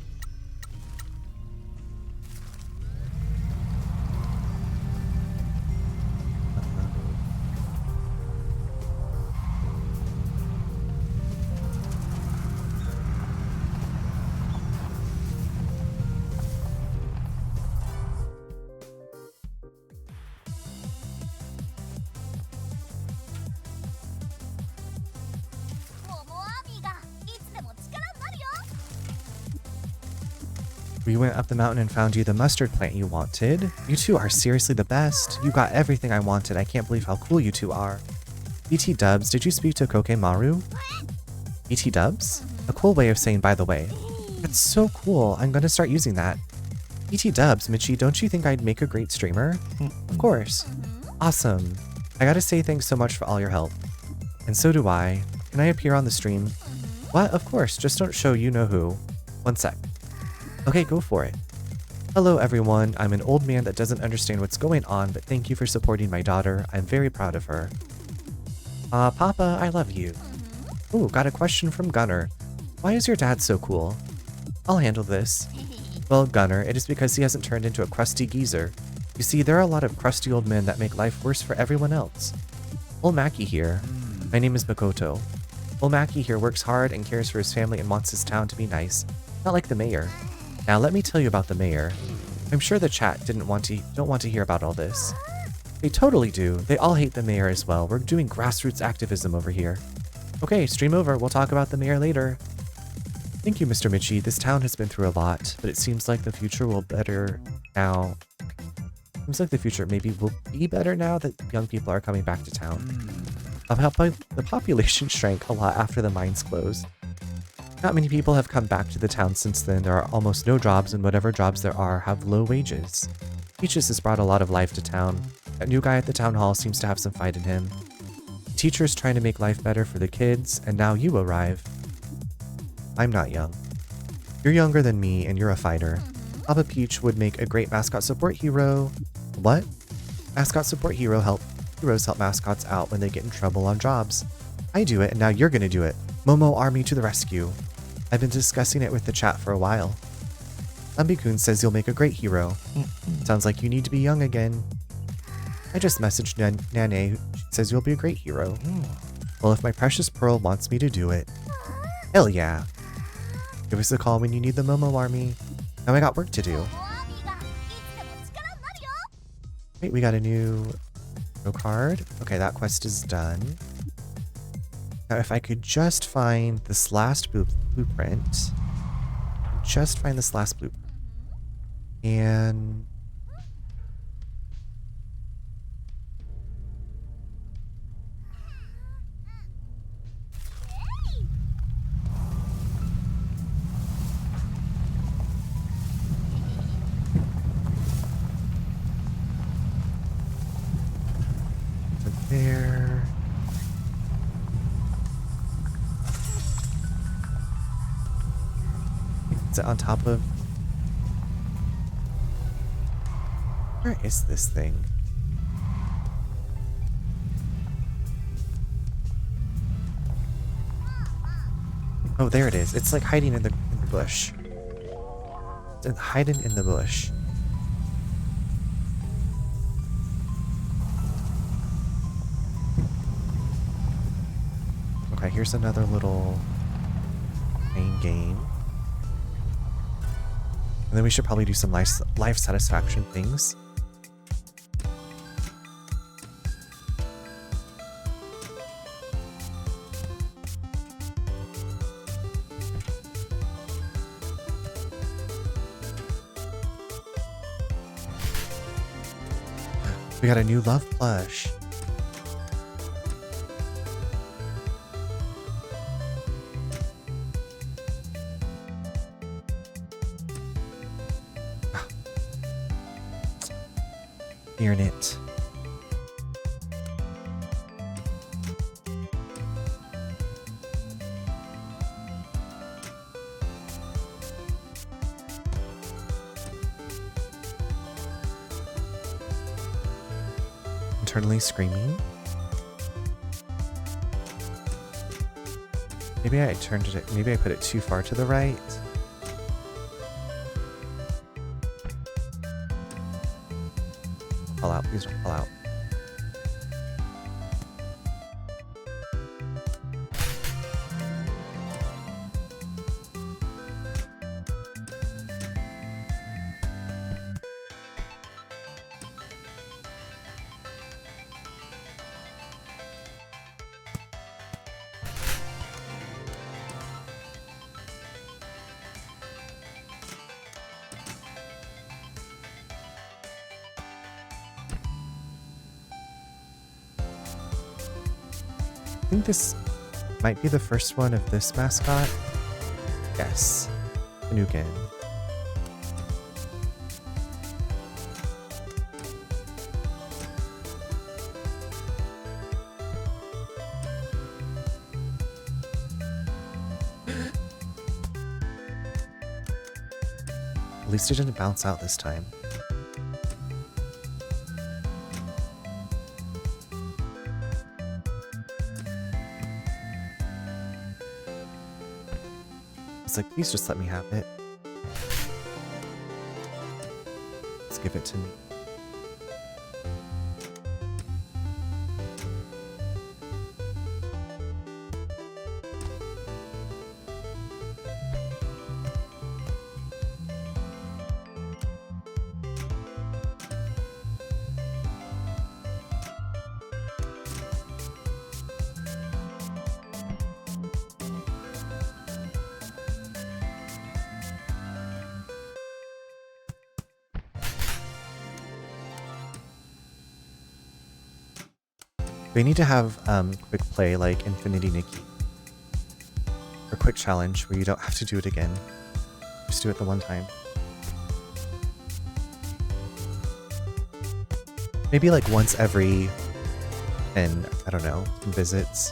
We went up the mountain and found you the mustard plant you wanted. You two are seriously the best. You got everything I wanted. I can't believe how cool you two are. BT Dubs, did you speak to Kokemaru? BT Dubs? A cool way of saying by the way. That's so cool. I'm gonna start using that. BT Dubs, Michi, don't you think I'd make a great streamer? Of course. Awesome. I gotta say thanks so much for all your help. And so do I. Can I appear on the stream? What? Of course. Just don't show you know who. One sec. Okay, go for it. Hello everyone, I'm an old man that doesn't understand what's going on, but thank you for supporting my daughter. I'm very proud of her. Papa, I love you. Ooh, got a question from Gunner. Why is your dad so cool? I'll handle this. Well, Gunner, it is because he hasn't turned into a crusty geezer. You see, there are a lot of crusty old men that make life worse for everyone else. Maki here. My name is Makoto. Maki here works hard and cares for his family and wants his town to be nice. Not like the mayor. Now let me tell you about the mayor. I'm sure the chat don't want to hear about all this. They totally do. They all hate the mayor as well. We're doing grassroots activism over here. Okay, stream over. We'll talk about the mayor later. Thank you, Mr. Michi. This town has been through a lot, but it seems like the future will better now. Seems like the future maybe will be better now that young people are coming back to town. The population shrank a lot after the mines closed. Not many people have come back to the town since then. There are almost no jobs, and whatever jobs there are have low wages. Peaches has brought a lot of life to town. That new guy at the town hall seems to have some fight in him. Teachers trying to make life better for the kids, and now you arrive. I'm not young. You're younger than me, and you're a fighter. Papa Peach would make a great mascot support hero. What? Mascot support heroes help mascots out when they get in trouble on jobs. I do it, and now you're gonna do it. Momo Army to the rescue. I've been discussing it with the chat for a while. Lambi-kun says you'll make a great hero. Sounds like you need to be young again. I just messaged Nane, who says you'll be a great hero. Well, if my precious Pearl wants me to do it. Hell yeah. Give us a call when you need the Momo Army. Now I got work to do. Wait, we got a new card. Okay, that quest is done. Now, if I could just find this last blueprint. Just find this last blueprint. And... there. Is it on top of? Where is this thing? Oh, there it is. It's like hiding in the bush. It's hiding in the bush. Okay, here's another little main game. And then we should probably do some life satisfaction things. We got a new love plush. Hearing it. Internally screaming. Maybe I turned it. Maybe I put it too far to the right. Fall out. Please don't fall out. I think this might be the first one of this mascot. Yes, Nukin. At least it didn't bounce out this time. Like, please just let me have it. Let's give it to me. They need to have quick play like Infinity Nikki. Or quick challenge where you don't have to do it again. Just do it the one time. Maybe like once every 10, I don't know, visits.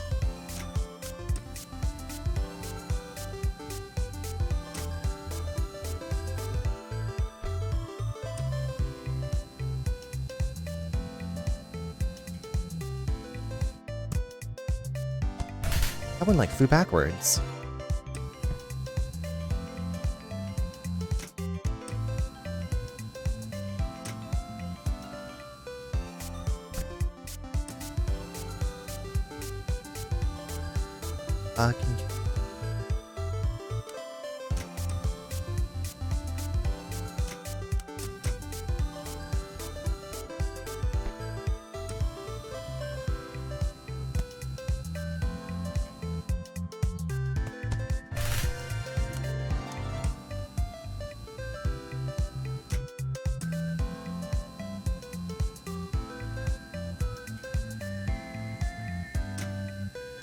That one like flew backwards. Fucking.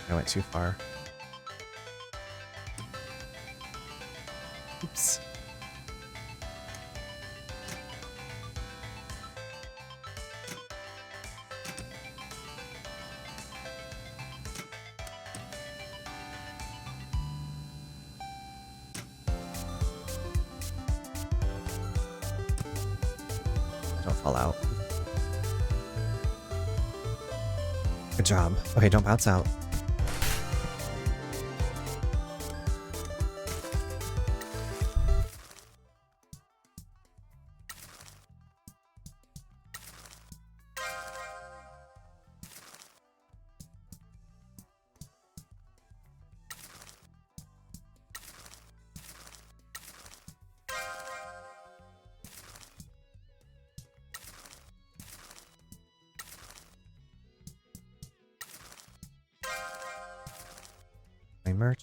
I went too far. Oops. fall out. Good job. Okay, don't bounce out. My merch.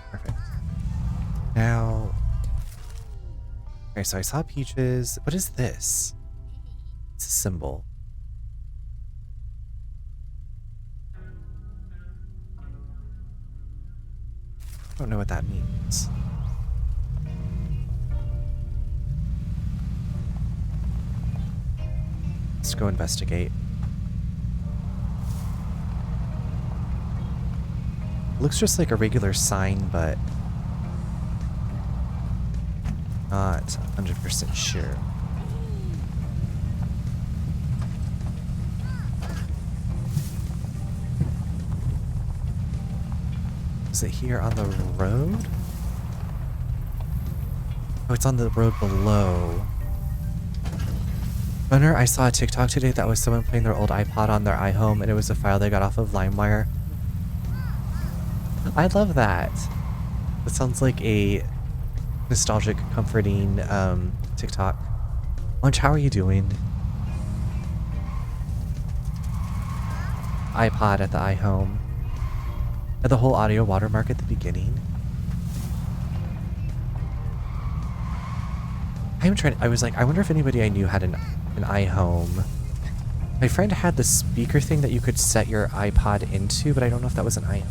Perfect. Now, okay, so I saw peaches. What is this? It's a symbol. I don't know what that means. Let's go investigate. Looks just like a regular sign, but not 100% sure. Is it here on the road? Oh, it's on the road below. Runner, I saw a TikTok today that was someone playing their old iPod on their iHome, and it was a file they got off of LimeWire. I love that. That sounds like a nostalgic, comforting TikTok. Lunch, how are you doing? iPod at the iHome. And the whole audio watermark at the beginning. I was like, I wonder if anybody I knew had an iHome. My friend had the speaker thing that you could set your iPod into, but I don't know if that was an iHome.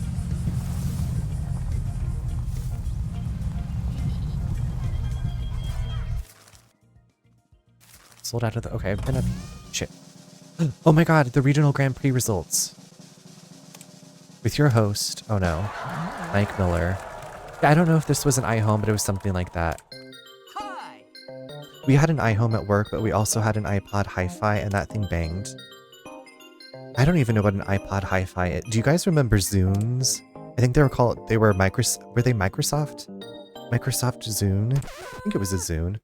Sold out of the... Okay, I've been up... Shit. Oh my god, the regional Grand Prix results. With your host... Oh no. Mike Miller. I don't know if this was an iHome, but it was something like that. Hi. We had an iHome at work, but we also had an iPod Hi-Fi, and that thing banged. I don't even know what an iPod Hi-Fi is. Do you guys remember Zunes? I think they were called... They were Microsoft... Were they Microsoft? Microsoft Zune? I think it was a Zune.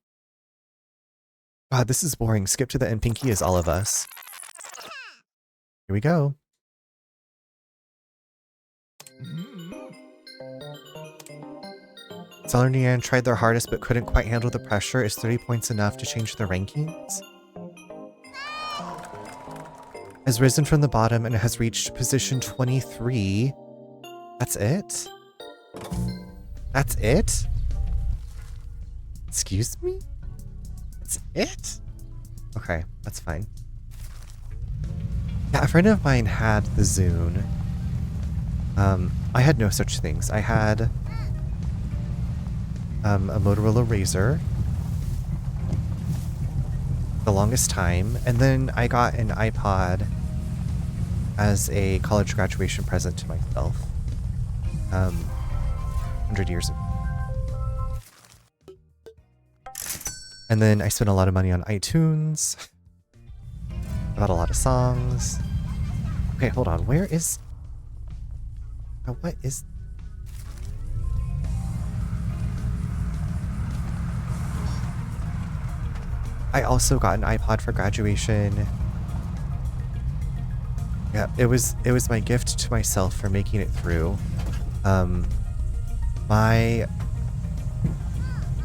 God, this is boring. Skip to the end. Pinky is all of us. Here we go. Salernian tried their hardest but couldn't quite handle the pressure. Is 30 points enough to change the rankings? Has risen from the bottom and has reached position 23. That's it? That's it? Excuse me? That's it? Okay, that's fine. Yeah, a friend of mine had the Zune. I had no such things. I had a Motorola Razr the longest time, and then I got an iPod as a college graduation present to myself 100 years ago. And then I spent a lot of money on iTunes. I bought a lot of songs. Okay, hold on. Where is... Oh, what is... I also got an iPod for graduation. Yeah, it was my gift to myself for making it through. Um, I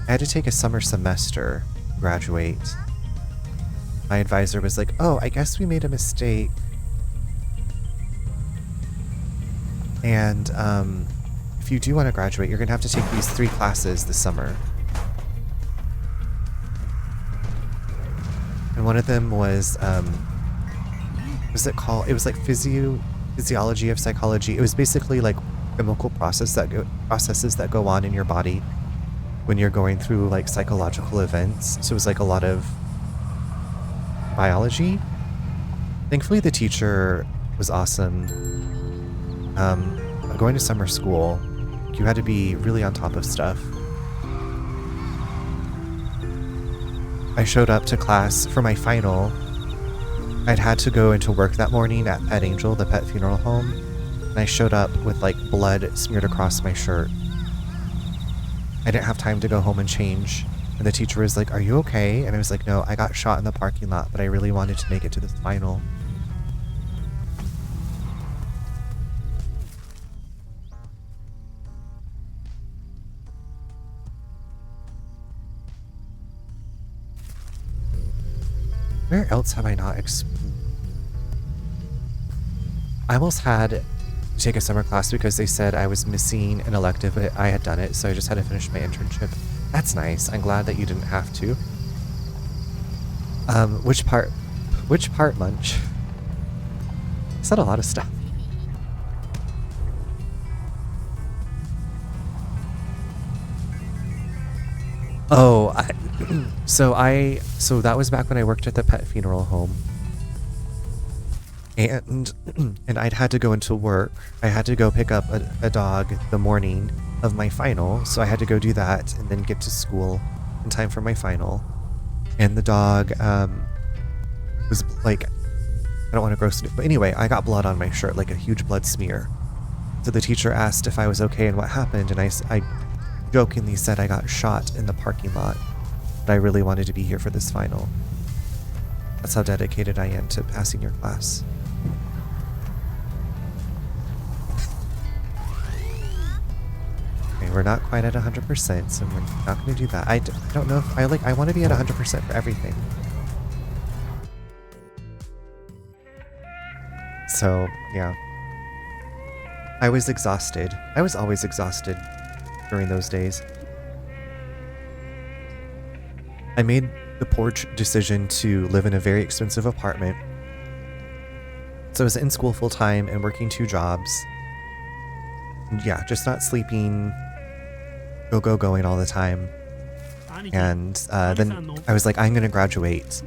had to take a summer semester to graduate. My advisor was like, oh, I guess we made a mistake. And if you do want to graduate, you're going to have to take these 3 classes this summer. And one of them was it called? It was like physiology of psychology. It was basically like chemical processes that go on in your body when you're going through like psychological events. So it was like a lot of biology. Thankfully, the teacher was awesome. Going to summer school, you had to be really on top of stuff. I showed up to class for my final. I'd had to go into work that morning at Pet Angel, the pet funeral home, and I showed up with like blood smeared across my shirt. I didn't have time to go home and change, and the teacher was like, "Are you okay?" And I was like, "No, I got shot in the parking lot, but I really wanted to make it to this final." Where else have I not explored? I almost had to take a summer class because they said I was missing an elective, but I had done it, so I just had to finish my internship. That's nice. I'm glad that you didn't have to. Which part lunch? I said a lot of stuff. Oh, so that was back when I worked at the pet funeral home. And I'd had to go into work. I had to go pick up a dog the morning of my final, so I had to go do that and then get to school in time for my final. And the dog was like, I don't want to gross it, but anyway, I got blood on my shirt, like a huge blood smear. So the teacher asked if I was okay and what happened, and I jokingly said I got shot in the parking lot, but I really wanted to be here for this final. That's how dedicated I am to passing your class. Okay, we're not quite at 100%, so we're not going to do that. I don't know if I want to be at 100% for everything. So, yeah. I was exhausted. I was always exhausted during those days. I made the poor decision to live in a very expensive apartment. So I was in school full time and working 2 jobs. Yeah, just not sleeping, going all the time. And then I was like, I'm going to graduate.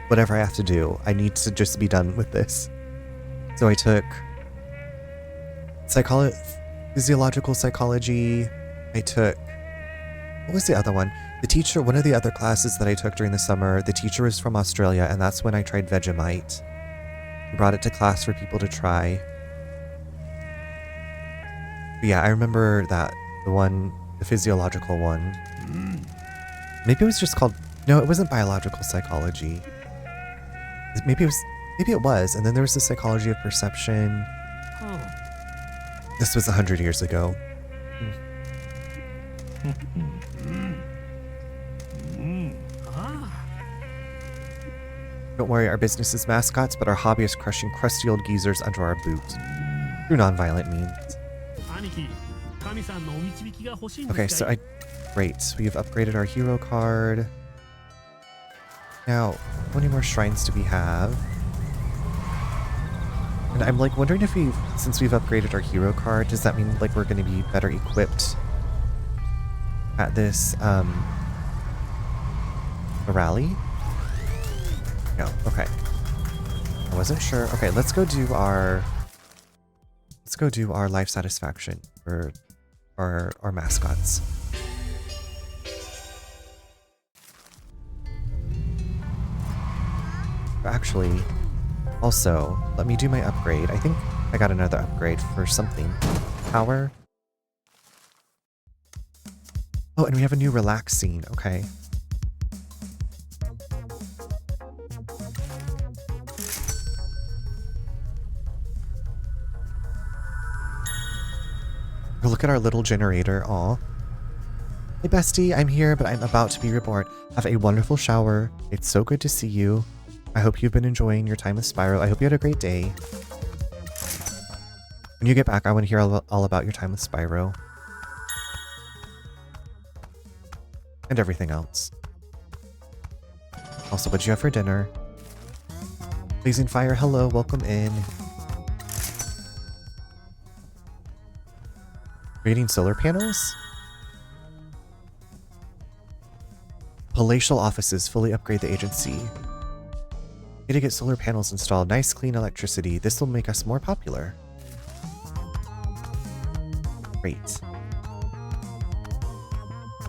Whatever I have to do, I need to just be done with this. So I took physiological psychology. I took, what was the other one? The teacher, one of the other classes that I took during the summer, the teacher was from Australia, and that's when I tried Vegemite. I brought it to class for people to try. But yeah, I remember that, the physiological one. Maybe it was just called, no, it wasn't biological psychology. Maybe it was, and then there was the psychology of perception. This was 100 years ago. Don't worry, our business is mascots, but our hobby is crushing crusty old geezers under our boots. Through non-violent means. Okay, so great. We have upgraded our hero card. Now, how many more shrines do we have? And I'm like wondering if since we've upgraded our hero card, does that mean like we're going to be better equipped at this rally? No, okay. I wasn't sure. Okay, let's go do our life satisfaction for our mascots. Actually, also, let me do my upgrade. I think I got another upgrade for something. Power. Oh, and we have a new relax scene. Okay. Oh, look at our little generator. Aw. Hey bestie, I'm here, but I'm about to be reborn. Have a wonderful shower. It's so good to see you. I hope you've been enjoying your time with Spyro. I hope you had a great day. When you get back, I want to hear all about your time with Spyro. And everything else. Also, what'd you have for dinner? Blazing Fire, hello, welcome in. Creating solar panels? Palatial offices fully upgrade the agency. Need to get solar panels installed. Nice clean electricity. This will make us more popular. Great.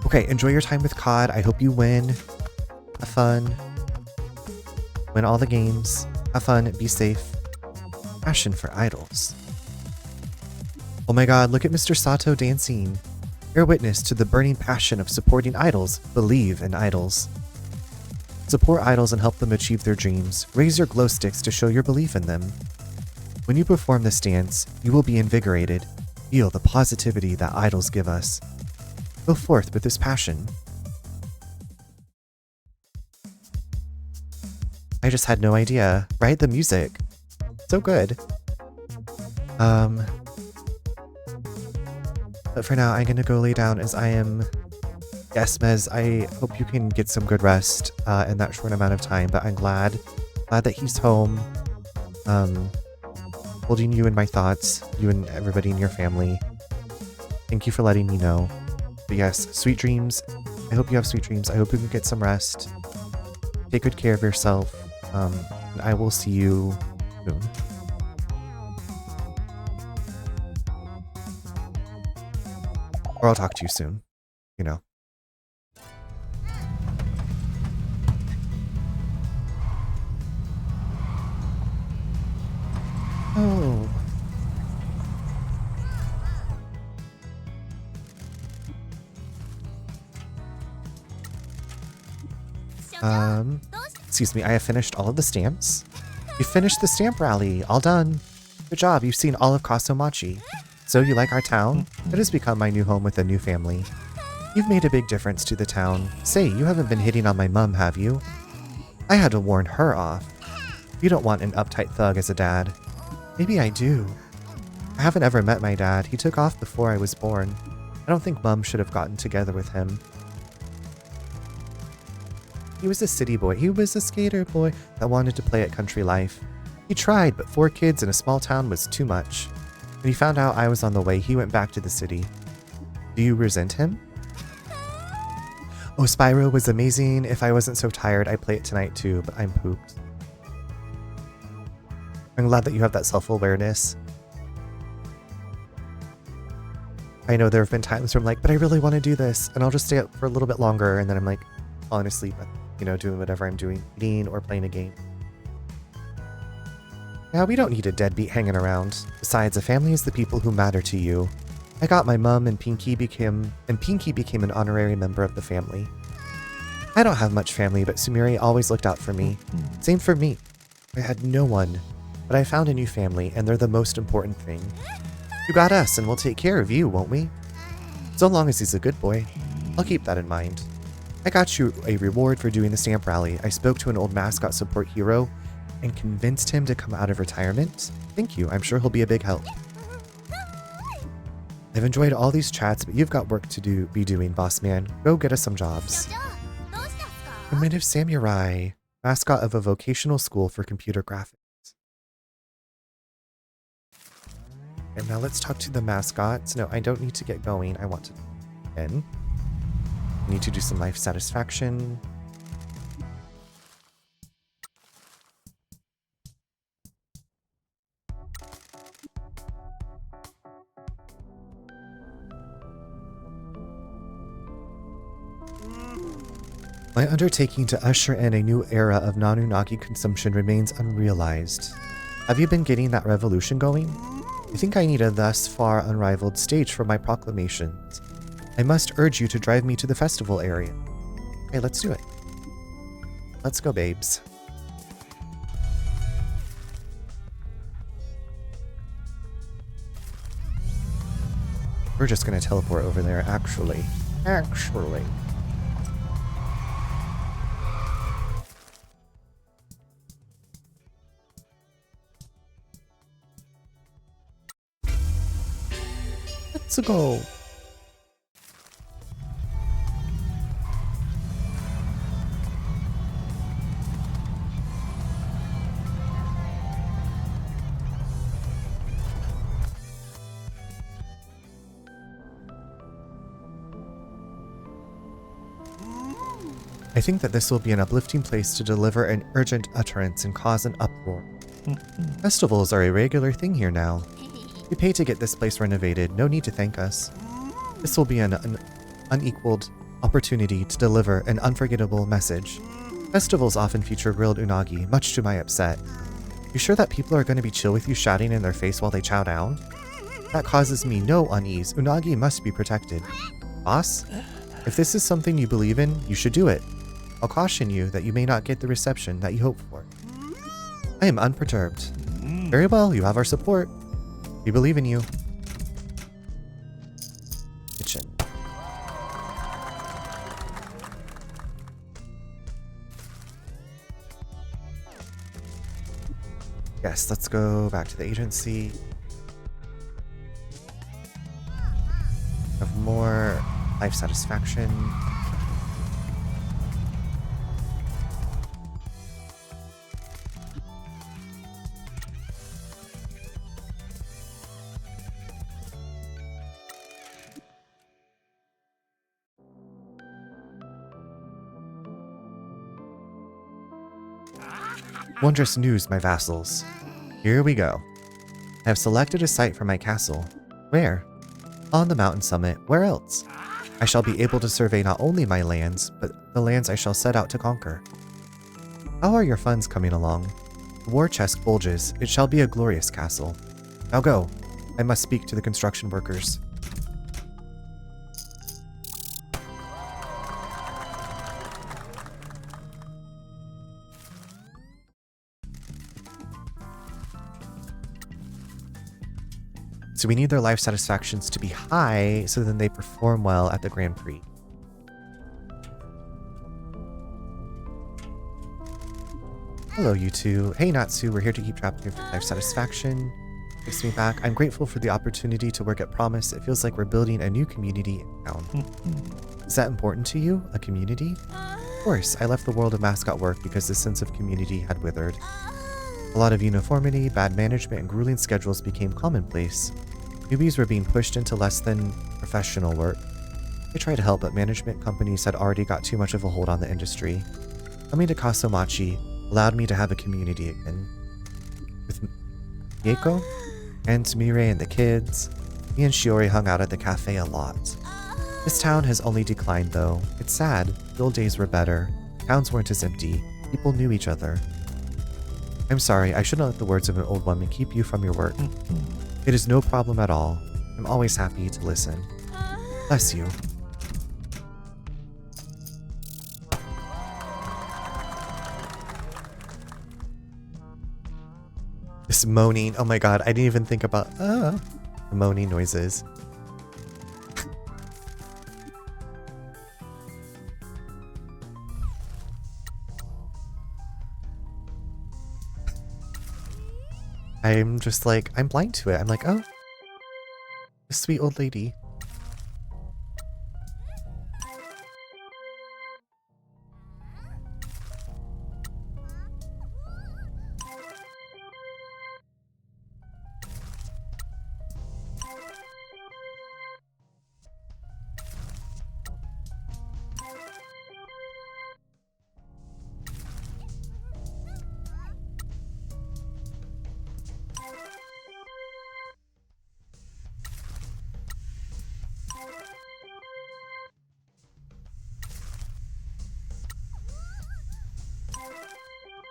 Okay, enjoy your time with COD. I hope you win. Have fun. Win all the games. Have fun. Be safe. Passion for idols. Oh my god, look at Mr. Sato dancing. Bear witness to the burning passion of supporting idols. Believe in idols. Support idols and help them achieve their dreams. Raise your glow sticks to show your belief in them. When you perform this dance, you will be invigorated. Feel the positivity that idols give us. Go forth with this passion. I just had no idea, right? The music. So good. But for now, I'm gonna go lay down as I am... Yes, Mez, I hope you can get some good rest in that short amount of time, but I'm glad that he's home. Holding you in my thoughts, you and everybody in your family. Thank you for letting me know. But yes, sweet dreams. I hope you have sweet dreams. I hope you can get some rest. Take good care of yourself. And I will see you soon. Or I'll talk to you soon. You know. Oh. Excuse me, I have finished all of the stamps. You finished the stamp rally. All done. Good job, you've seen all of Kaso-Machi. So you like our town? It has become my new home with a new family. You've made a big difference to the town. Say, you haven't been hitting on my mum, have you? I had to warn her off. You don't want an uptight thug as a dad. Maybe I do. I haven't ever met my dad. He took off before I was born. I don't think Mum should have gotten together with him. He was a city boy. He was a skater boy that wanted to play at country life. He tried, but 4 kids in a small town was too much. When he found out I was on the way, he went back to the city. Do you resent him? Oh, Spyro was amazing. If I wasn't so tired, I'd play it tonight too, but I'm pooped. I'm glad that you have that self-awareness. I know there have been times where I'm like, but I really want to do this, and I'll just stay up for a little bit longer, and then I'm like, falling asleep, you know, doing whatever I'm doing, eating or playing a game. Yeah, we don't need a deadbeat hanging around. Besides, a family is the people who matter to you. I got my mum and Pinky became an honorary member of the family. I don't have much family, but Sumire always looked out for me. Same for me. I had no one, but I found a new family, and they're the most important thing. You got us, and we'll take care of you, won't we? So long as he's a good boy. I'll keep that in mind. I got you a reward for doing the stamp rally. I spoke to an old mascot support hero and convinced him to come out of retirement. Thank you. I'm sure he'll be a big help. I've enjoyed all these chats, but you've got work to be doing, boss man. Go get us some jobs. Primitive Samurai, mascot of a vocational school for computer graphics. And now let's talk to the mascots. No, I don't need to get going. I want to end. I need to do some life satisfaction. My undertaking to usher in a new era of Nanunagi consumption remains unrealized. Have you been getting that revolution going? I think I need a thus far unrivaled stage for my proclamations. I must urge you to drive me to the festival area. Okay, let's do it. Let's go, babes. We're just gonna teleport over there, actually. Actually. Let's go. I think that this will be an uplifting place to deliver an urgent utterance and cause an uproar. Festivals are a regular thing here now. We pay to get this place renovated, no need to thank us. This will be an unequaled opportunity to deliver an unforgettable message. Festivals often feature grilled unagi, much to my upset. You sure that people are going to be chill with you shouting in their face while they chow down? That causes me no unease. Unagi must be protected. Boss? If this is something you believe in, you should do it. I'll caution you that you may not get the reception that you hope for. I am unperturbed. Very well, you have our support. We believe in you. Kitchen. Yes, let's go back to the agency. Have more life satisfaction. Wondrous news, my vassals. Here we go. I have selected a site for my castle. Where? On the mountain summit. Where else? I shall be able to survey not only my lands, but the lands I shall set out to conquer. How are your funds coming along? The war chest bulges. It shall be a glorious castle. Now go. I must speak to the construction workers. So we need their life satisfactions to be high so then they perform well at the Grand Prix. Hello, you two. Hey, Natsu, we're here to keep track of your life satisfaction. Takes me back. I'm grateful for the opportunity to work at Promise. It feels like we're building a new community in town. Is that important to you? A community? Of course, I left the world of mascot work because the sense of community had withered. A lot of uniformity, bad management, and grueling schedules became commonplace. Newbies were being pushed into less than professional work. I tried to help, but management companies had already got too much of a hold on the industry. Coming to Kaso-Machi allowed me to have a community again. With Mieko and Sumire and the kids, me and Shiori hung out at the cafe a lot. This town has only declined though. It's sad. The old days were better. Towns weren't as empty. People knew each other. I'm sorry, I shouldn't let the words of an old woman keep you from your work. It is no problem at all. I'm always happy to listen. Bless you. This moaning, oh my god, I didn't even think about the moaning noises. I'm just like, I'm blind to it. I'm like, oh, a sweet old lady.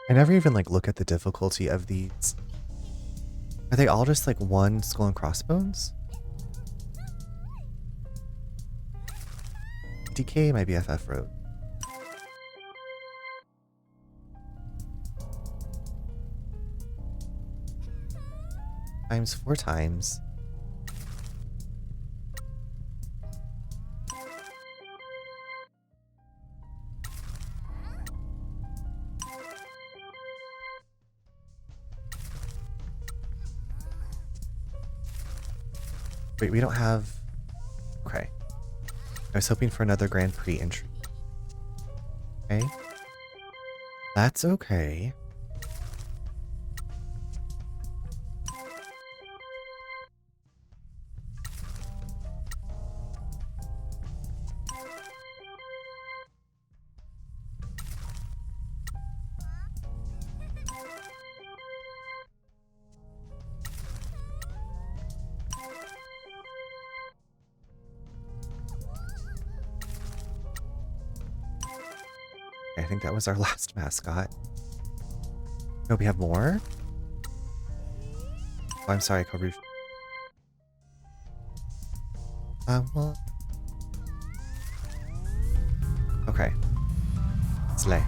I never even like look at the difficulty of these. Are they all just like one skull and crossbones? DK, my BFF wrote. Times 4 times. Wait, we don't have... Okay. I was hoping for another Grand Prix entry. Okay. That's okay. I think that was our last mascot. No, we have more? Oh, I'm sorry, Karush. Well... Okay. Slay.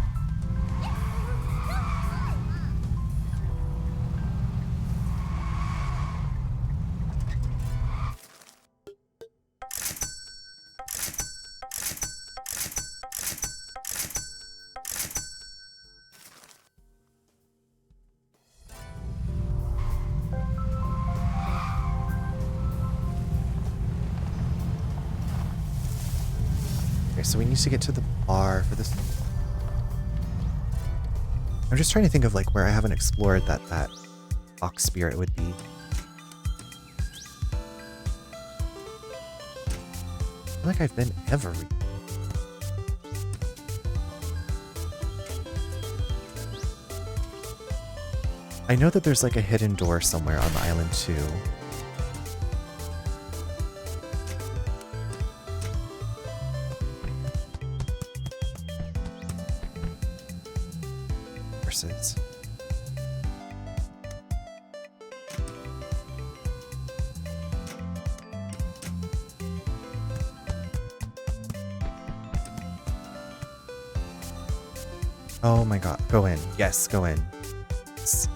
Okay, so we need to get to the bar for this. I'm just trying to think of like where I haven't explored that ox spirit would be. I feel like I've been everywhere. I know that there's like a hidden door somewhere on the island too. Horses. Oh my god, go in. Yes, go in. Yes.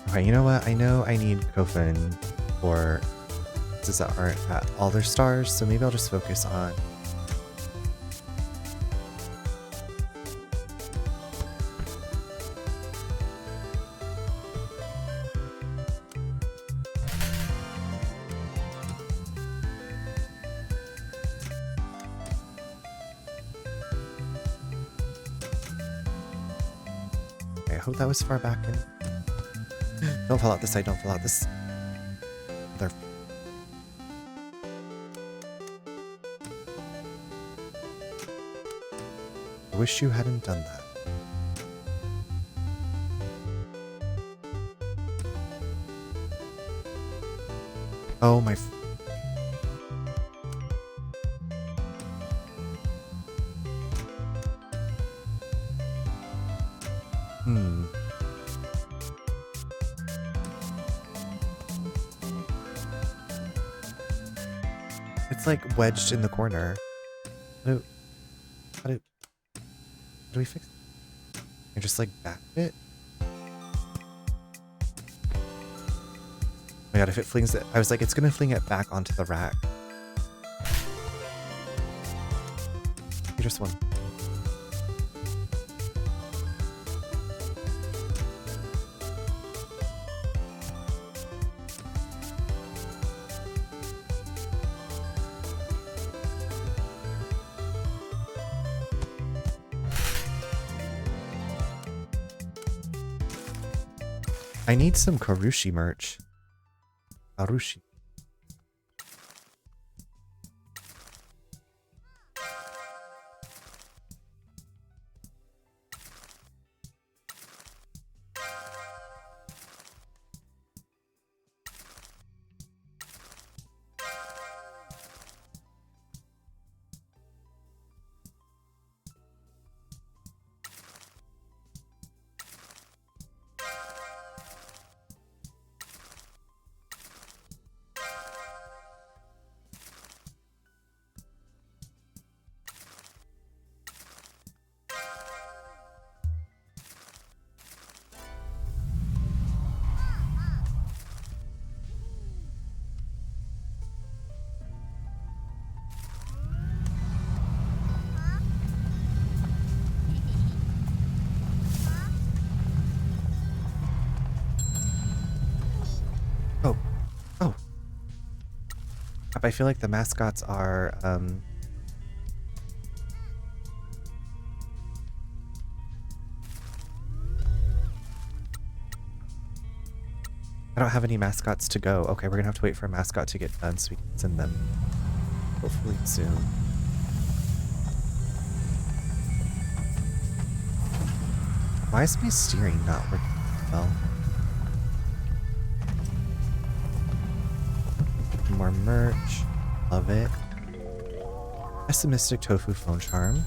Okay, you know what? I know I need Kofun for this that aren't at all their stars, so maybe I'll just focus on okay, I hope that was far back in. Don't fall out this side, don't fall out this. There. I wish you hadn't done that. Oh my. It's like wedged in the corner. How do we fix it? I just like back it? Oh my god, if it flings it, I was like, it's gonna fling it back onto the rack. You just one. I need some Karushi merch. Karushi. I feel like the mascots are, I don't have any mascots to go. Okay, we're gonna have to wait for a mascot to get done so we can send them hopefully soon. Why is my steering not working well? More merch. Love it. Pessimistic tofu phone charm.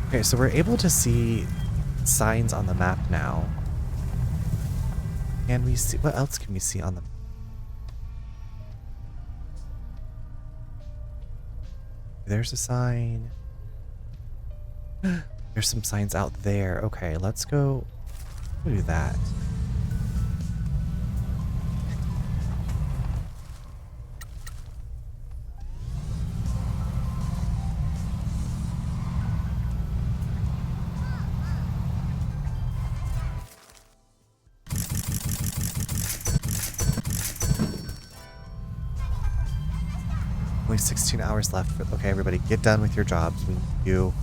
Okay, so we're able to see signs on the map now. Can we see, what else can we see on the map? There's a sign. There's some signs out there. Okay, let's go do that. Only 16 hours left. Okay, everybody, get done with your jobs. We need you.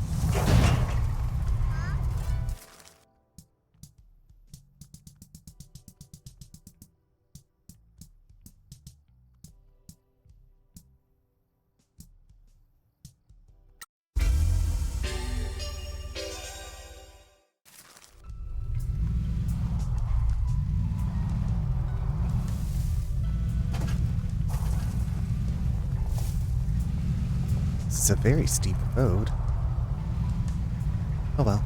This is a very steep road. Oh well.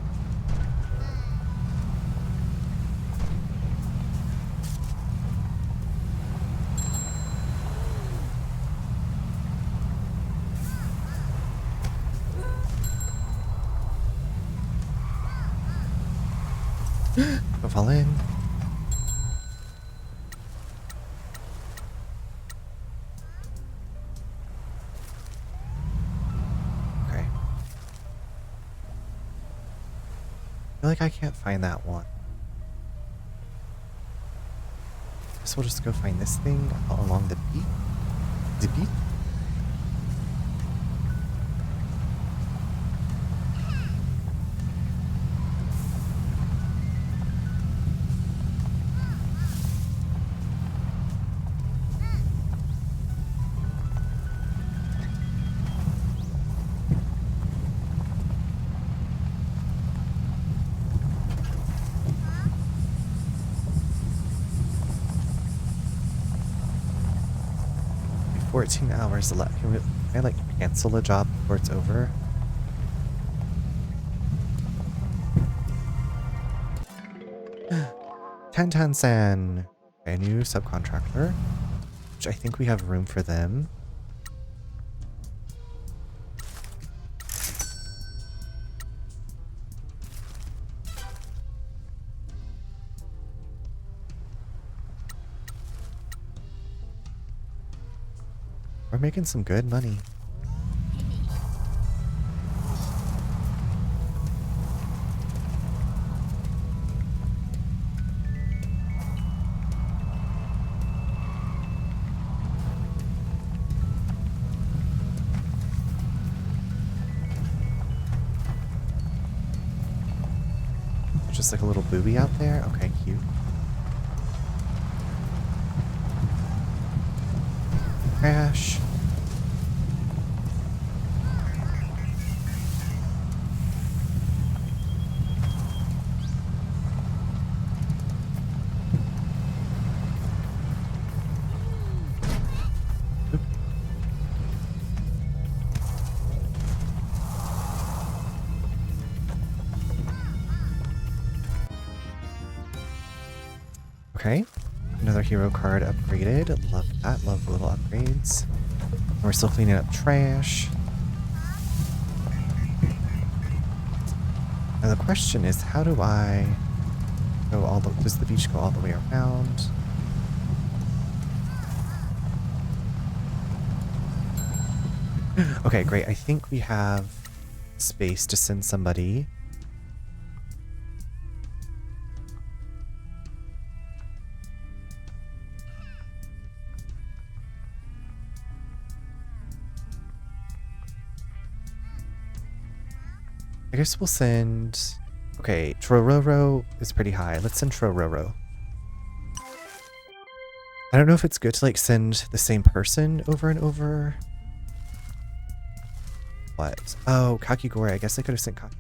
Don't fall in. Okay. I feel like I can't find that one. Guess we'll just go find this thing along the beach. The beach? Only 14 hours left. Can I like cancel a job before it's over? Tantan-san, a new subcontractor, which I think we have room for them. We're making some good money. Just like a little booby out there? Okay, cute. Crash. Oop. Okay. Another hero card upgraded. Love that. Love the little upgrades. And we're still cleaning up trash. Now the question is, how do I go all the... Does the beach go all the way around? Okay, great. I think we have space to send somebody. I guess we'll send... Okay, Trororo is pretty high. Let's send Trororo. I don't know if it's good to like send the same person over and over. What? Oh, Kakigori. I guess I could have sent Kakigori.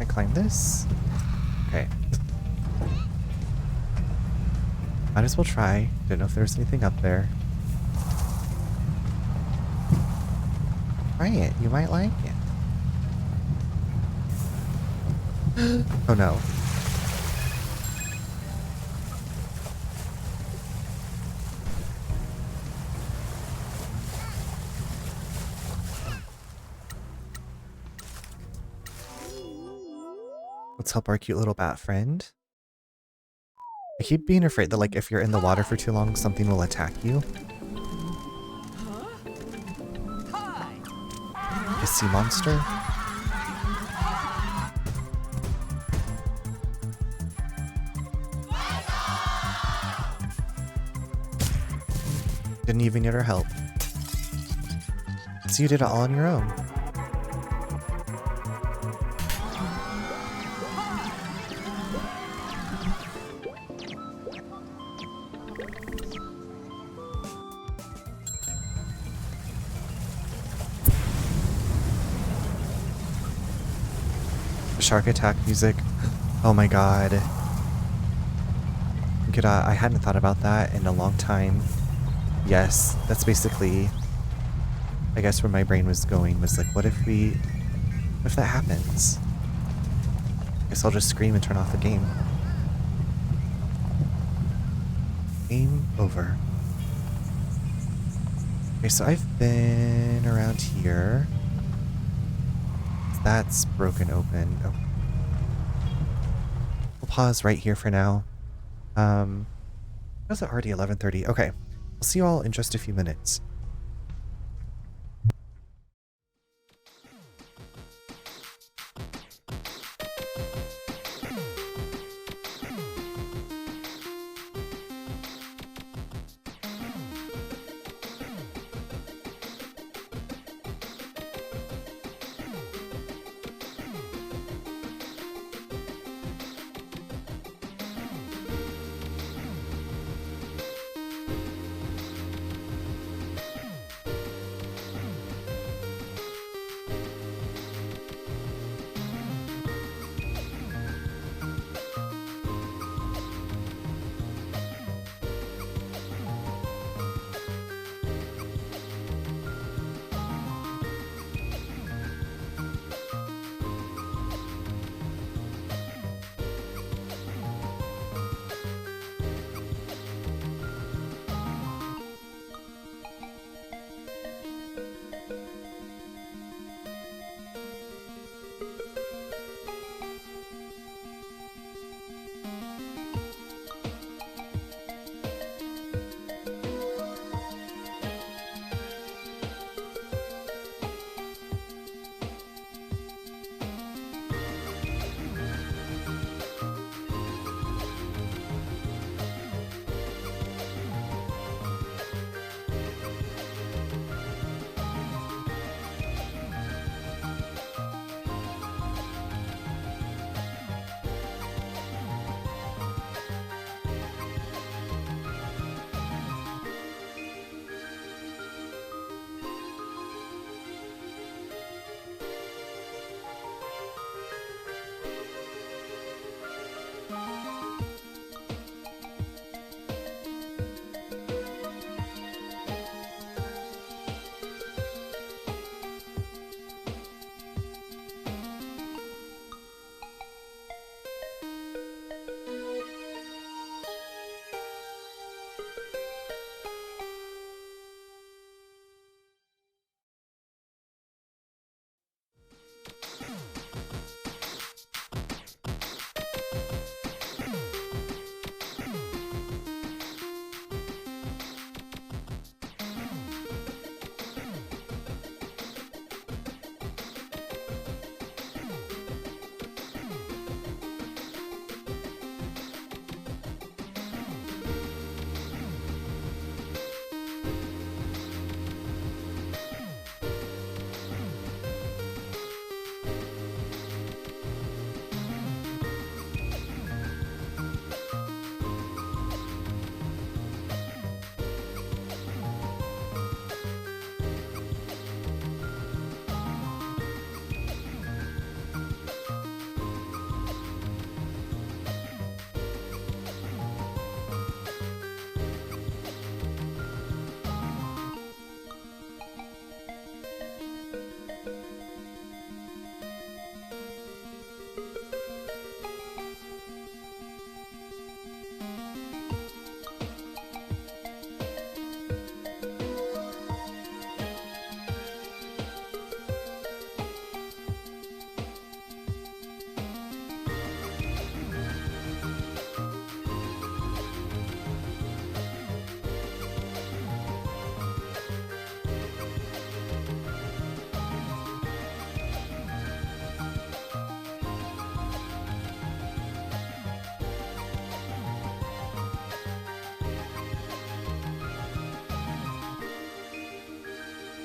Climb this? Okay. Might as well try. Didn't know if there was anything up there. Try it. You might like it. Oh no. Let's help our cute little bat friend. I keep being afraid that like if you're in the water for too long, something will attack you. A sea monster? Didn't even need our help. So you did it all on your own. Shark attack music. Oh my god. Good, I hadn't thought about that in a long time. Yes, that's basically, I guess where my brain was going, was like, what if that happens? I guess I'll just scream and turn off the game. Game over. Okay, so I've been around here. That's broken open. Oh. We'll pause right here for now. Was it already 11:30? Okay. I'll see you all in just a few minutes.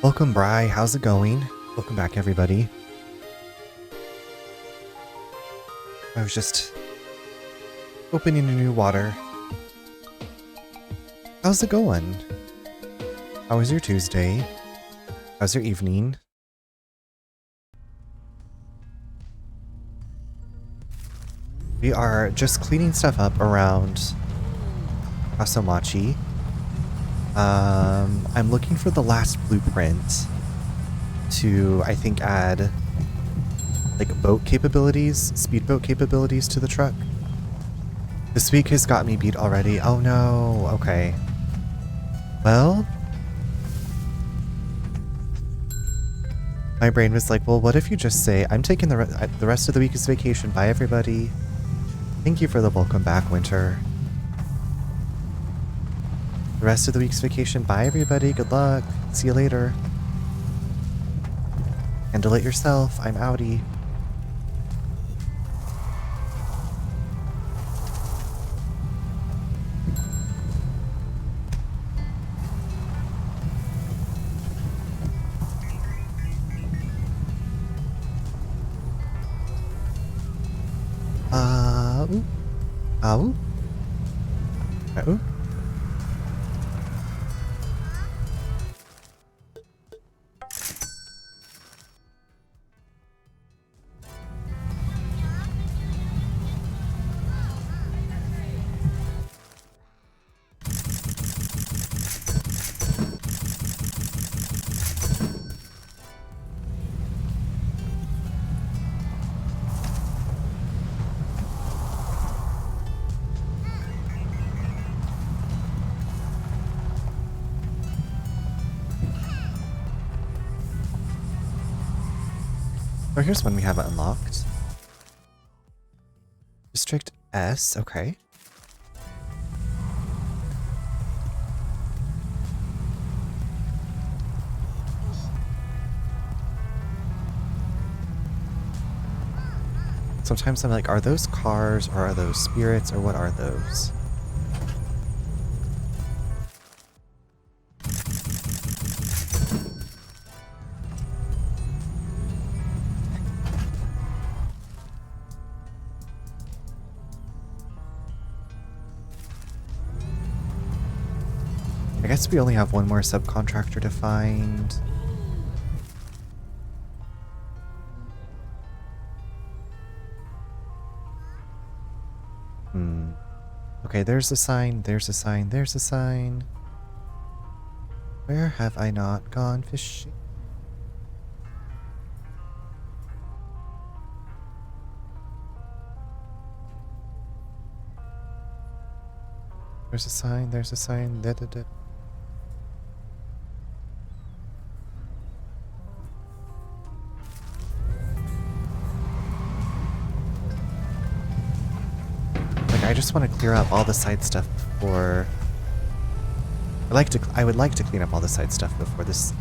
Welcome, Bri. How's it going? Welcome back, everybody. I was just opening a new water. How's it going? How was your Tuesday? How's your evening? We are just cleaning stuff up around Kaso-Machi. I'm looking for the last blueprint to, I think, add like boat capabilities, speedboat capabilities to the truck. This week has got me beat already. Oh no, okay. Well, my brain was like, well, what if you just say, I'm taking the rest of the week is vacation. Bye, everybody. Thank you for the welcome back, Winter. The rest of the week's vacation. Bye, everybody. Good luck. See you later. Handle it yourself. I'm outie. Ooh. Ow. Ooh. Oh, here's one we haven't unlocked. District S, okay. Sometimes I'm like, are those cars or are those spirits or what are those? I guess we only have one more subcontractor to find. Okay, there's a sign, there's a sign, there's a sign. Where have I not gone fishing? There's a sign, there's a sign, da da da. I just want to clear up all the side stuff before. I would like to clean up all the side stuff before this.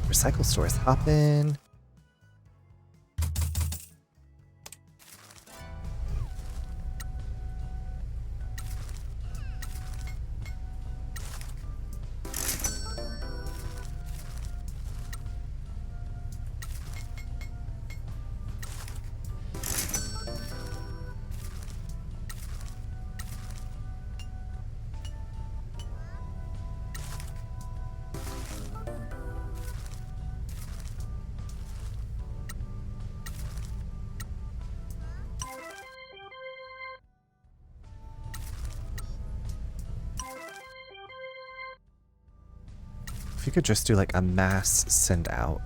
Recycle stores, hop in. If you could just do like a mass send out.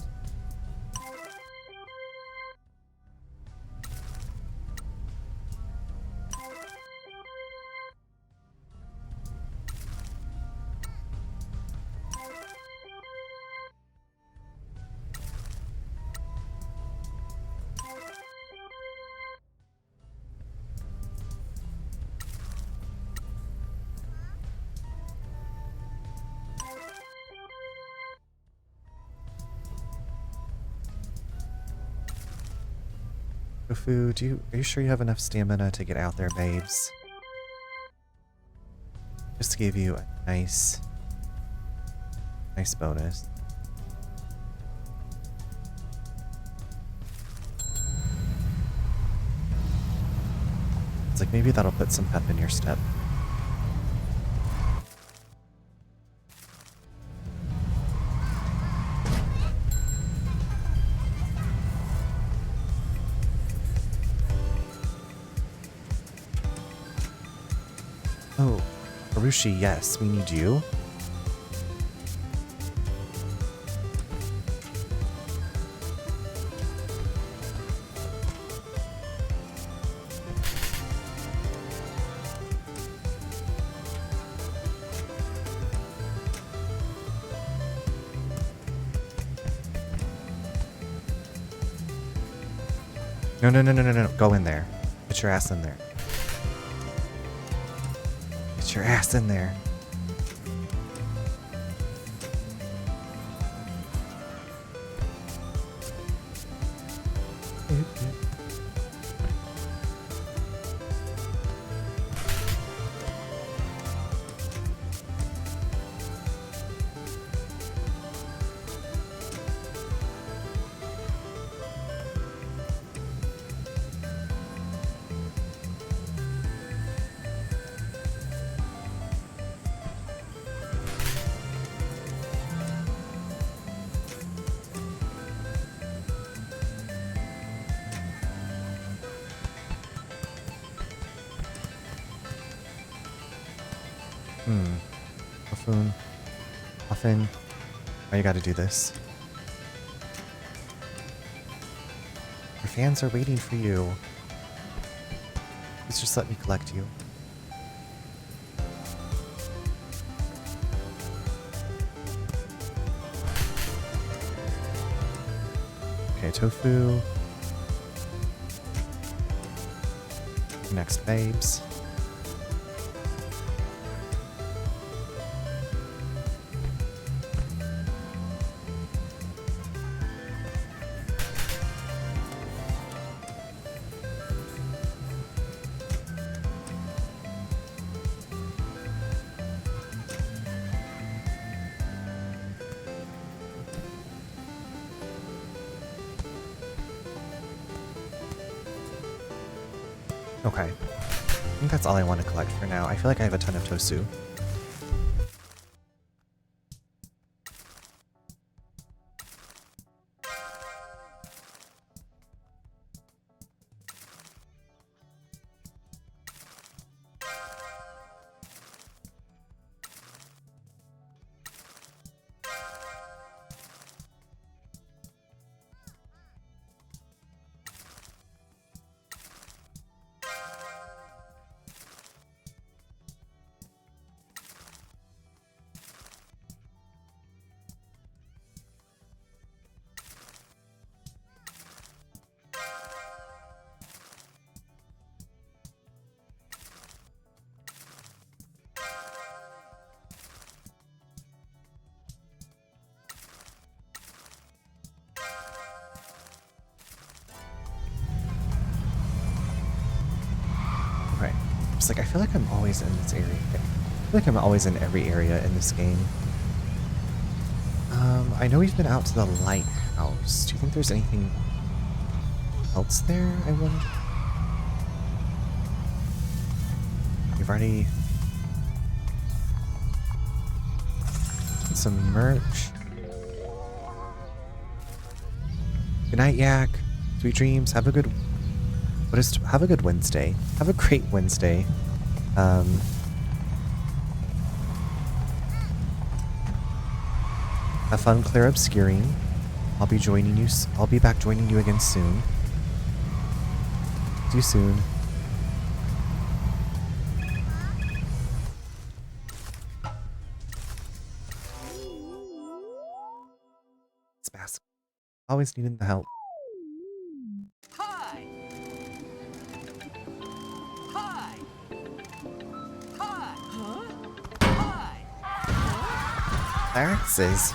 Tofu, are you sure you have enough stamina to get out there, babes? Just to give you a nice bonus. It's like maybe that'll put some pep in your step. Oh, Harushi, yes, we need you. No. Go in there. Get your ass in there. Get your ass in there. Often. Oh, you gotta do this. Your fans are waiting for you. Please just let me collect you. Okay, Tofu. Next, babes. Okay. I think that's all I want to collect for now. I feel like I have a ton of Tosu. Like, I feel like I'm always in this area. I feel like I'm always in every area in this game. I know we've been out to the lighthouse. Do you think there's anything else there, I wonder? We've already... some merch. Good night, Yak. Sweet dreams. Have a good... have a good Wednesday. Have a great Wednesday. Have fun clear obscuring. I'll be joining you. I'll be back joining you again soon. See you soon. It's Mascot. Always needing the help. Hi. Hi. Hi. Huh? Hi. Larynxes.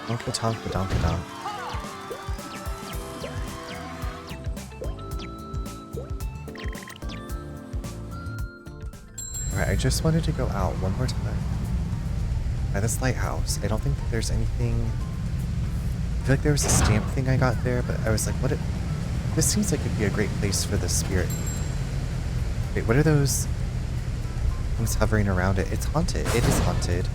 Donka donka donka donk. Alright, I just wanted to go out one more time. By this lighthouse. I don't think that there's anything. I feel like there was a stamp thing I got there, but I was like, what? This seems like it'd be a great place for the spirit. Wait, what are those things hovering around it? It's haunted. It is haunted.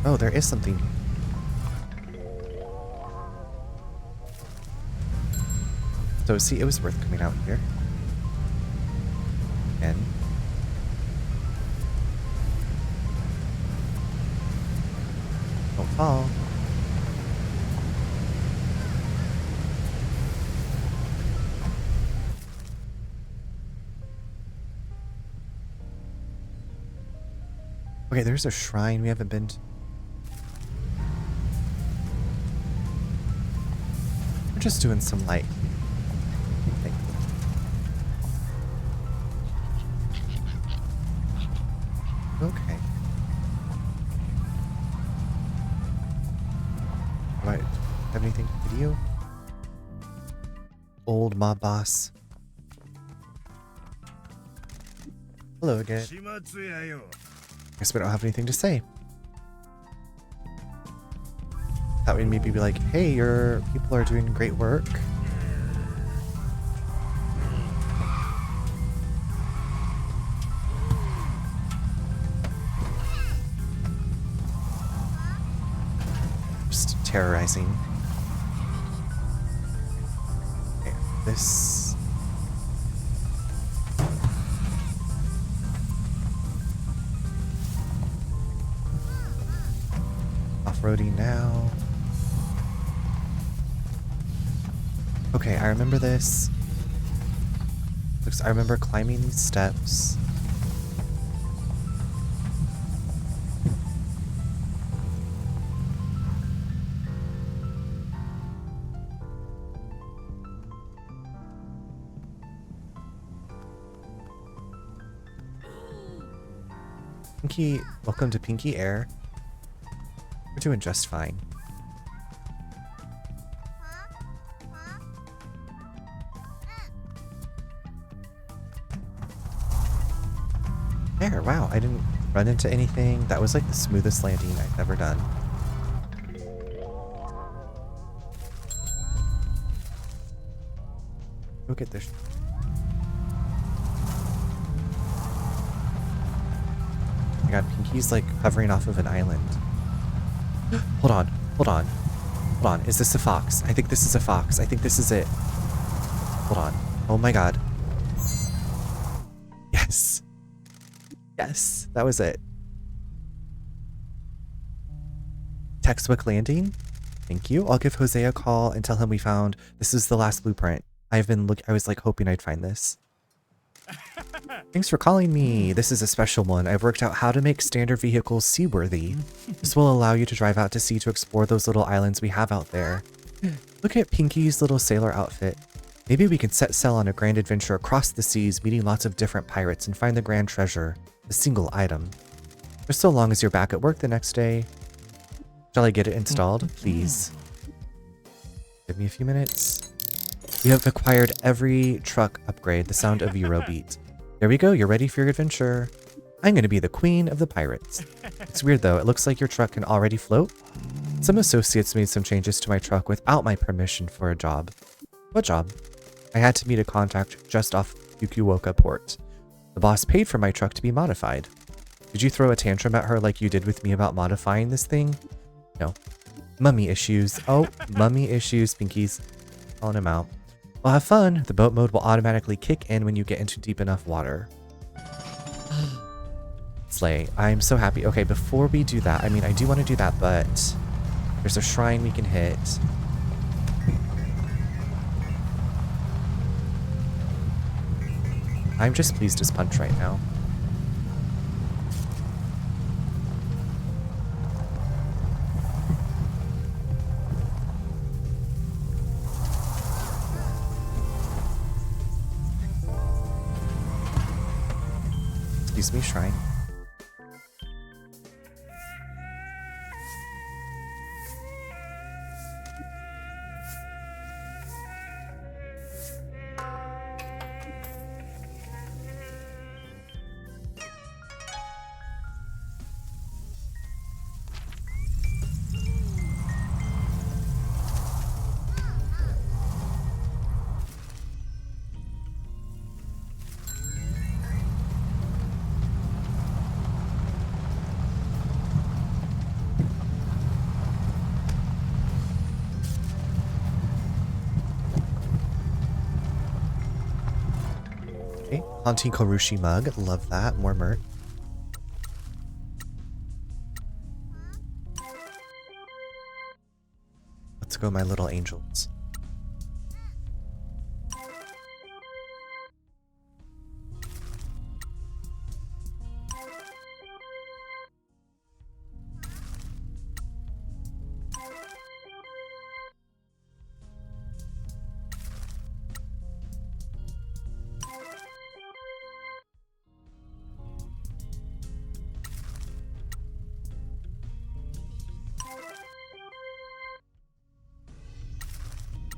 Oh, there is something. So, see, it was worth coming out here. Again. Don't fall. Okay, there's a shrine we haven't been to. We're just doing some light. Okay. Do I have anything to video? Old mob boss. Hello again. Guess we don't have anything to say. That would maybe be like, hey, your people are doing great work. Just terrorizing. Okay, this. Off-roading now. Okay, I remember this. Looks, I remember climbing these steps. Pinky, welcome to Pinky Air. We're doing just fine. There, wow, I didn't run into anything. That was like the smoothest landing I've ever done. Go get this. Oh my god, Pinky's like hovering off of an island. Hold on, hold on, hold on. Is this a fox? I think this is a fox. I think this is it. Hold on. Oh my god. Yes. Yes, that was it. Textbook landing. Thank you. I'll give Jose a call and tell him we found this is the last blueprint. I was like hoping I'd find this. Thanks for calling me. This is a special one. I've worked out how to make standard vehicles seaworthy. This will allow you to drive out to sea to explore those little islands we have out there. Look at Pinky's little sailor outfit. Maybe we can set sail on a grand adventure across the seas, meeting lots of different pirates and find the grand treasure. A single item. For so long as you're back at work the next day. Shall I get it installed? Please. Give me a few minutes. We have acquired every truck upgrade. The sound of Eurobeat. There we go, you're ready for your adventure. I'm gonna be the queen of the pirates. It's weird though, it looks like your truck can already float. Some associates made some changes to my truck without my permission for a job. What job? I had to meet a contact just off Fukuoka port. The boss paid for my truck to be modified. Did you throw a tantrum at her like you did with me about modifying this thing? No. Mummy issues. Oh, mummy issues, Pinkies. Calling him out. Well, have fun. The boat mode will automatically kick in when you get into deep enough water. Slay. I'm so happy. Okay, before we do that, I mean, I do want to do that, but there's a shrine we can hit. I'm just pleased as punch right now. Excuse me, shrine. Okay, Haunting Korushi mug. Love that. More mert. Let's go, my little angels.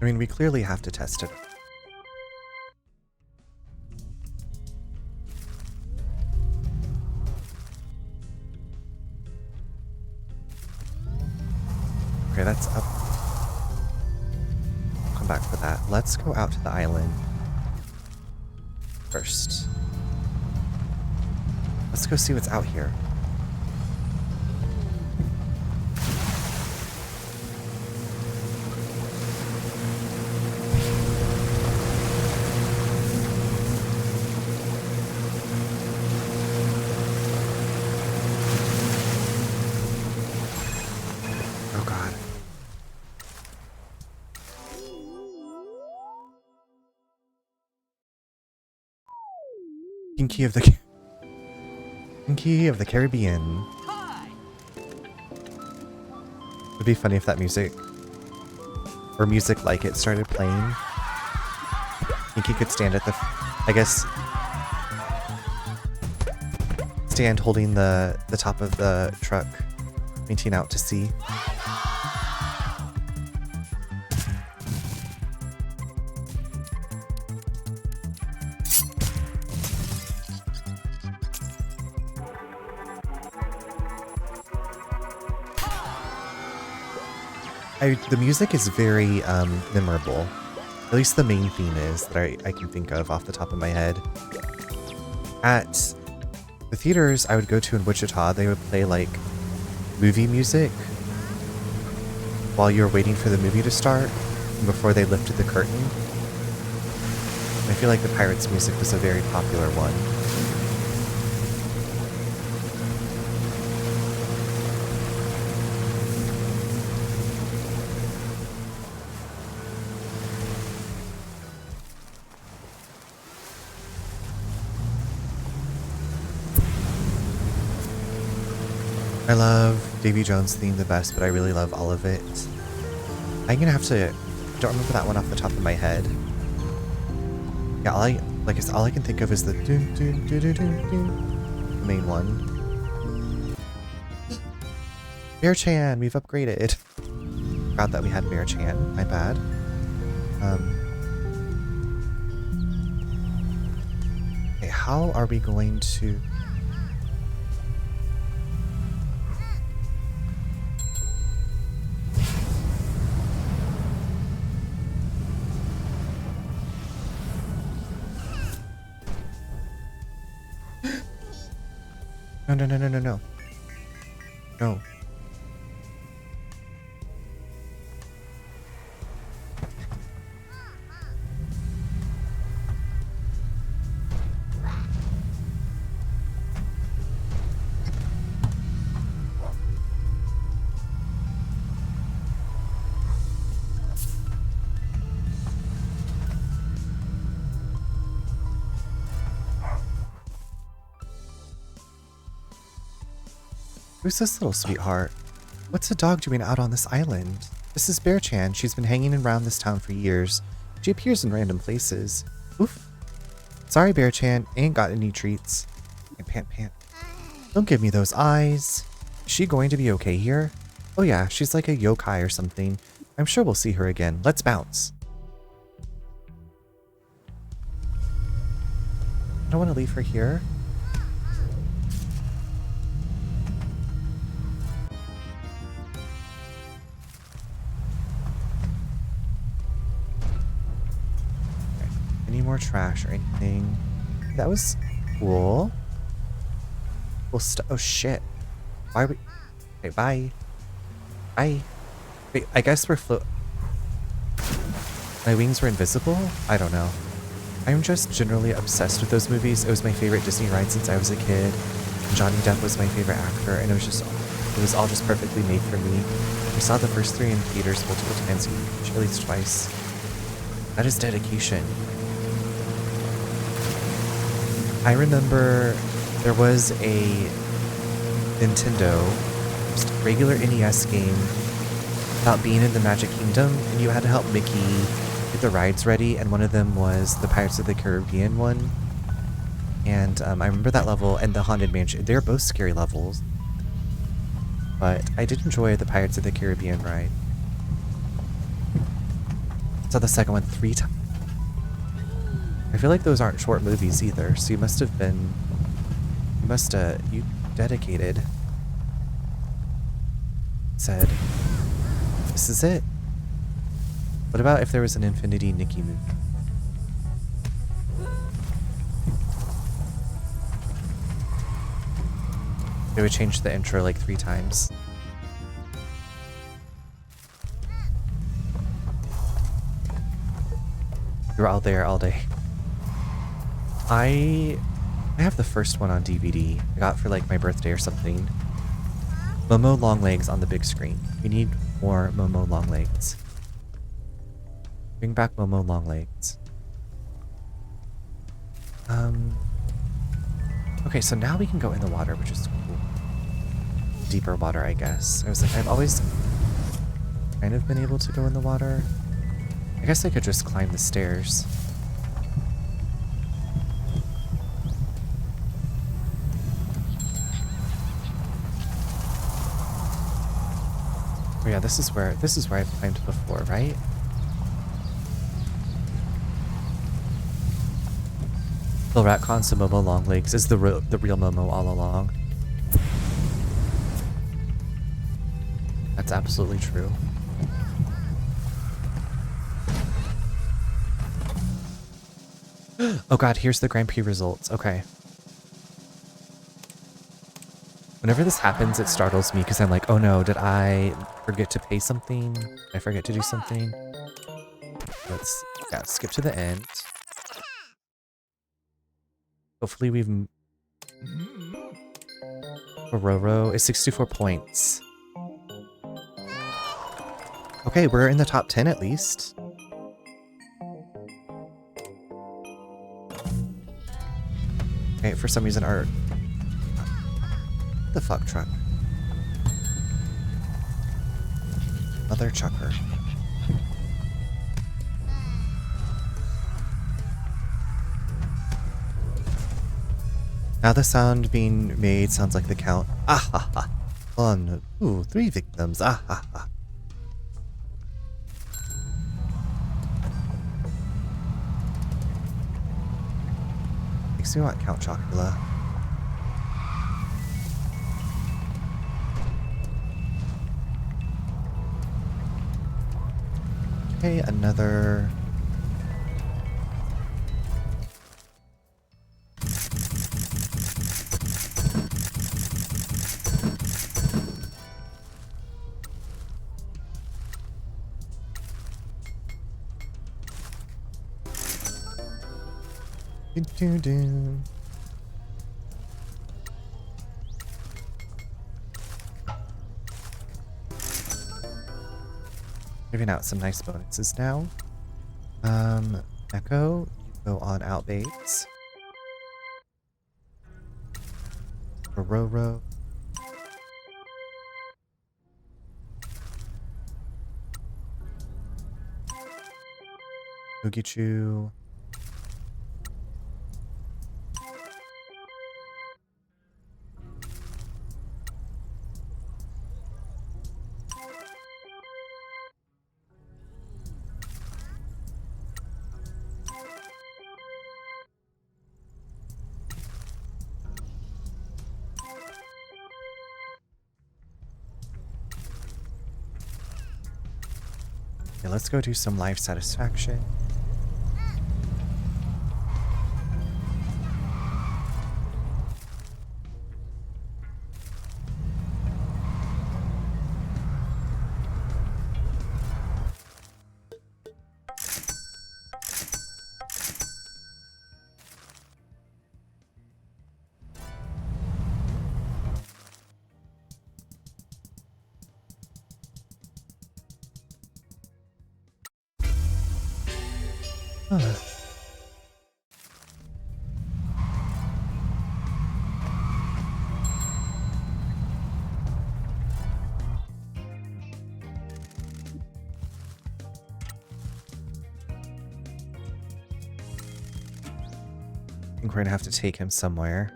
I mean, we clearly have to test it. Okay, that's up. Come back for that. Let's go out to the island first. Let's go see what's out here. Pinky of the Caribbean. It'd be funny if that music, or music like it, started playing. Pinky could stand at the, I guess, stand holding the top of the truck, pointing out to sea. The music is very memorable. At least the main theme is that I can think of off the top of my head. At the theaters I would go to in Wichita, they would play like movie music while you were waiting for the movie to start before they lifted the curtain. And I feel like the Pirates music was a very popular one. I love Davy Jones' theme the best, but I really love all of it. I'm gonna have to, I don't remember that one off the top of my head. Yeah, all I can think of is the doon doon doon doon doon, the main one. Bear-chan, we've upgraded. Forgot that we had Bear-chan, my bad. Okay, how are we going to... No, no, no, no, no, no. No. Who's this little sweetheart? What's the dog doing out on this island? This is Bear-chan. She's been hanging around this town for years. She appears in random places. Oof. Sorry, Bear-chan. Ain't got any treats. Pant, pant. Don't give me those eyes. Is she going to be okay here? Oh yeah, she's like a yokai or something. I'm sure we'll see her again. Let's bounce. I don't want to leave her here. Any more trash or anything? That was cool. Cool stuff. Oh shit. Why are we... Okay, bye. Bye. Wait, I guess we're My wings were invisible? I don't know. I'm just generally obsessed with those movies. It was my favorite Disney ride since I was a kid. Johnny Depp was my favorite actor, and it was all just perfectly made for me. I saw the first 3 in theaters multiple times each, at least twice. That is dedication. I remember there was a Nintendo, just regular NES game about being in the Magic Kingdom, and you had to help Mickey get the rides ready, and one of them was the Pirates of the Caribbean one. And I remember that level and the Haunted Mansion. They're both scary levels, but I did enjoy the Pirates of the Caribbean ride. Saw the second one 3 times. I feel like those aren't short movies either, so you dedicated. Said, this is it. What about if there was an Infinity Nikki movie? They would change the intro like 3 times. You were all there all day. I have the first one on DVD. I got for like my birthday or something. Momo Longlegs on the big screen. We need more Momo Longlegs. Bring back Momo Longlegs. Okay, so now we can go in the water, which is cool. Deeper water, I guess. I was like, I've always kind of been able to go in the water. I guess I could just climb the stairs. Oh yeah, this is where I've climbed before, right? Phil Ratcon, so Momo Longlegs is the real Momo all along. That's absolutely true. Oh god, here's the Grand Prix results. Okay. Whenever this happens, it startles me because I'm like, oh no, did I forget to pay something? Did I forget to do something? Let's skip to the end. Hopefully we've... Roro is 64 points. Okay, we're in the top 10 at least. Okay, for some reason our... The fuck truck. Mother chucker. Now the sound being made sounds like the count. Ah ha ha. 1, 2, 3 victims. Ah ha ha. makes me want Count Chocula. Okay, another... Do-do-do. Giving out some nice bonuses now. Echo, you go on outbaits. Roro. Ogichu. Okay, let's go do some life satisfaction. Huh. I think we're gonna have to take him somewhere.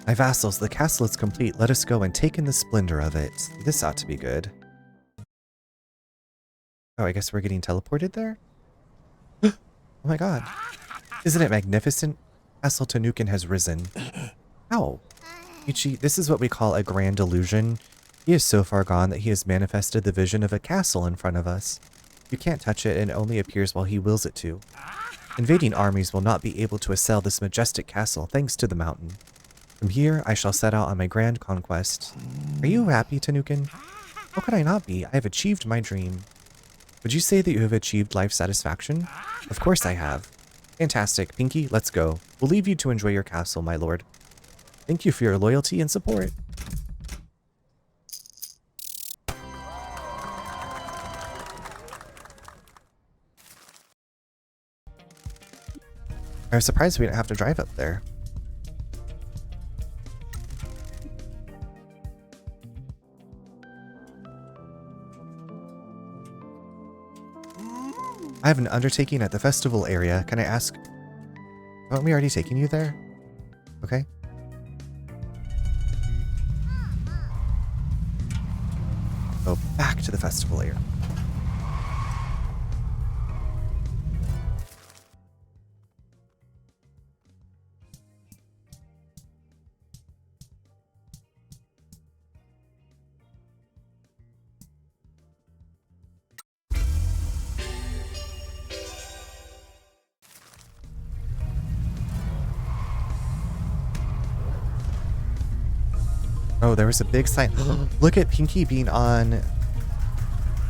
My vassals, the castle is complete. Let us go and take in the splendor of it. This ought to be good. Oh, I guess we're getting teleported there? Oh my god. Isn't it magnificent? Castle Tanukin has risen. Ow. Ichi, this is what we call a grand illusion. He is so far gone that he has manifested the vision of a castle in front of us. You can't touch it and it only appears while he wills it to. Invading armies will not be able to assail this majestic castle thanks to the mountain. From here, I shall set out on my grand conquest. Are you happy, Tanukin? How could I not be? I have achieved my dream. Would you say that you have achieved life satisfaction? Of course I have. Fantastic. Pinky, let's go. We'll leave you to enjoy your castle, my lord. Thank you for your loyalty and support. I was surprised we didn't have to drive up there. I have an undertaking at the festival area. Can I ask? Haven't we already taken you there? Okay. Go back to the festival area. Oh, there was a big sign. Look at Pinky being on...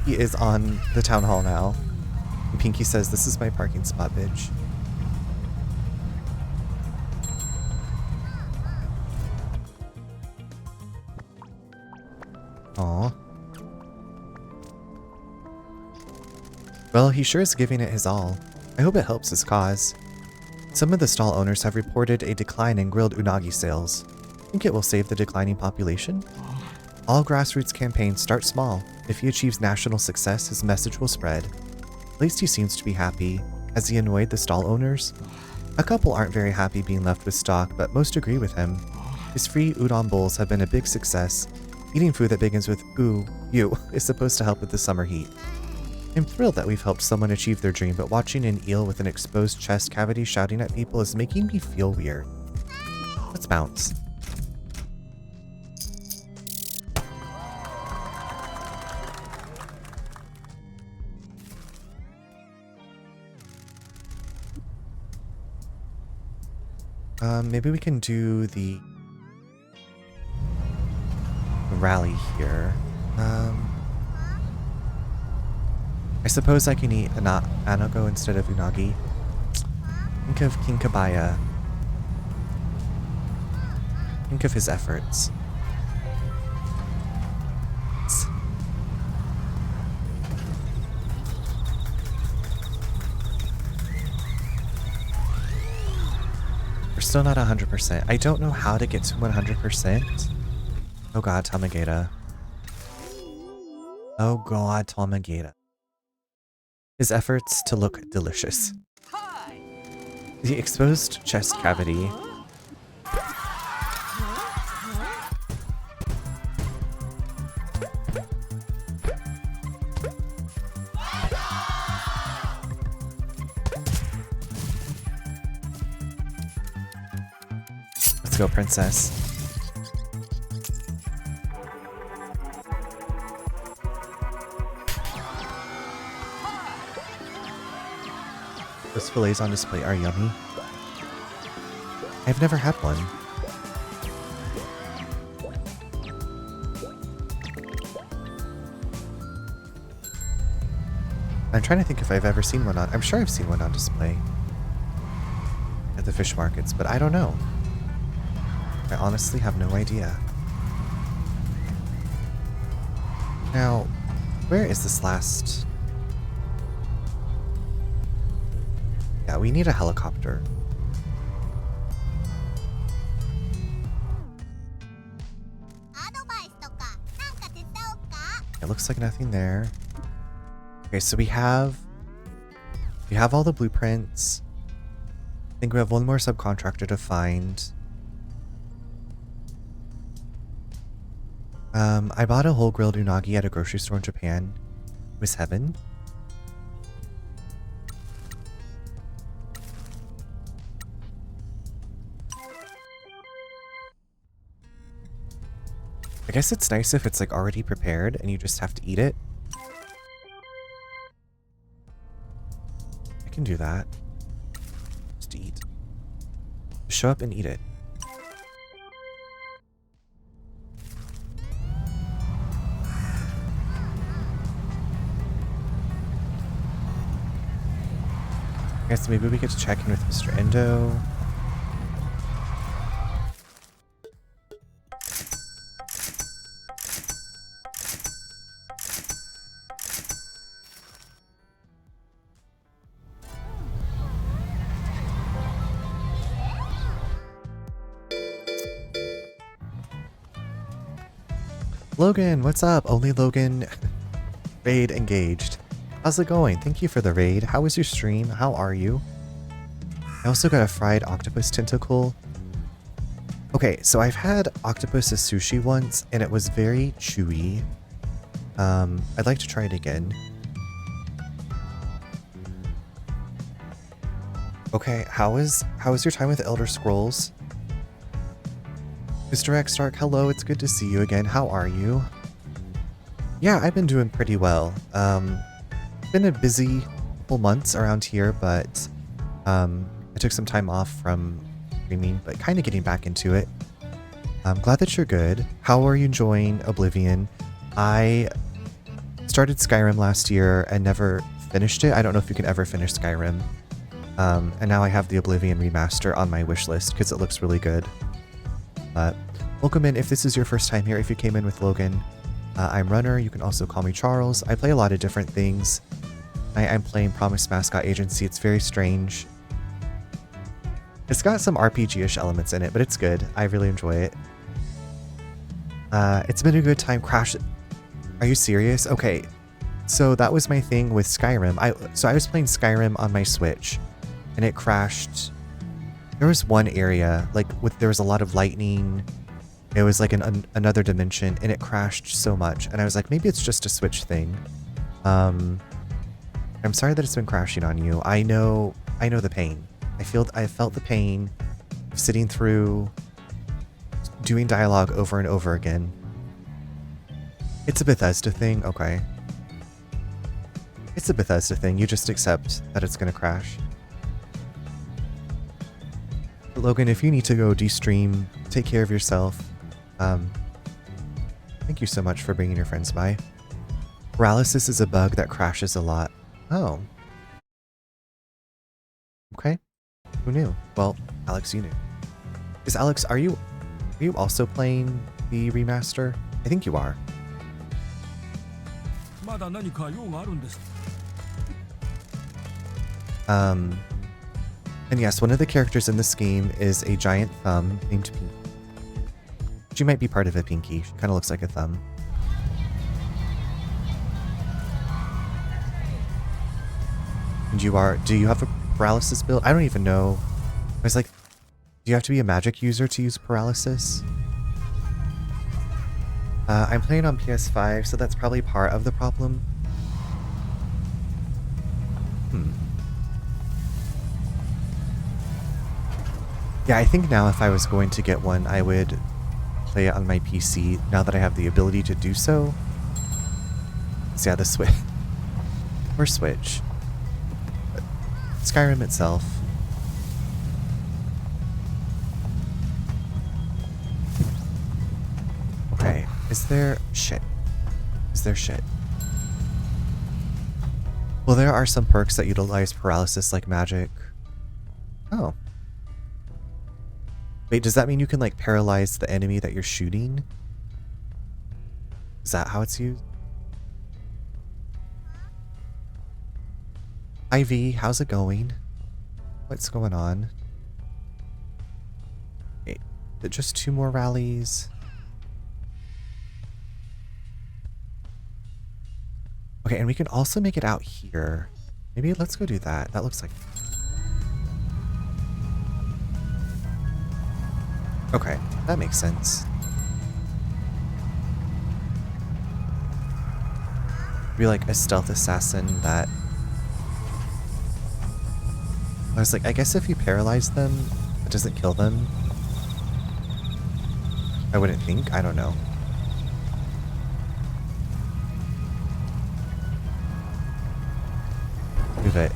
He is on the town hall now. And Pinky says, this is my parking spot, bitch. Aw. Well, he sure is giving it his all. I hope it helps his cause. Some of the stall owners have reported a decline in grilled unagi sales. Think it will save the declining population? All grassroots campaigns start small. If he achieves national success, his message will spread. At least he seems to be happy. Has he annoyed the stall owners? A couple aren't very happy being left with stock, but most agree with him. His free udon bowls have been a big success. Eating food that begins with "oo, you" is supposed to help with the summer heat. I'm thrilled that we've helped someone achieve their dream, but watching an eel with an exposed chest cavity shouting at people is making me feel weird. Let's bounce. Maybe we can do the rally here. I suppose I can eat anago instead of unagi. Think of King Kabaya. Think of his efforts. We're still not 100%. I don't know how to get to 100%. Oh god, Tamagata. Oh god, Tamagata. His efforts to look delicious. Hi. The exposed chest cavity. Let's go, princess. Those fillets on display are yummy. I've never had one. I'm trying to think if I've ever seen one on... I'm sure I've seen one on display at the fish markets, but I don't know. I honestly have no idea. Now, where is this last... Yeah, we need a helicopter. It looks like nothing there. Okay, so we have all the blueprints. I think we have one more subcontractor to find. I bought a whole grilled unagi at a grocery store in Japan. It was heaven. I guess it's nice if it's like already prepared and you just have to eat it. I can do that. Just eat. Just show up and eat it. I guess maybe we get to check in with Mr. Endo. Logan, what's up? Only Logan. Raid engaged. How's it going? Thank you for the raid. How was your stream? How are you? I also got a fried octopus tentacle. Okay, so I've had octopus as sushi once, and it was very chewy. I'd like to try it again. Okay, how was your time with Elder Scrolls? Mr. X Stark, hello, it's good to see you again. How are you? Yeah, I've been doing pretty well. Been a busy couple months around here, but I took some time off from streaming, but kind of getting back into it. I'm glad that you're good. How are you enjoying Oblivion? I started Skyrim last year and never finished it. I don't know if you can ever finish Skyrim. And now I have the Oblivion remaster on my wish list because it looks really good. Welcome in if this is your first time here. If you came in with Logan, I'm Runner. You can also call me Charles. I play a lot of different things. I'm playing Promised Mascot Agency. It's very strange. It's got some RPG-ish elements in it, but it's good. I really enjoy it. It's been a good time. Crash. Are you serious? Okay. So that was my thing with Skyrim. I was playing Skyrim on my Switch, and it crashed. There was one area, there was a lot of lightning. It was like another dimension, and it crashed so much. And I was like, maybe it's just a Switch thing. I'm sorry that it's been crashing on you. I know the pain. I felt the pain of sitting through doing dialogue over and over again. It's a Bethesda thing, okay. It's a Bethesda thing. You just accept that it's gonna crash. But Logan, if you need to go de-stream, take care of yourself. Thank you so much for bringing your friends by. Paralysis is a bug that crashes a lot. Oh. Okay. Who knew? Well, Alex, you knew. Is Alex, are you also playing the remaster? I think you are. And yes, one of the characters in this game is a giant thumb named Pinky. She might be part of a Pinky. She kind of looks like a thumb. And do you have a paralysis build? I don't even know. I was like, do you have to be a magic user to use paralysis? I'm playing on PS5, so that's probably part of the problem. Yeah, I think now if I was going to get one, I would play it on my PC now that I have the ability to do so. So yeah, the Switch. Or Switch. But Skyrim itself. Okay, is there shit? Is there shit? Well, there are some perks that utilize paralysis like magic. Oh. Wait, does that mean you can like paralyze the enemy that you're shooting? Is that how it's used? Ivy, how's it going? What's going on? Okay, just 2 more rallies. Okay, and we can also make it out here. Maybe let's go do that. That looks like... Okay, that makes sense. Be like a stealth assassin that... I was like, I guess if you paralyze them, it doesn't kill them. I wouldn't think. I don't know. Move it.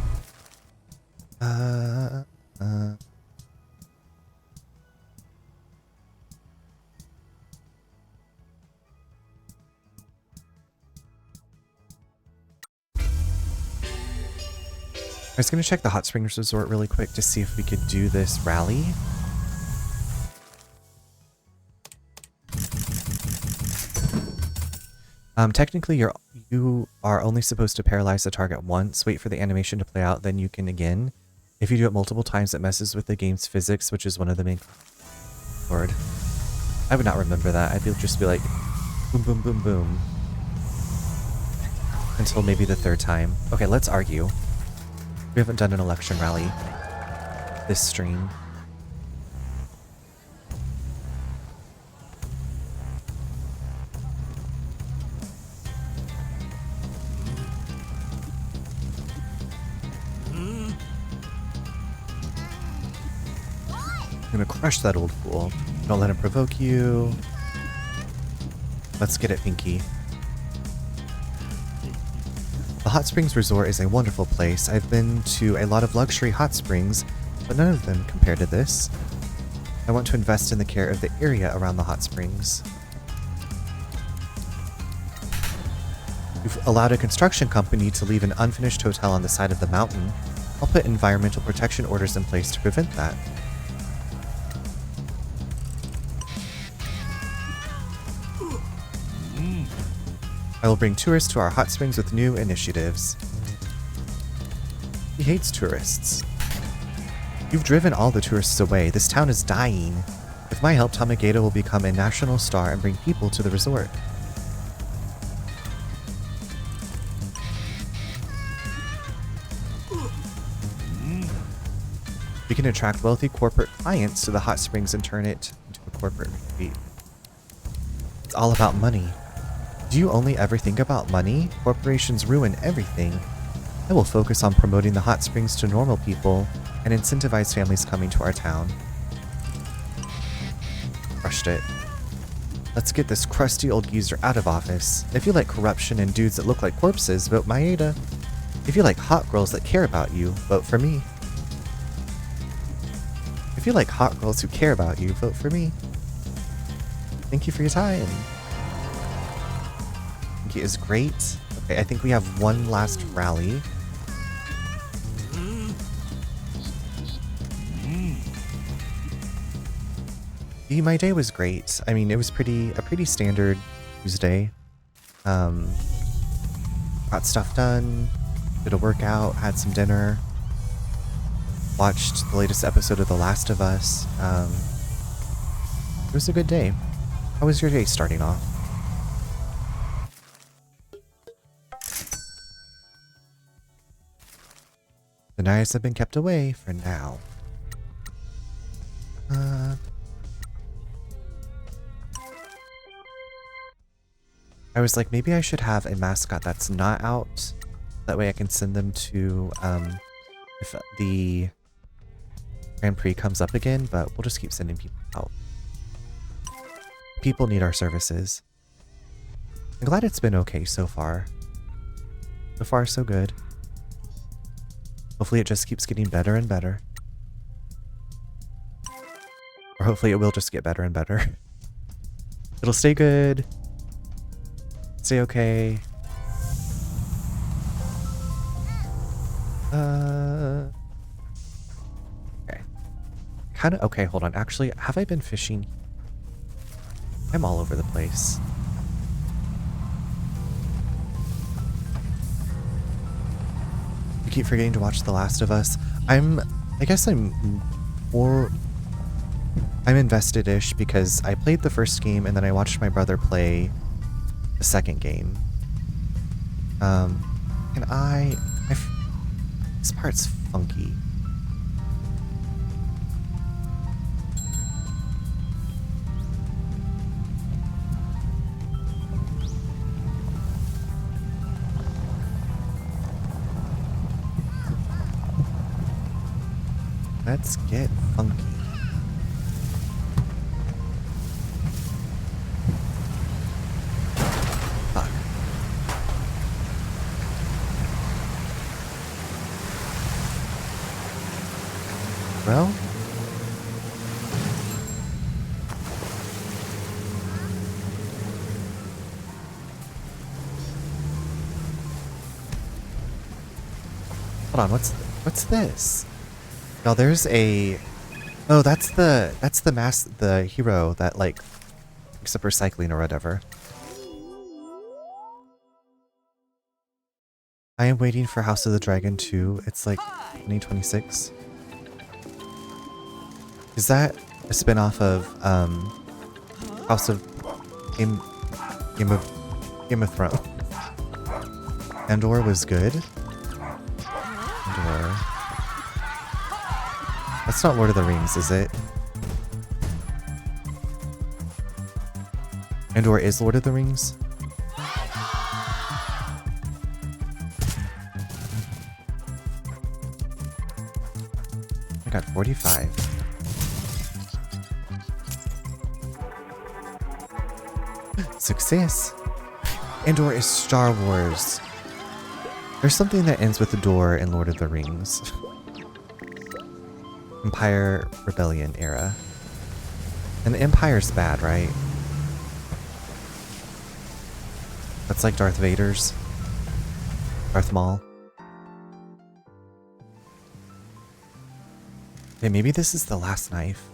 I was going to check the Hot Springs Resort really quick to see if we could do this rally. Technically, you are only supposed to paralyze the target once, wait for the animation to play out, then you can again. If you do it multiple times, it messes with the game's physics, which is one of the main... Lord. I would not remember that. I'd just be like, boom, boom, boom, boom. Until maybe the 3rd time. Okay, let's argue. We haven't done an election rally this stream. I'm gonna crush that old fool. Don't let him provoke you. Let's get it, Pinky. The Hot Springs Resort is a wonderful place. I've been to a lot of luxury hot springs, but none of them compare to this. I want to invest in the care of the area around the hot springs. We've allowed a construction company to leave an unfinished hotel on the side of the mountain. I'll put environmental protection orders in place to prevent that. I will bring tourists to our hot springs with new initiatives. He hates tourists. You've driven all the tourists away. This town is dying. With my help, Tamageda will become a national star and bring people to the resort. We can attract wealthy corporate clients to the hot springs and turn it into a corporate retreat. It's all about money. Do you only ever think about money? Corporations ruin everything. I will focus on promoting the hot springs to normal people and incentivize families coming to our town. Crushed it. Let's get this crusty old geezer out of office. If you like corruption and dudes that look like corpses, vote Maeda. If you like hot girls that care about you, vote for me. If you like hot girls who care about you, vote for me. Thank you for your time. Thank you is great. Okay, I think we have one last rally. Yeah, my day was great. I mean, it was a pretty standard Tuesday. Got stuff done, did a workout, had some dinner, watched the latest episode of The Last of Us. It was a good day. How was your day starting off? The knives have been kept away for now. I was like, maybe I should have a mascot that's not out. That way I can send them to, if the Grand Prix comes up again, but we'll just keep sending people out. People need our services. I'm glad it's been okay so far. So far, so good. Hopefully it just keeps getting better and better. Or hopefully it will just get better and better. It'll stay good. Stay okay. Okay. Okay, hold on. Actually, have I been fishing? I'm all over the place. I keep forgetting to watch The Last of Us. I guess I'm invested-ish because I played the first game and then I watched my brother play the second game. And this part's funky. Let's get funky. Fuck. Well, hold on, what's this? Now there's a... Oh, that's the hero that, like, picks up recycling or whatever. I am waiting for House of the Dragon 2. It's like 2026. Is that a spin-off of House of Game of Thrones? Andor was good. Andor. That's not Lord of the Rings, is it? Andor is Lord of the Rings? I got 45. Success! Andor is Star Wars. There's something that ends with the door in Lord of the Rings. Empire Rebellion era. And the Empire's bad, right? That's like Darth Vader's. Darth Maul. Okay, maybe this is the last knife.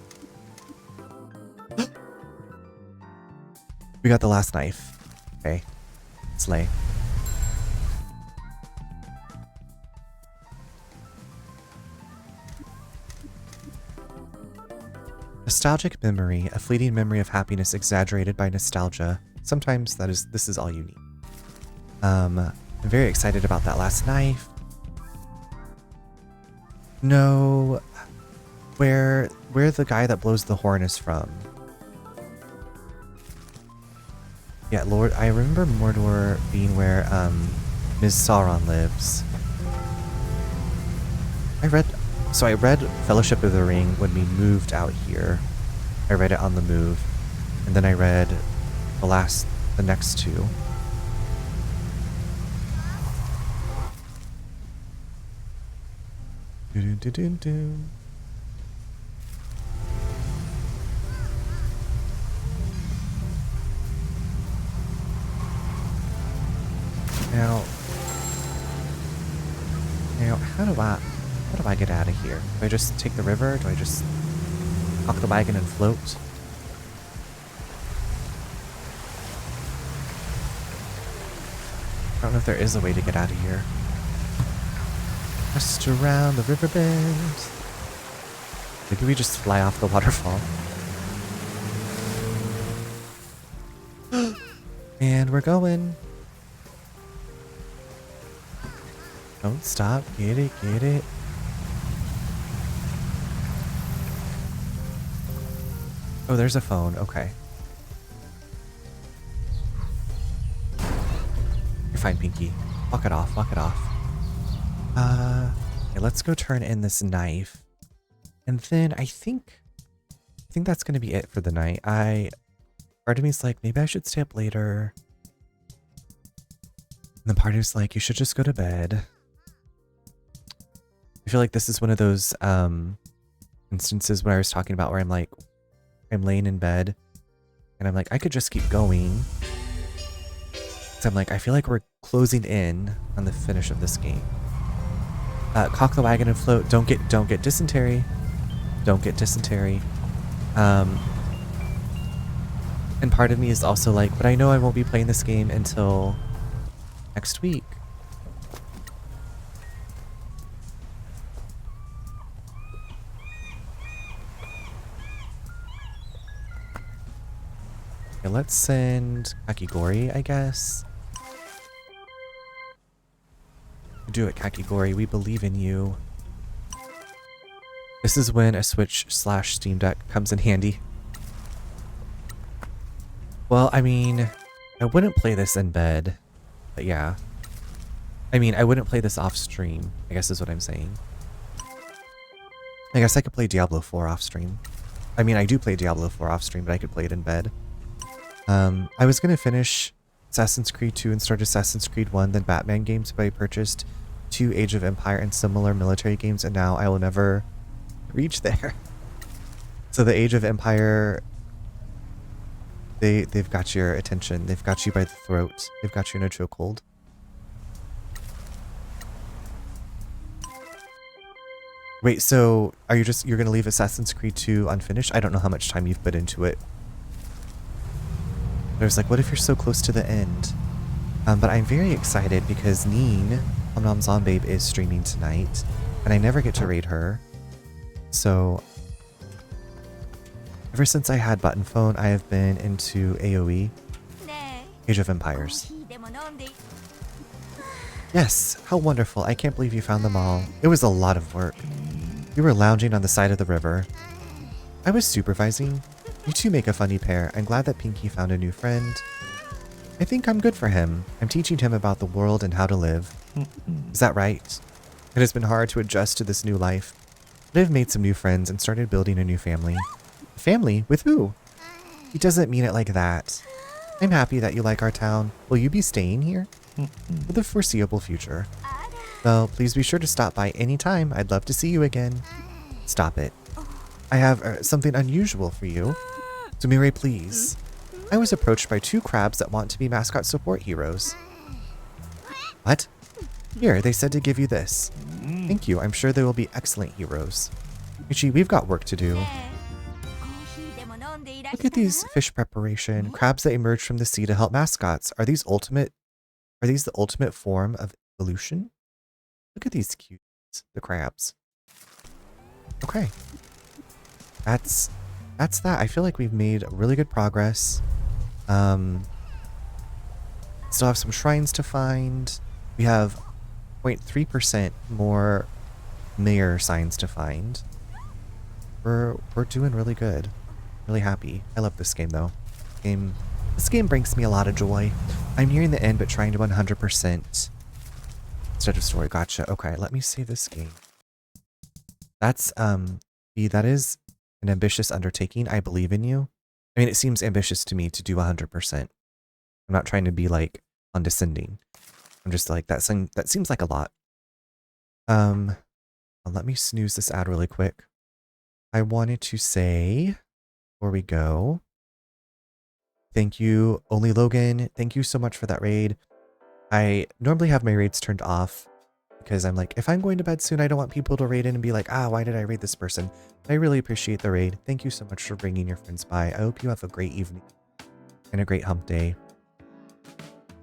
We got the last knife. Okay. Slay. Nostalgic memory, a fleeting memory of happiness exaggerated by nostalgia. Sometimes this is all you need. I'm very excited about that last knife. No, where the guy that blows the horn is from. Yeah, I remember Mordor being where Ms. Sauron lives. I read Fellowship of the Ring when we moved out here. I read it on the move. And then I read the next two. Do-do-do-do-do. Now, how do I get out of here? Do I just take the river? Do I just cock the wagon and float? I don't know if there is a way to get out of here. Just around the river bend. Maybe we just fly off the waterfall. And we're going. Don't stop. Get it, get it. Oh, there's a phone. Okay. You're fine, Pinky. Walk it off. Walk it off. Okay, let's go turn in this knife. And then I think that's going to be it for the night. Part of me's like, maybe I should stay up later. And then part of me's like, you should just go to bed. I feel like this is one of those instances when I was talking about where I'm like, I'm laying in bed and I'm like, I could just keep going. So I'm like, I feel like we're closing in on the finish of this game. Cock the wagon and float. Don't get dysentery. Don't get dysentery. And part of me is also like, but I know I won't be playing this game until next week. Okay, let's send Kakigori, I guess. Do it, Kakigori. We believe in you. This is when a Switch/Steam Deck comes in handy. Well, I mean, I wouldn't play this in bed, but yeah. I mean, I wouldn't play this off stream, I guess is what I'm saying. I guess I could play Diablo 4 off stream. I mean, I do play Diablo 4 off stream, but I could play it in bed. I was going to finish Assassin's Creed 2 and start Assassin's Creed 1, then Batman games, but I purchased 2 Age of Empire and similar military games, and now I will never reach there. So the Age of Empire, they've got your attention. They've got you by the throat. They've got you in a chokehold. Wait, so you're going to leave Assassin's Creed 2 unfinished? I don't know how much time you've put into it. There's like, what if you're so close to the end? But I'm very excited because Neen, Om Zombabe, is streaming tonight, and I never get to raid her. So, ever since I had button phone, I have been into AoE, Age of Empires. Yes, how wonderful. I can't believe you found them all. It was a lot of work. You were lounging on the side of the river. I was supervising. You two make a funny pair. I'm glad that Pinky found a new friend. I think I'm good for him. I'm teaching him about the world and how to live. Is that right? It has been hard to adjust to this new life, but I've made some new friends and started building a new family. Family? With who? He doesn't mean it like that. I'm happy that you like our town. Will you be staying here? For the foreseeable future. Well, please be sure to stop by anytime. I'd love to see you again. Stop it. I have something unusual for you. Sumire, please. I was approached by 2 crabs that want to be mascot support heroes. What? Here, they said to give you this. Thank you. I'm sure they will be excellent heroes. Ichi, we've got work to do. Look at these fish preparation. Crabs that emerge from the sea to help mascots. Are these the ultimate form of evolution? Look at these cute, the crabs. Okay. That's that. I feel like we've made really good progress. Still have some shrines to find. We have 0.3% more mayor signs to find. We're doing really good. Really happy. I love this game though. This game brings me a lot of joy. I'm nearing the end but trying to 100% instead of story. Gotcha. Okay, let me save this game. That's that is an ambitious undertaking. I believe in you. I mean, it seems ambitious to me to do 100%. I'm not trying to be like condescending. I'm just like that seems like a lot. Let me snooze this ad really quick. I wanted to say before we go, thank you, Only Logan. Thank you so much for that raid. I normally have my raids turned off because I'm like, if I'm going to bed soon, I don't want people to raid in and be like, why did I raid this person? I really appreciate the raid. Thank you so much for bringing your friends by. I hope you have a great evening and a great hump day.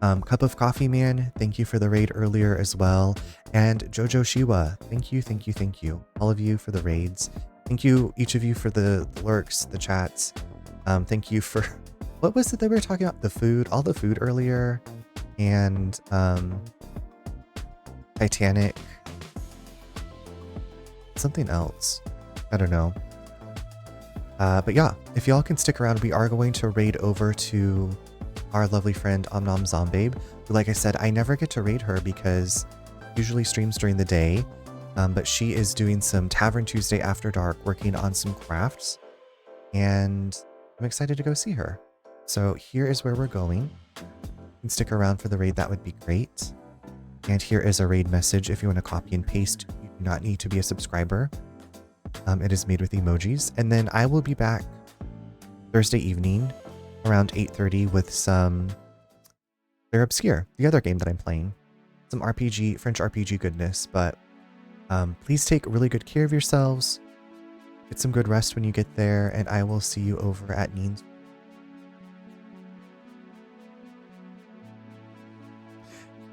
Cup of Coffee Man, thank you for the raid earlier as well. And Jojo Shiwa, thank you, thank you, thank you. All of you for the raids. Thank you, each of you, for the lurks, the chats. Thank you for, what was it that we were talking about? The food, all the food earlier. And Titanic. Something else. I don't know. But yeah, if y'all can stick around, we are going to raid over to our lovely friend Omnom Zombabe, who, like I said, I never get to raid her because usually streams during the day, but she is doing some Tavern Tuesday After Dark, working on some crafts, and I'm excited to go see her. So here is where we're going. You can stick around for the raid, that would be great. And here is a raid message if you want to copy and paste. You do not need to be a subscriber. It is made with emojis. And then I will be back Thursday evening around 8:30 with some They're Obscure, the other game that I'm playing. Some RPG, French RPG goodness, but please take really good care of yourselves. Get some good rest when you get there, and I will see you over at Neen's.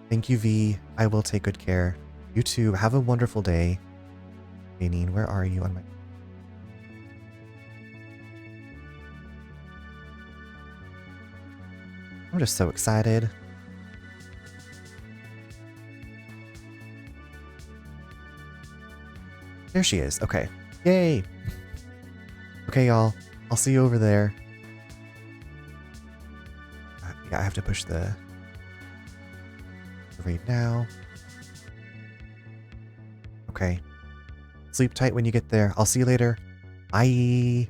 Thank you, V. I will take good care. You too. Have a wonderful day. Hey, Neen, where are you on my... I'm just so excited. There she is. Okay. Yay. Okay, y'all. I'll see you over there. Yeah, I have to push the raid now. Okay. Sleep tight when you get there. I'll see you later. Bye.